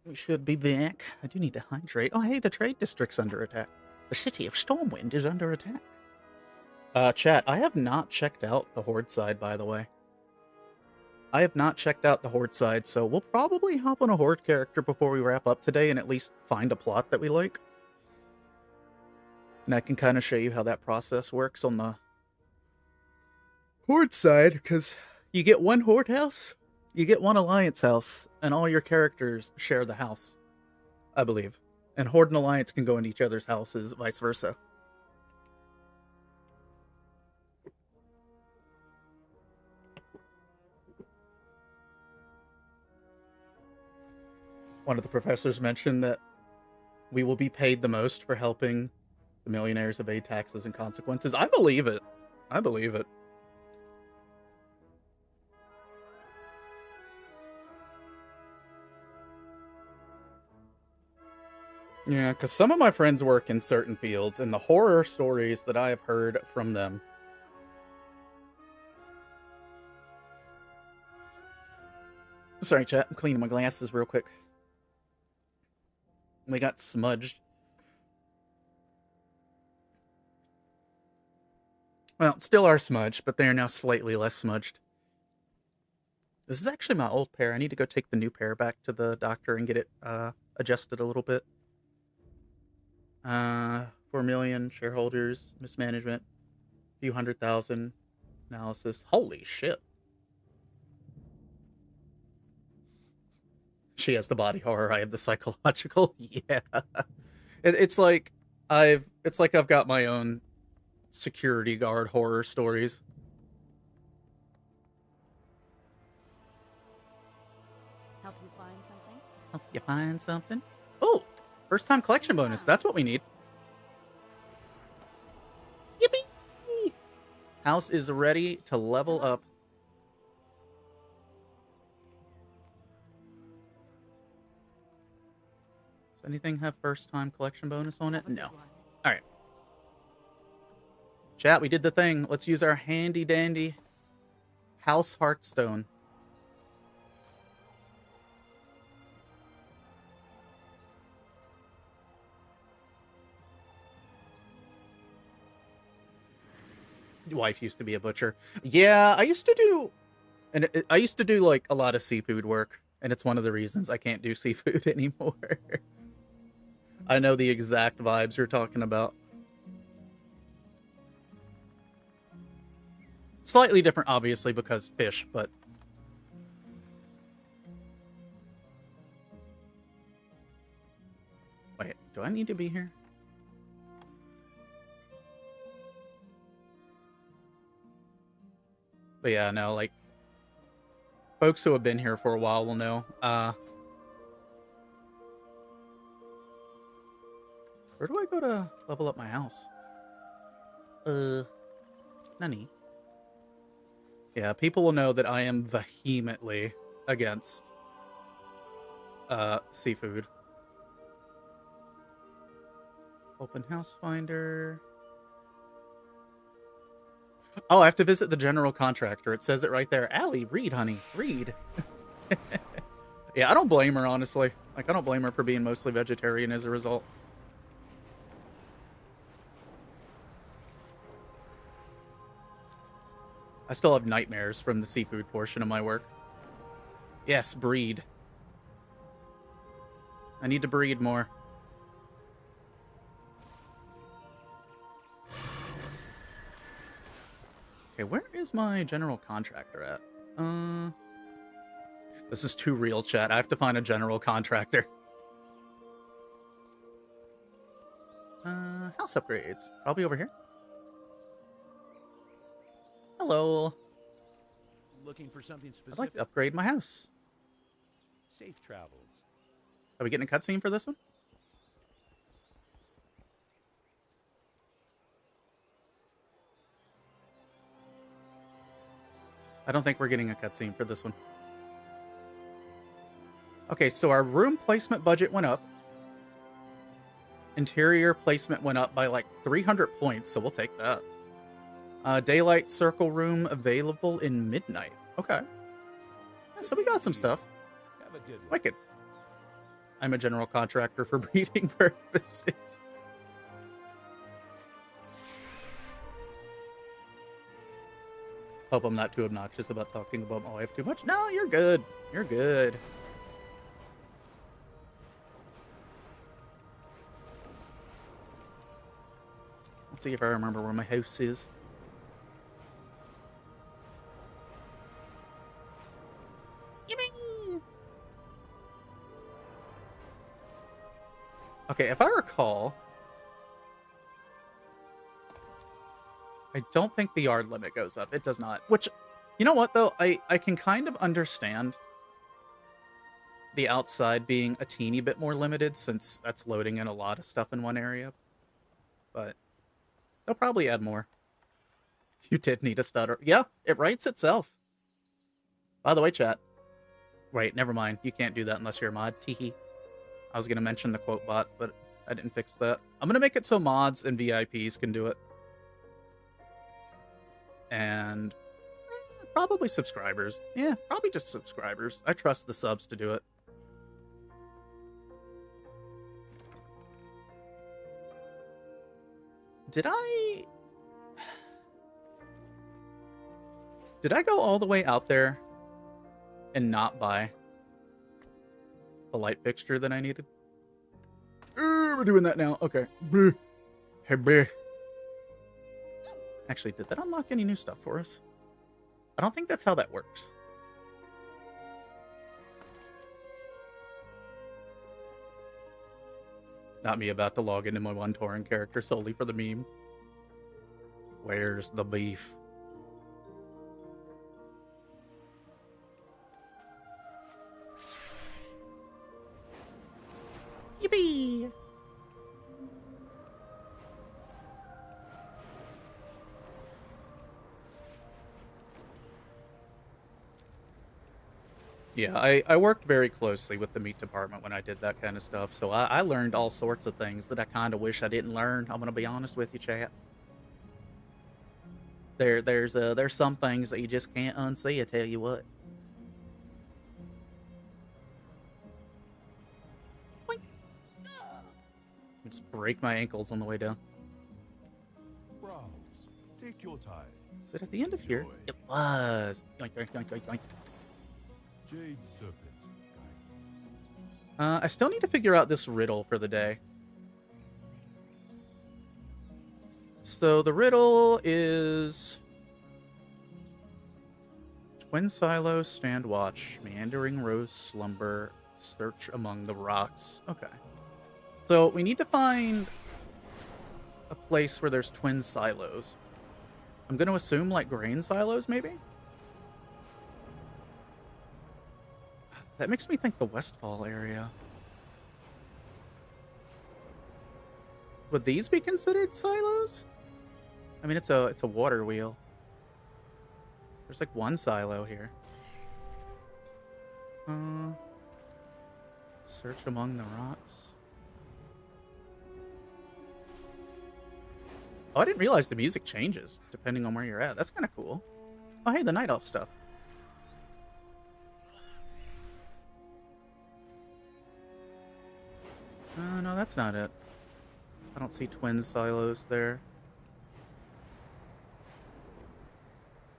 We should be back. I do need to hydrate. Oh, hey, the trade district's under attack. The city of Stormwind is under attack. Chat, I have not checked out the Horde side, by the way. I have not checked out the Horde side, so we'll probably hop on a Horde character before we wrap up today and at least find a plot that we like. And I can kind of show you how that process works on the Horde side, because you get one Horde house, you get one Alliance house, and all your characters share the house, I believe. And Horde and Alliance can go into each other's houses, vice versa. One of the professors mentioned that we will be paid the most for helping the millionaires evade taxes and consequences. I believe it. I believe it. Yeah, because some of my friends work in certain fields, and the horror stories that I have heard from them. Sorry, chat. I'm cleaning my glasses real quick. We got smudged. Well, still are smudged, but they are now slightly less smudged. This is actually my old pair. I need to go take the new pair back to the doctor and get it adjusted a little bit. 4 million shareholders, mismanagement, few 100,000 analysis. Holy shit. She has the body horror, I have the psychological. Yeah. It's like I've got my own security guard horror stories. Help you find something? Help you find something? Oh, first time collection bonus. That's what we need. Yippee! House is ready to level up. Does anything have first time collection bonus on it? No. Alright. Chat, we did the thing. Let's use our handy dandy House Hearthstone. Wife used to be a butcher. Yeah, I used to do, I used to do like a lot of seafood work, and it's one of the reasons I can't do seafood anymore. I know the exact vibes you're talking about. Slightly different, obviously, because fish, but... Wait, do I need to be here? But yeah, no, like... Folks who have been here for a while will know. Where do I go to level up my house? Nani? Yeah, people will know that I am vehemently against seafood. Open house finder. Oh, I have to visit the general contractor. It says it right there. Allie, read, honey. Read. Yeah, I don't blame her, honestly. Like, I don't blame her for being mostly vegetarian as a result. I still have nightmares from the seafood portion of my work. Yes, breed. I need to breed more. Okay, where is my general contractor at? This is too real, chat. I have to find a general contractor. House upgrades. Probably over here. Hello. Looking for something I'd like specific? to upgrade my house. Safe travels. Are we getting a cutscene for this one? I don't think we're getting a cutscene for this one. Okay, so our room placement budget went up. Interior placement went up by like 300 points, so we'll take that. Daylight circle room available in midnight. Okay. So we got some stuff. Have a good one. Wicked. I'm a general contractor for breeding purposes. Hope I'm not too obnoxious about talking about my wife too much. No, you're good. You're good. Let's see if I remember where my house is. Yippee! Okay, if I recall, I don't think the yard limit goes up. It does not. Which, you know what, though? I can kind of understand the outside being a teeny bit more limited, since that's loading in a lot of stuff in one area. But they'll probably add more. You did need a stutter. Yeah, it writes itself. By the way, chat. Wait, never mind. You can't do that unless you're a mod. Teehee. I was going to mention the quote bot, but I didn't fix that. I'm going to make it so mods and VIPs can do it. And probably subscribers. Yeah, probably just subscribers. I trust the subs to do it. Did I go all the way out there and not buy the light fixture that I needed? We're doing that now. Okay. Hey, bleh. Actually, did that unlock any new stuff for us? I don't think that's how that works. Not me about to log into my one Tauren character solely for the meme. Where's the beef? Yippee! Yeah, I worked very closely with the meat department when I did that kind of stuff, so I learned all sorts of things that I kind of wish I didn't learn. I'm gonna be honest with you, chat. There's some things that you just can't unsee. I tell you what. Boink. Just break my ankles on the way down. Browse. Take your time. Is it at the end of here? It was. Yoink, yoink, yoink, yoink, yoink. Jade Serpent. I still need to figure out this riddle for the day. So the riddle is... Twin silos stand watch, meandering rows slumber, search among the rocks. Okay. So we need to find a place where there's twin silos. I'm going to assume like grain silos, maybe? That makes me think the Westfall area. Would these be considered silos? I mean, it's a water wheel. There's like one silo here. Search among the rocks. Oh, I didn't realize the music changes depending on where you're at. That's kind of cool. Oh, hey, the Night Elf stuff. No, that's not it. I don't see twin silos there.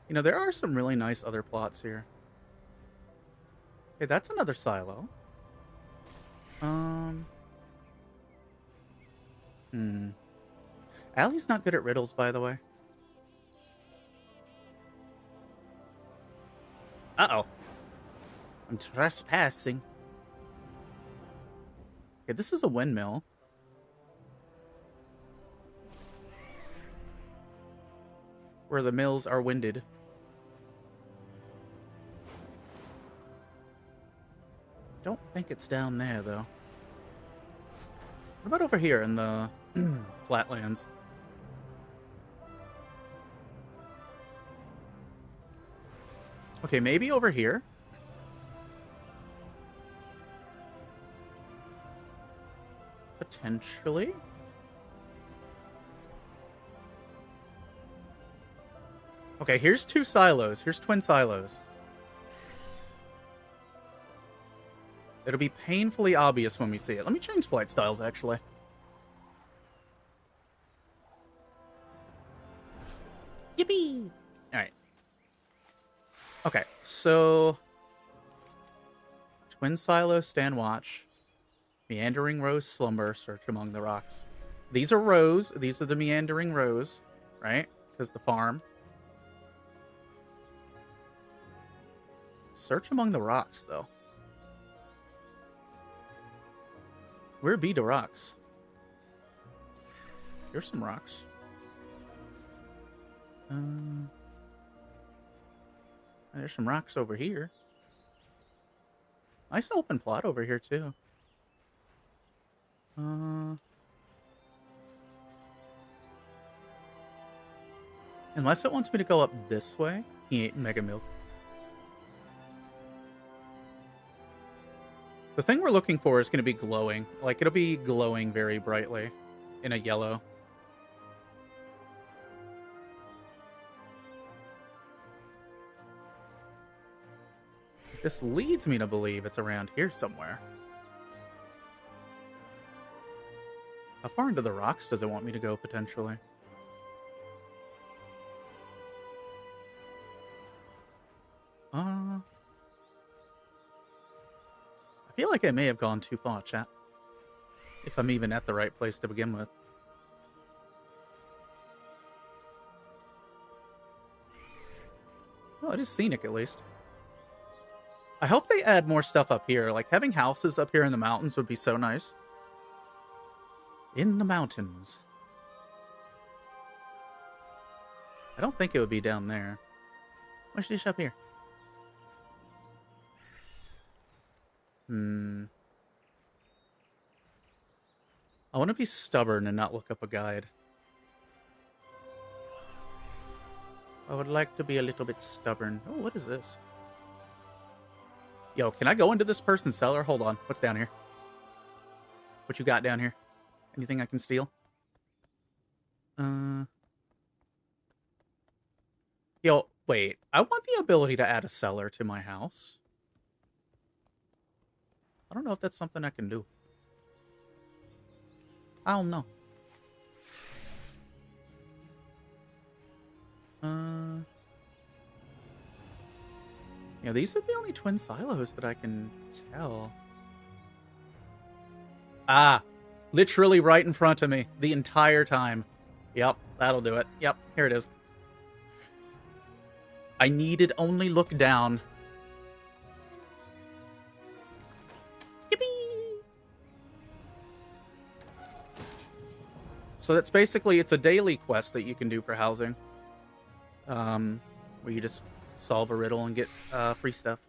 You know, there are some really nice other plots here. Okay, that's another silo. Allie's not good at riddles, by the way. Uh-oh. I'm trespassing. Okay, this is a windmill. Where the mills are winded. Don't think it's down there, though. What about over here in the flatlands? Okay, maybe over here. Potentially. Okay, here's two silos. Here's twin silos. It'll be painfully obvious when we see it. Let me change flight styles, actually. Yippee! Alright. Okay, so... Twin Silo, stand watch. Meandering rows slumber, search among the rocks. These are rows. These are the meandering rows, right? Because the farm. Search among the rocks, though. Where be the rocks? Here's some rocks. There's some rocks over here. Nice open plot over here, too. Unless it wants me to go up this way. He ate Mega Milk. The thing we're looking for is going to be glowing. Like, it'll be glowing very brightly in a yellow. This leads me to believe it's around here somewhere. How far into the rocks does it want me to go, potentially? I feel like I may have gone too far, chat. If I'm even at the right place to begin with. Oh, it is scenic, at least. I hope they add more stuff up here. Like, having houses up here in the mountains would be so nice. In the mountains. I don't think it would be down there. What's this up here? I want to be stubborn and not look up a guide. I would like to be a little bit stubborn. Oh, what is this? Yo, can I go into this person's cellar? Hold on. What's down here? What you got down here? Anything I can steal? Yo, wait. I want the ability to add a cellar to my house. I don't know if that's something I can do. I don't know. Yeah, these are the only twin silos that I can tell. Ah, literally right in front of me the entire time. Yep, that'll do it. Yep, here it is. I needed only look down. Yippee! So that's basically, it's a daily quest that you can do for housing. Where you just solve a riddle and get free stuff.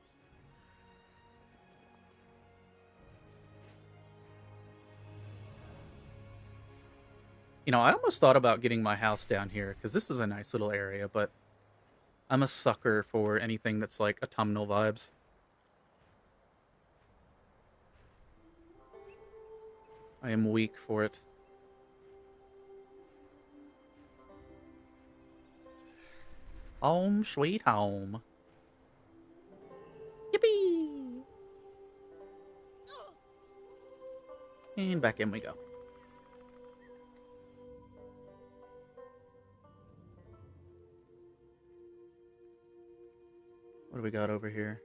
You know, I almost thought about getting my house down here, because this is a nice little area, but I'm a sucker for anything that's like autumnal vibes. I am weak for it. Home sweet home. Yippee! And back in we go. What do we got over here?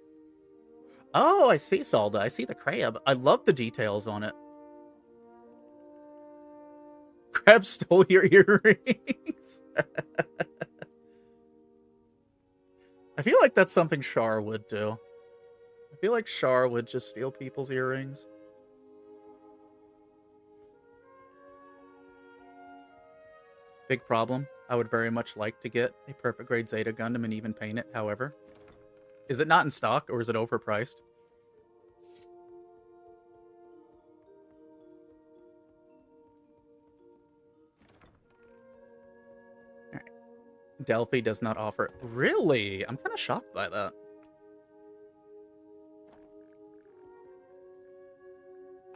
Oh, I see Salda. I see the crab. I love the details on it. Crab stole your earrings. I feel like that's something Char would do. I feel like Char would just steal people's earrings. Big problem. I would very much like to get a perfect grade Zeta Gundam and even paint it, however. Is it not in stock, or is it overpriced? Alright. Delphi does not offer... Really? I'm kind of shocked by that.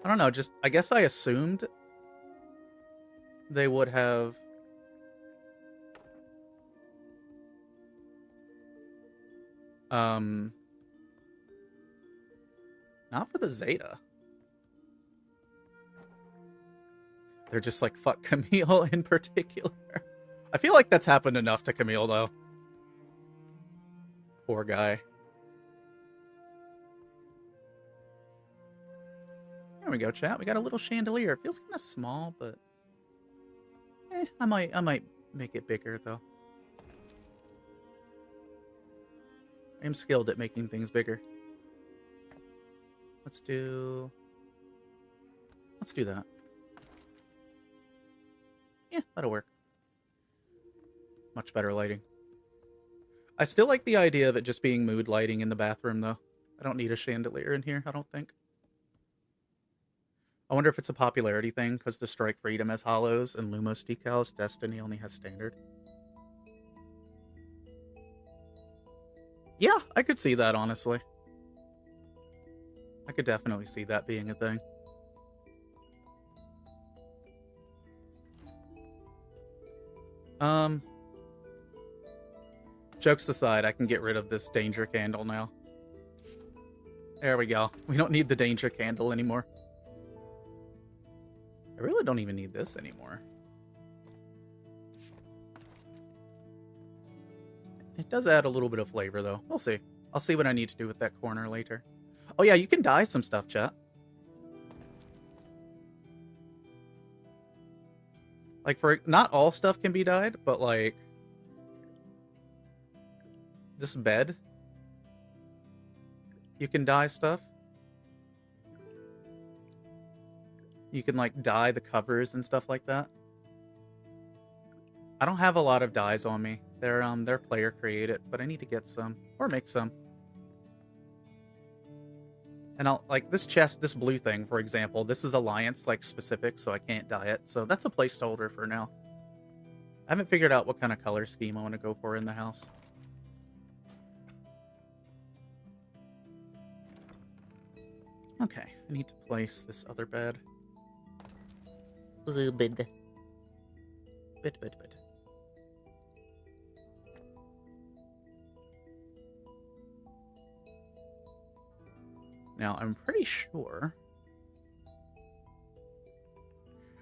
I don't know, just... I guess I assumed they would have... Not for the Zeta. They're just like, fuck Camille in particular. I feel like that's happened enough to Camille, though. Poor guy. There we go, chat. We got a little chandelier. It feels kind of small, but... I might make it bigger, though. I am skilled at making things bigger. Let's do that. Yeah, that'll work. Much better lighting. I still like the idea of it just being mood lighting in the bathroom, though. I don't need a chandelier in here, I don't think. I wonder if it's a popularity thing, because the Strike Freedom has hollows and Lumos decals. Destiny only has standard. Yeah, I could see that, honestly. I could definitely see that being a thing. Jokes aside, I can get rid of this danger candle now. There we go. We don't need the danger candle anymore. I really don't even need this anymore. It does add a little bit of flavor, though. We'll see. I'll see what I need to do with that corner later. Oh, yeah, you can dye some stuff, chat. Like, not all stuff can be dyed, but, like... this bed. You can dye stuff. You can, like, dye the covers and stuff like that. I don't have a lot of dyes on me. They're player created, but I need to get some. Or make some. And I'll, like, this chest, this blue thing, for example, this is Alliance, like, specific, so I can't dye it. So that's a placeholder for now. I haven't figured out what kind of color scheme I want to go for in the house. Okay, I need to place this other bed. Bit. Bit. Now, I'm pretty sure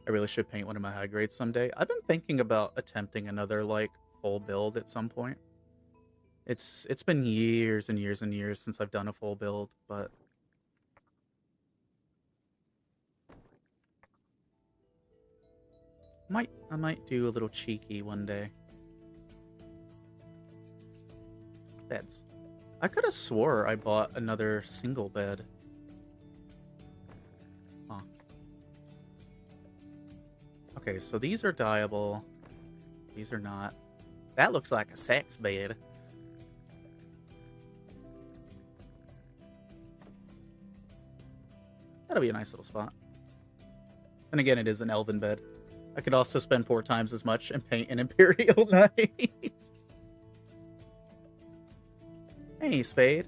I really should paint one of my high grades someday. I've been thinking about attempting another, like, full build at some point. It's been years and years and years since I've done a full build, but... I might do a little cheeky one day. Beds. I could have swore I bought another single bed. Huh. Okay, so these are dyeable. These are not. That looks like a sex bed. That'll be a nice little spot. And again, it is an elven bed. I could also spend 4 times as much and paint an Imperial Knight. Hey, Spade.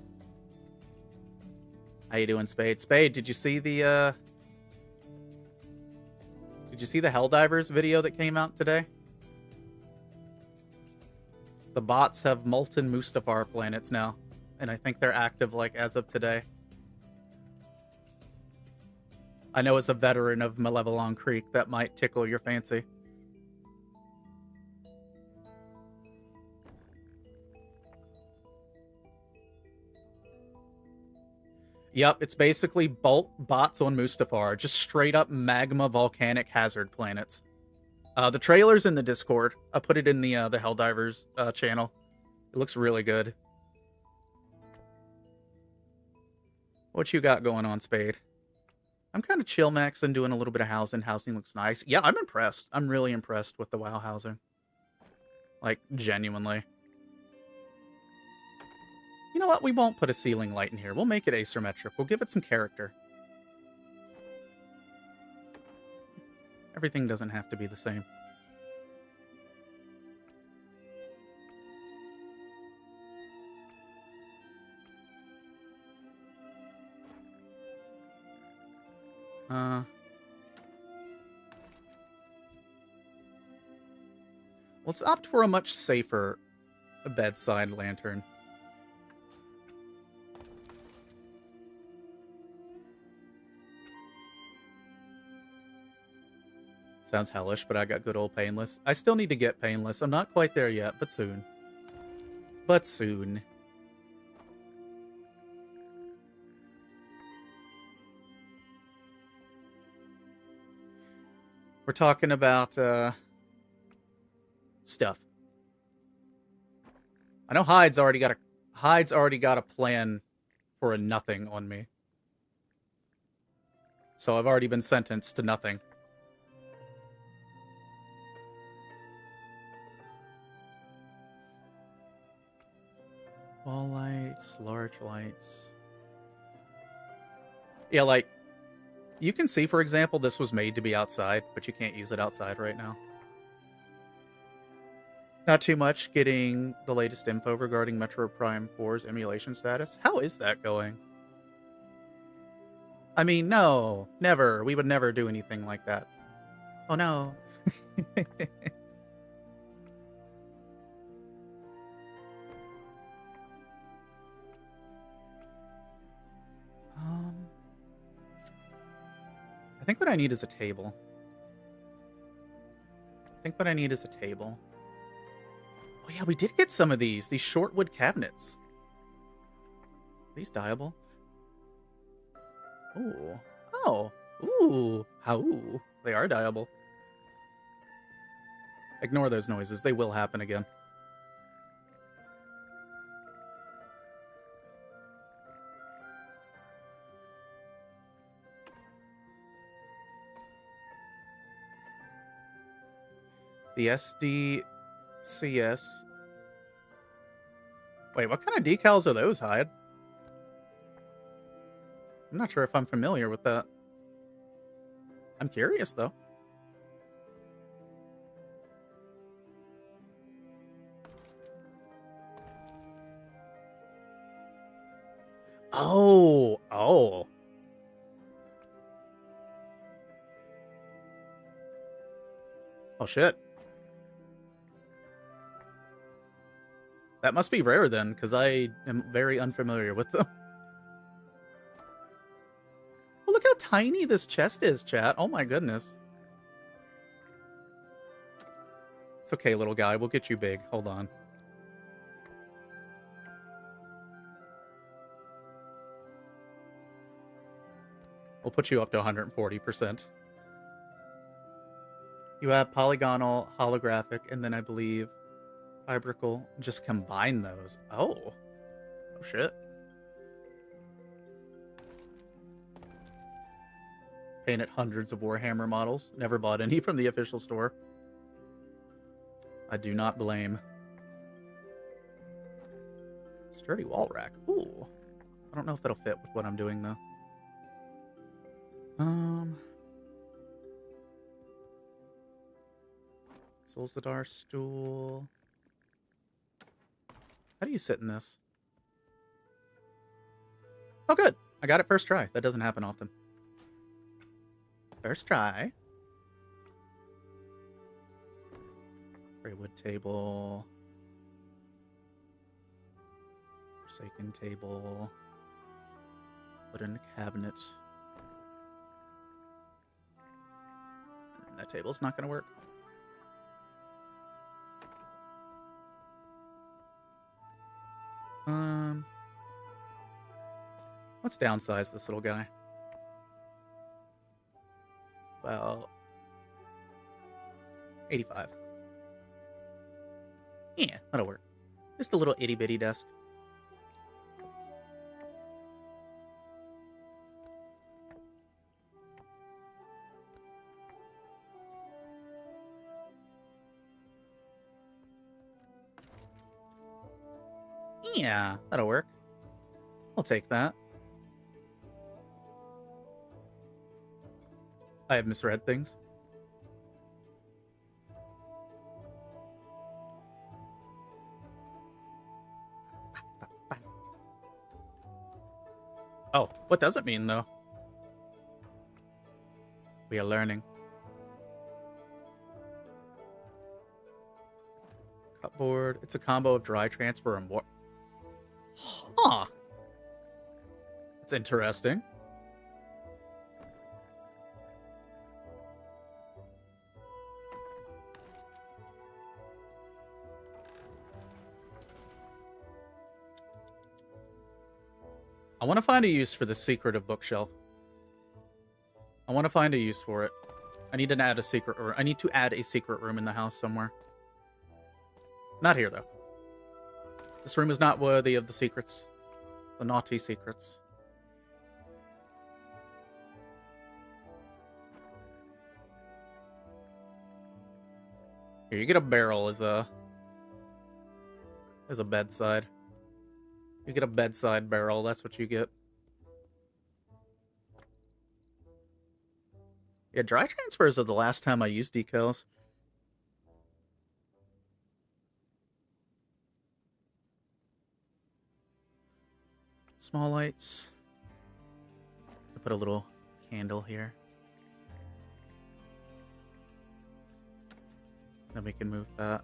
How you doing, Spade? Spade, did you see the Helldivers video that came out today? The bots have molten Mustafar planets now, and I think they're active, like, as of today. I know as a veteran of Malevelon Creek, that might tickle your fancy. Yep, it's basically bots on Mustafar. Just straight up magma volcanic hazard planets. The trailer's in the Discord. I put it in the Helldivers channel. It looks really good. What you got going on, Spade? I'm kind of chill maxing, doing a little bit of housing. Housing looks nice. Yeah, I'm impressed. I'm really impressed with the WoW housing. Like, genuinely. You know what? We won't put a ceiling light in here. We'll make it asymmetric. We'll give it some character. Everything doesn't have to be the same. Let's opt for a much safer bedside lantern. Sounds hellish, but I got good old painless. I still need to get painless. I'm not quite there yet, but soon. But soon. We're talking about stuff. I know Hyde's already got a plan for a nothing on me. So I've already been sentenced to nothing. Small lights, large lights. Yeah, like, you can see, for example, this was made to be outside, but you can't use it outside right now. Not too much. Getting the latest info regarding Metro Prime 4's emulation status. How is that going? I mean, no, never. We would never do anything like that. Oh no. I think what I need is a table. Oh yeah, we did get some of these shortwood cabinets. Are these dyeable? Ooh. Oh. Ooh. How? They are dyeable. Ignore those noises. They will happen again. The SDCS. Wait, what kind of decals are those, Hyde? I'm not sure if I'm familiar with that. I'm curious, though. Oh. Oh, shit. That must be rare then, because I am very unfamiliar with them. Oh, look how tiny this chest is, chat. Oh my goodness. It's okay, little guy. We'll get you big. Hold on. We'll put you up to 140%. You have polygonal, holographic, and then I believe Fibrical. Just combine those. Oh. Oh, shit. Painted hundreds of Warhammer models. Never bought any from the official store. I do not blame. Sturdy wall rack. Ooh. I don't know if that'll fit with what I'm doing, though. Solzadar stool. How do you sit in this? Oh, good. I got it first try. That doesn't happen often. First try. Gray wood table. Forsaken table. Wooden cabinet. That table's not going to work. Let's downsize this little guy. Well, 85. Yeah, that'll work. Just a little itty bitty desk. Yeah, that'll work. I'll take that. I have misread things. Oh, what does it mean, though? We are learning. Cupboard. It's a combo of dry transfer and more. Huh. That's interesting. I want to find a use for the secretive bookshelf. I want to find a use for it. I need to add a secret, or I need to add a secret room in the house somewhere. Not here, though. This room is not worthy of the secrets. The naughty secrets. Here, you get a barrel as a bedside. You get a bedside barrel, that's what you get. Yeah, dry transfers are the last time I used decals. Small lights. I'll put a little candle here. Then we can move that.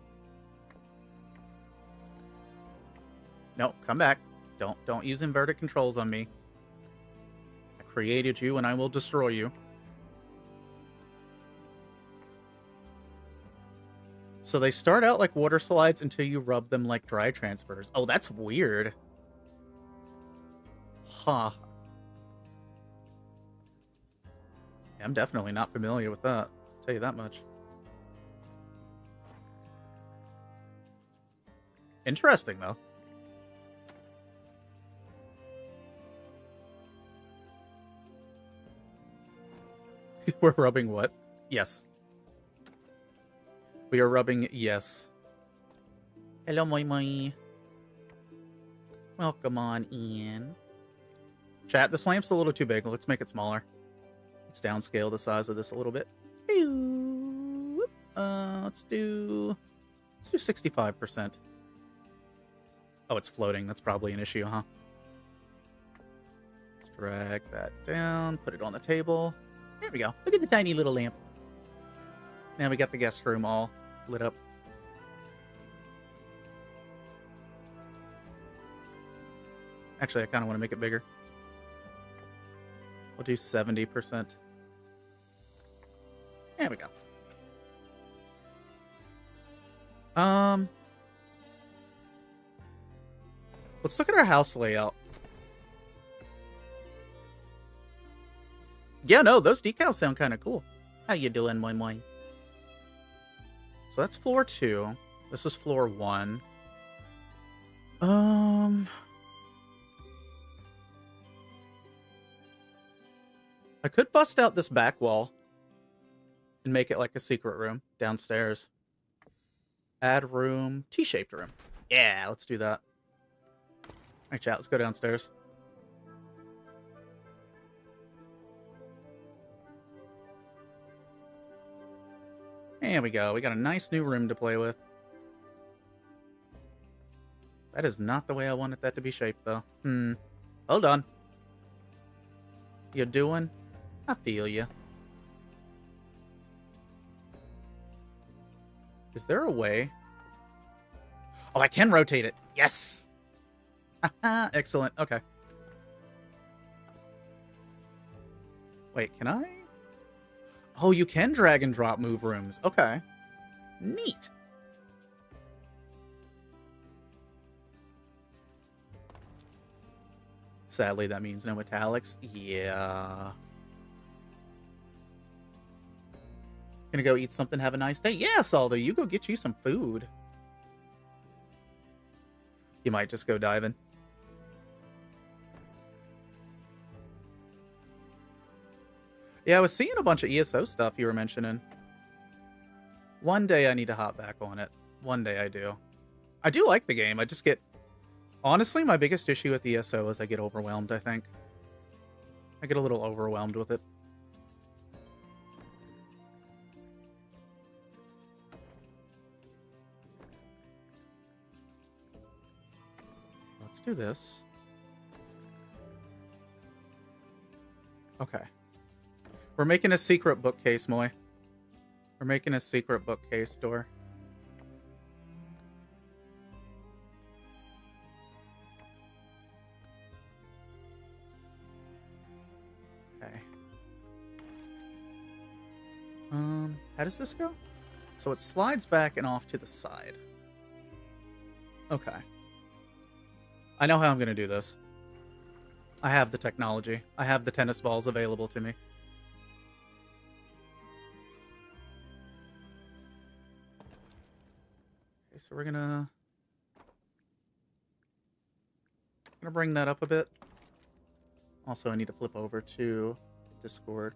No, come back. Don't use inverted controls on me. I created you and I will destroy you. So they start out like water slides until you rub them like dry transfers. Oh, that's weird. Huh. Yeah, I'm definitely not familiar with that. I'll tell you that much. Interesting, though. We're rubbing what? Yes. We are rubbing yes. Hello, moi moi. Welcome on in. Chat, this lamp's a little too big. Let's make it smaller. Let's downscale the size of this a little bit. Let's do 65%. Oh, it's floating. That's probably an issue, huh? Let's drag that down. Put it on the table. There we go. Look at the tiny little lamp. Now we got the guest room all lit up. Actually, I kind of want to make it bigger. We'll do 70%. There we go. Let's look at our house layout. Yeah, no, those decals sound kind of cool. How you doing, moi moi? So that's floor 2. This is floor 1. I could bust out this back wall and make it like a secret room downstairs. Add room, T-shaped room. Yeah, let's do that. All right, chat, let's go downstairs. There we go. We got a nice new room to play with. That is not the way I wanted that to be shaped, though. Hold on. You doing? I feel you. Is there a way? Oh, I can rotate it. Yes! Excellent. Okay. Wait, can I? Oh, you can drag and drop move rooms. Okay. Neat. Sadly, that means no metallics. Yeah. Gonna go eat something, have a nice day? Yeah, Saldo, you go get you some food. You might just go diving. Yeah, I was seeing a bunch of ESO stuff you were mentioning. One day I need to hop back on it. One day I do. I do like the game. I just get... Honestly, my biggest issue with ESO is I get overwhelmed, I think. I get a little overwhelmed with it. Let's do this. Okay. We're making a secret bookcase, Moy. We're making a secret bookcase door. Okay. How does this go? So it slides back and off to the side. Okay. I know how I'm gonna do this. I have the technology. I have the tennis balls available to me. Okay, so we're gonna bring that up a bit. Also, I need to flip over to Discord.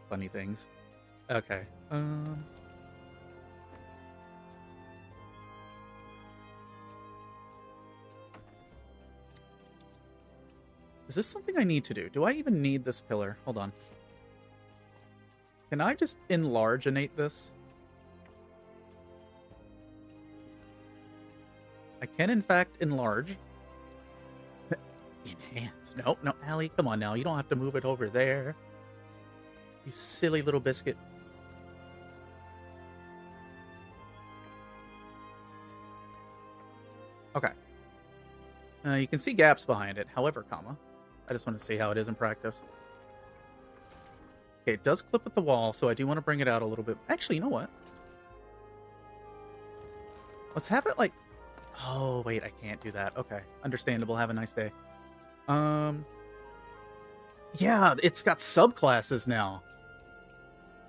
Funny things. Okay. Is this something I need to do? Do I even need this pillar? Hold on. Can I just enlarge-inate this? I can, in fact, enlarge. Enhance. No, no, Allie, come on now. You don't have to move it over there. You silly little biscuit. Okay. You can see gaps behind it. However, comma. I just want to see how it is in practice. Okay, it does clip with the wall, so I do want to bring it out a little bit. Actually, you know what? Let's have it like... Oh, wait, I can't do that. Okay, understandable. Have a nice day. Yeah, it's got subclasses now.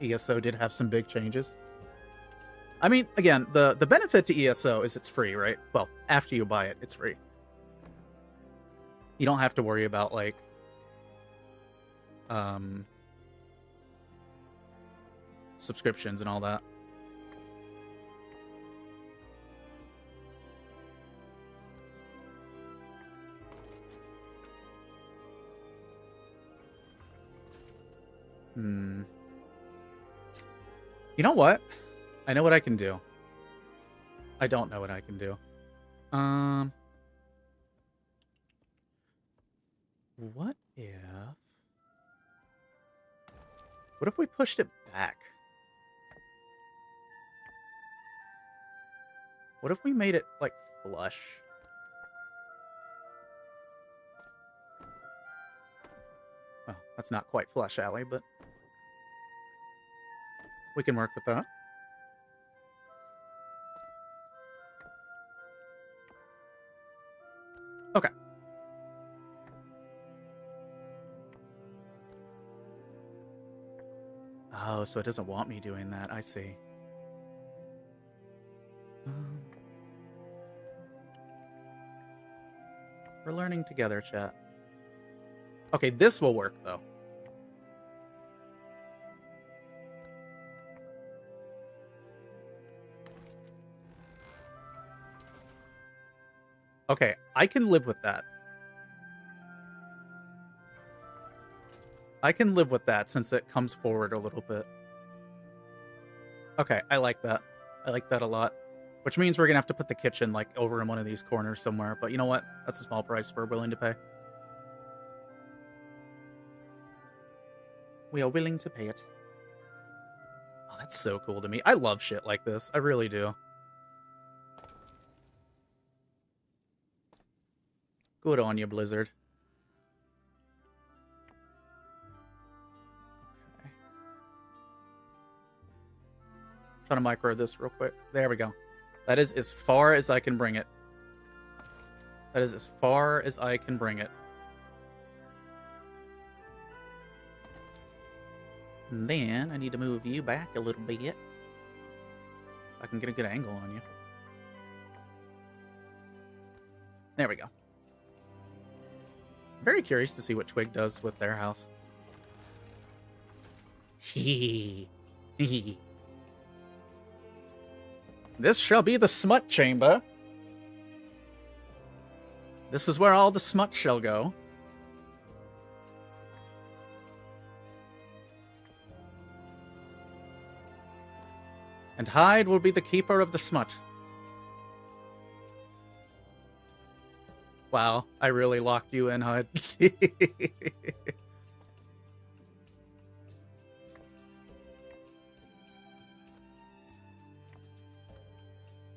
ESO did have some big changes. I mean, again, the benefit to ESO is it's free, right? Well, after you buy it, it's free. You don't have to worry about, like, subscriptions and all that. You know what? I know what I can do. I don't know what I can do. What if we pushed it back? What if we made it, like, flush? Well, that's not quite flush, Allie, but we can work with that. Okay. Oh, so it doesn't want me doing that. I see. We're learning together, chat. Okay, this will work, though. Okay, I can live with that. I can live with that since it comes forward a little bit. Okay, I like that. I like that a lot. Which means we're gonna have to put the kitchen, like, over in one of these corners somewhere. But you know what? That's a small price we're willing to pay. We are willing to pay it. Oh, that's so cool to me. I love shit like this. I really do. Good on you, Blizzard. Okay. Trying to micro this real quick. There we go. That is as far as I can bring it. That is as far as I can bring it. And then I need to move you back a little bit. I can get a good angle on you. There we go. Very curious to see what Twig does with their house. Hee hee. This shall be the smut chamber. This is where all the smut shall go. And Hyde will be the keeper of the smut. Wow, I really locked you in, Hyde. Okay.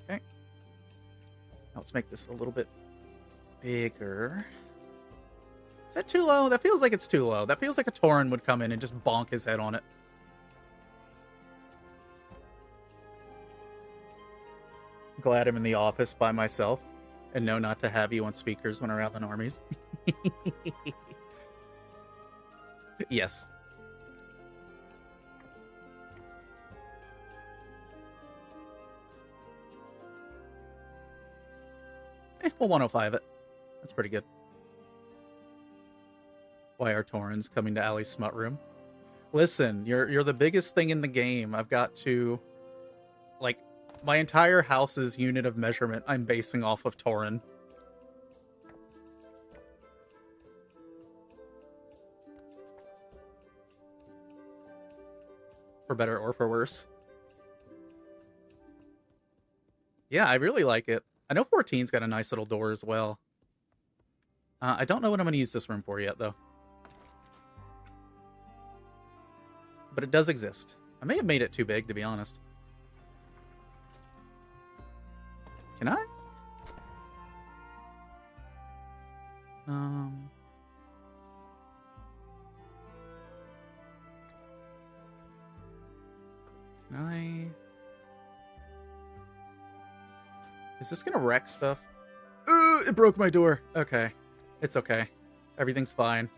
Now let's make this a little bit bigger. Is that too low? That feels like it's too low. That feels like a Tauren would come in and just bonk his head on it. Glad I'm in the office by myself and know not to have you on speakers when around the normies. Yes. We'll 105 it. That's pretty good. Why are Taurens coming to Ali's smut room? Listen, you're the biggest thing in the game. I've got to, like, my entire house's unit of measurement I'm basing off of Tauren. For better or for worse. Yeah, I really like it. I know 14's got a nice little door as well. I don't know what I'm going to use this room for yet, though. But it does exist. I may have made it too big, to be honest. Can I? Can I? Is this gonna wreck stuff? It broke my door. Okay. It's okay. Everything's fine.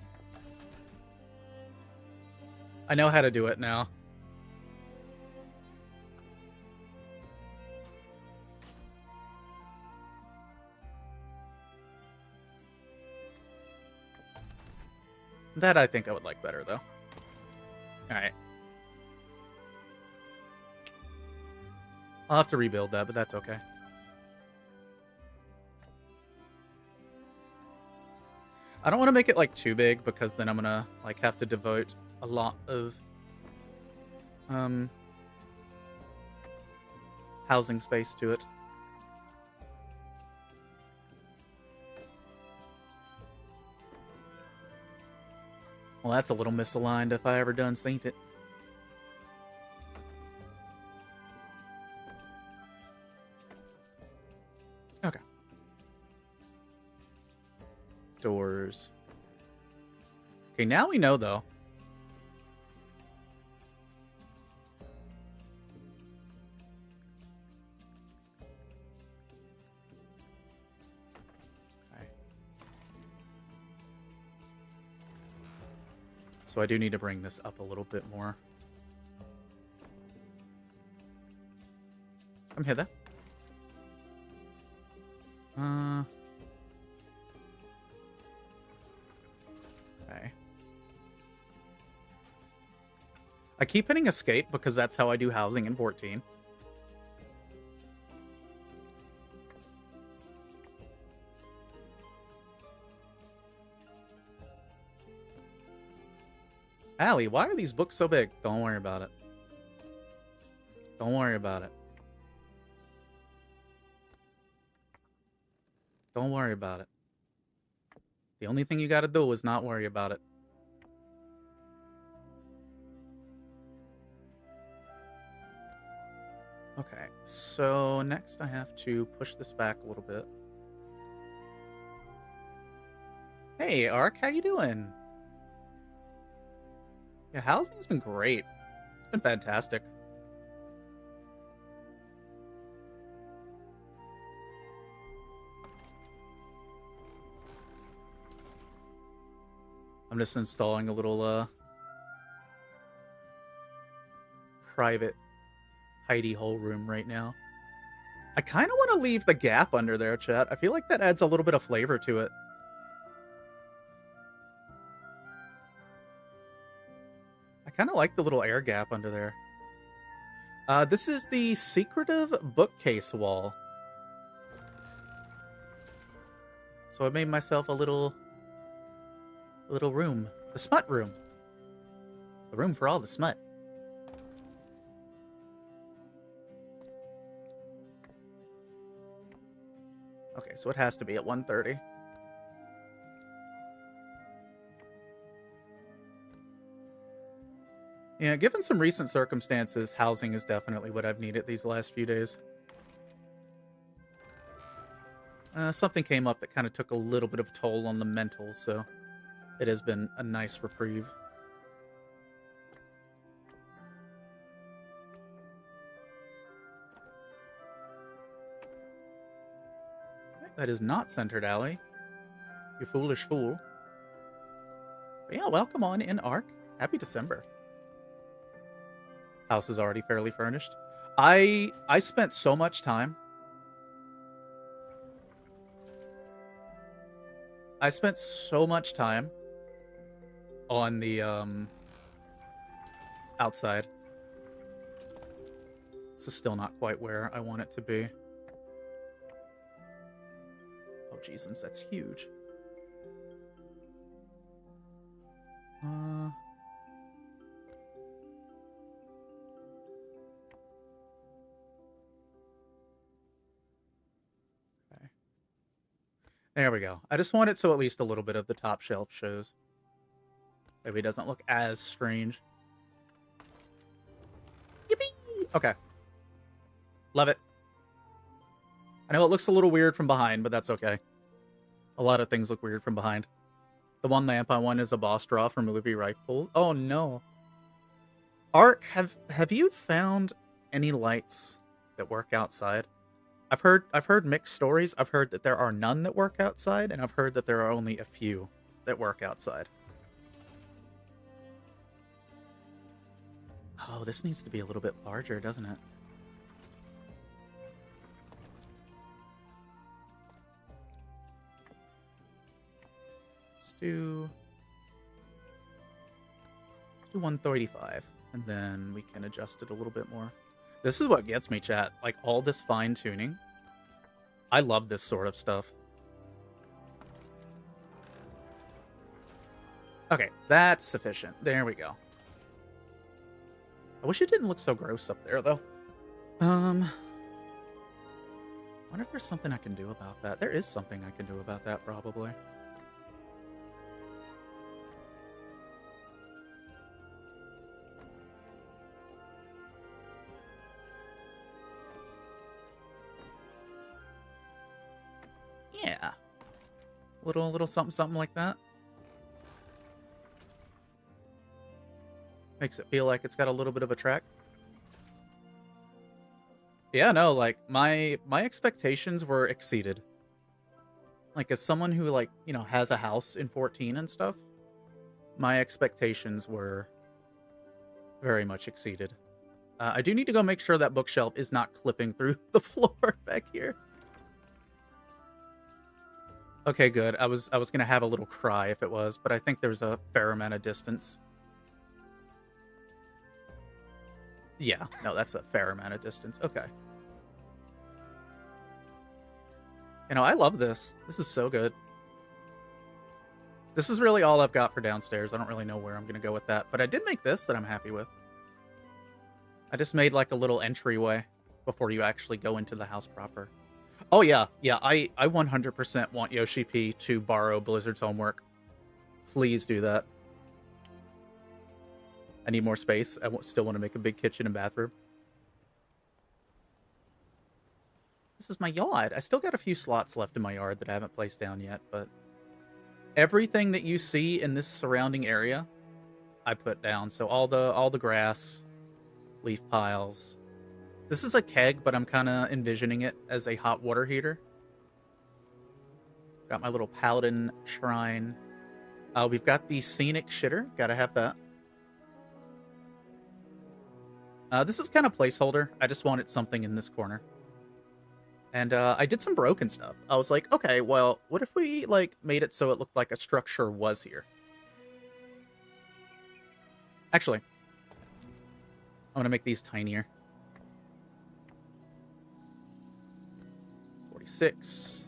I know how to do it now. That I think I would like better, though. Alright. I'll have to rebuild that, but that's okay. I don't want to make it, like, too big, because then I'm gonna, like, have to devote a lot of, housing space to it. Well, that's a little misaligned if I ever done seen it. Okay. Doors. Okay, now we know, though. Okay. So I do need to bring this up a little bit more. Come hither. Okay. I keep hitting escape because that's how I do housing in 14. Allie, why are these books so big? Don't worry about it. Don't worry about it. Don't worry about it. The only thing you gotta do is not worry about it. Okay, so next I have to push this back a little bit. Hey, Ark, how you doing? Yeah, housing's been great. It's been fantastic. I'm just installing a little, private hidey hole room right now. I kind of want to leave the gap under there, chat. I feel like that adds a little bit of flavor to it. I kind of like the little air gap under there. This is the secretive bookcase wall. So I made myself a little room. The smut room. The room for all the smut. Okay, so it has to be at 1:30. Yeah, given some recent circumstances, housing is definitely what I've needed these last few days. Something came up that kind of took a little bit of a toll on the mental, so It has been a nice reprieve. That is not centered, Allie. You foolish fool. But yeah, welcome on in, Ark. Happy December. House is already fairly furnished. I spent so much time. I spent so much time on the outside. This is still not quite where I want it to be. Oh, Jesus, that's huge. Okay. There we go. I just want it so at least a little bit of the top shelf shows. Maybe it doesn't look as strange. Yippee! Okay. Love it. I know it looks a little weird from behind, but that's okay. A lot of things look weird from behind. The one lamp I want is a boss draw for movie rifles. Oh no. Ark, have you found any lights that work outside? I've heard mixed stories. I've heard that there are none that work outside, and I've heard that there are only a few that work outside. Oh, this needs to be a little bit larger, doesn't it? Let's do 135, and then we can adjust it a little bit more. This is what gets me, chat. Like, all this fine-tuning. I love this sort of stuff. Okay, that's sufficient. There we go. I wish it didn't look so gross up there, though. Wonder if there's something I can do about that. There is something I can do about that, probably. Yeah. Little something like that. Makes it feel like it's got a little bit of a track. Yeah, no, like, my expectations were exceeded. Like, as someone who, like, you know, has a house in 14 and stuff, my expectations were very much exceeded. I do need to go make sure that bookshelf is not clipping through the floor back here. Okay, good. I was gonna have a little cry if it was, but I think there's a fair amount of distance. Yeah, no, that's a fair amount of distance. Okay. You know, I love this. This is so good. This is really all I've got for downstairs. I don't really know where I'm gonna go with that, but I did make this that I'm happy with. I just made like a little entryway before you actually go into the house proper. Oh yeah, I 100% want Yoshi P to borrow Blizzard's homework. Please do that. I need more space. I still want to make a big kitchen and bathroom. This is my yard. I still got a few slots left in my yard that I haven't placed down yet, but everything that you see in this surrounding area, I put down. So all the grass, leaf piles. This is a keg, but I'm kind of envisioning it as a hot water heater. Got my little paladin shrine. We've got the scenic shitter. Gotta have that. This is kind of placeholder. I just wanted something in this corner. And I did some broken stuff. I was like, okay, well, what if we like made it so it looked like a structure was here? Actually, I'm gonna make these tinier. 46.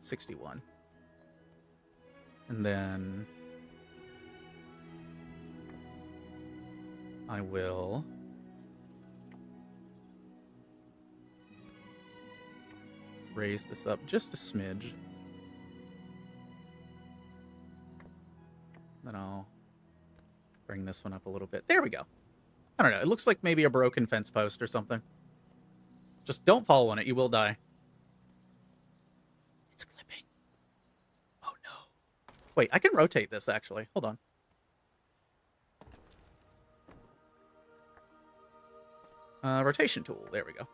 $61. And then I will raise this up just a smidge. Then I'll bring this one up a little bit. There we go. I don't know. It looks like maybe a broken fence post or something. Just don't fall on it. You will die. Wait, I can rotate this, actually. Hold on. Rotation tool. There we go.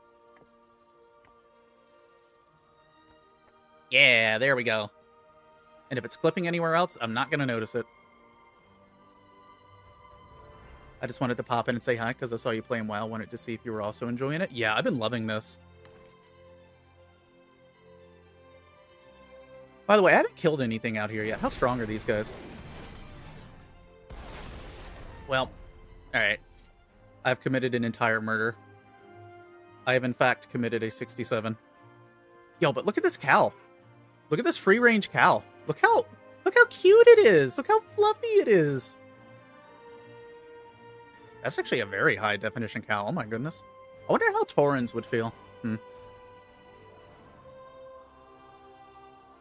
Yeah, there we go. And if it's clipping anywhere else, I'm not going to notice it. I just wanted to pop in and say hi because I saw you playing WoW. Wanted to see if you were also enjoying it. Yeah, I've been loving this. By the way, I haven't killed anything out here yet. How strong are these guys? Well, alright. I've committed an entire murder. I have, in fact, committed a 67. Yo, but look at this cow. Look at this free-range cow. Look how cute it is. Look how fluffy it is. That's actually a very high-definition cow. Oh, my goodness. I wonder how Taurens would feel.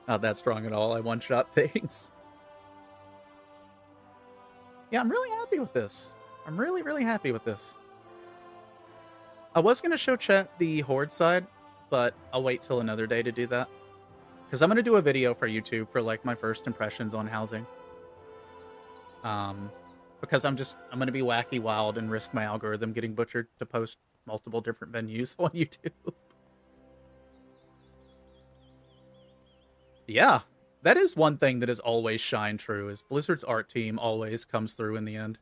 Not that strong at all. I one-shot things. Yeah, I'm really happy with this. I'm really, really happy with this. I was going to show chat the Horde side, but I'll wait till another day to do that. Because I'm going to do a video for YouTube for, like, my first impressions on housing. Because I'm going to be wacky wild and risk my algorithm getting butchered to post multiple different venues on YouTube. Yeah, that is one thing that has always shined true, is Blizzard's art team always comes through in the end.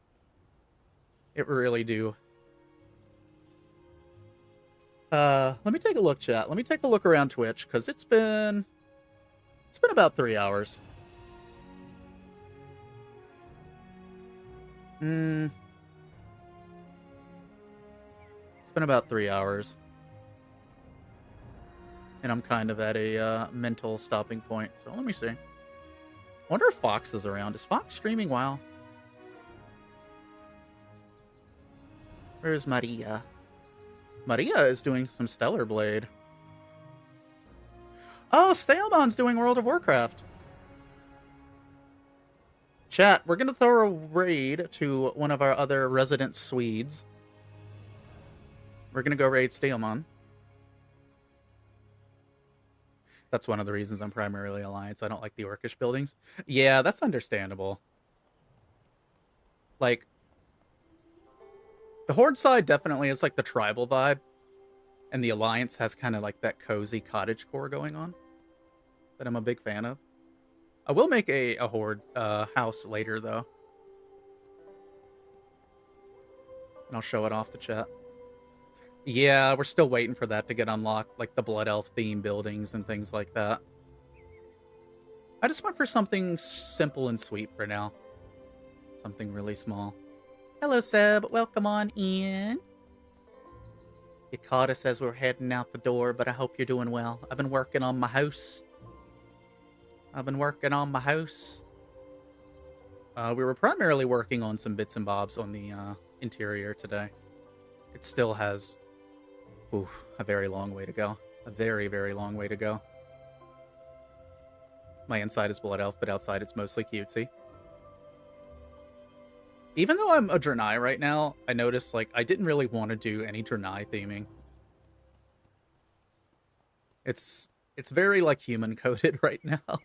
It really do. Let me take a look, chat. Let me take a look around Twitch, because it's been about 3 hours. It's been about 3 hours. And I'm kind of at a mental stopping point. So let me see. I wonder if Fox is around. Is Fox streaming WoW? Where's Maria? Maria is doing some Stellar Blade. Oh, Steelmon's doing World of Warcraft. Chat, we're going to throw a raid to one of our other resident Swedes. We're going to go raid Steelmon. That's one of the reasons I'm primarily Alliance. I don't like the Orcish buildings. Yeah, that's understandable. Like, the Horde side definitely is like the tribal vibe. And the Alliance has kind of like that cozy cottage core going on. That I'm a big fan of. I will make a Horde house later, though. And I'll show it off the chat. Yeah, we're still waiting for that to get unlocked, like the Blood Elf theme buildings and things like that. I just went for something simple and sweet for now. Something really small. Hello, Seb. Welcome on in. You caught us as we're heading out the door, but I hope you're doing well. I've been working on my house. We were primarily working on some bits and bobs on the interior today. It still has a very long way to go. A very, very long way to go. My inside is Blood Elf, but outside it's mostly cutesy. Even though I'm a Draenei right now, I noticed, like, I didn't really want to do any Draenei theming. It's very, like, human-coded right now.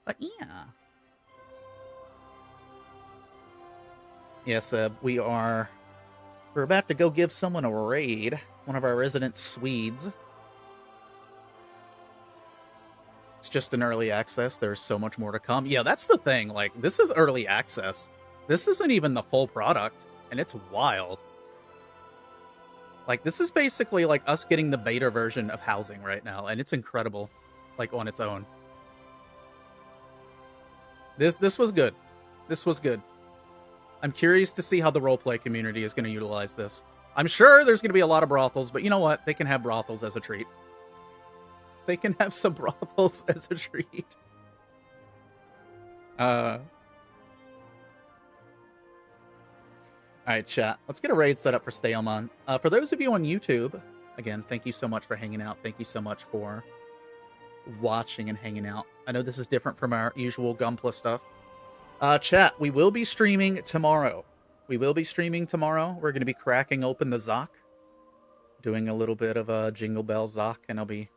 But yeah. Yes, we're about to go give someone a raid. One of our resident Swedes. It's just an early access. There's so much more to come. Yeah, that's the thing. Like, this is early access. This isn't even the full product, and it's wild. Like, this is basically like us getting the beta version of housing right now, and it's incredible, like, on its own. This was good. This was good. I'm curious to see how the roleplay community is going to utilize this. I'm sure there's going to be a lot of brothels, but you know what? They can have brothels as a treat. They can have some brothels as a treat. Alright, chat. Let's get a raid set up for Steelmon. For those of you on YouTube, again, thank you so much for hanging out. Thank you so much for watching and hanging out. I know this is different from our usual GUNPLA stuff. Chat, we will be streaming tomorrow. We're going to be cracking open the Zoc. Doing a little bit of a Jingle Bell Zoc, and I'll be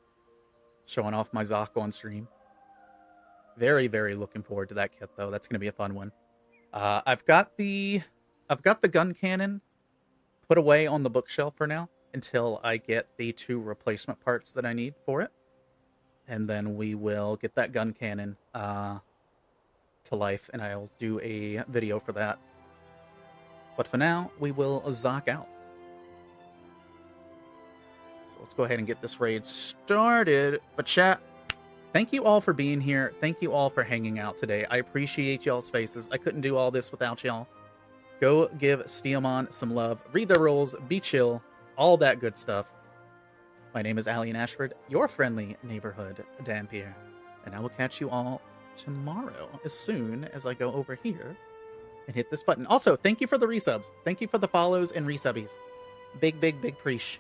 Showing off my Zoc on stream. Very, very looking forward to that kit, though. That's going to be a fun one. I've got the gun cannon put away on the bookshelf for now until I get the 2 replacement parts that I need for it. And then we will get that gun cannon to life, and I'll do a video for that. But for now, we will Zoc out. So let's go ahead and get this raid started. But chat, thank you all for being here. Thank you all for hanging out today. I appreciate y'all's faces. I couldn't do all this without y'all. Go give Steelmon some love. Read the rules. Be chill. All that good stuff. My name is Alien Ashford, your friendly neighborhood Dampier. And I will catch you all tomorrow as soon as I go over here and hit this button. Also, thank you for the resubs. Thank you for the follows and resubbies. Big, big, big preach.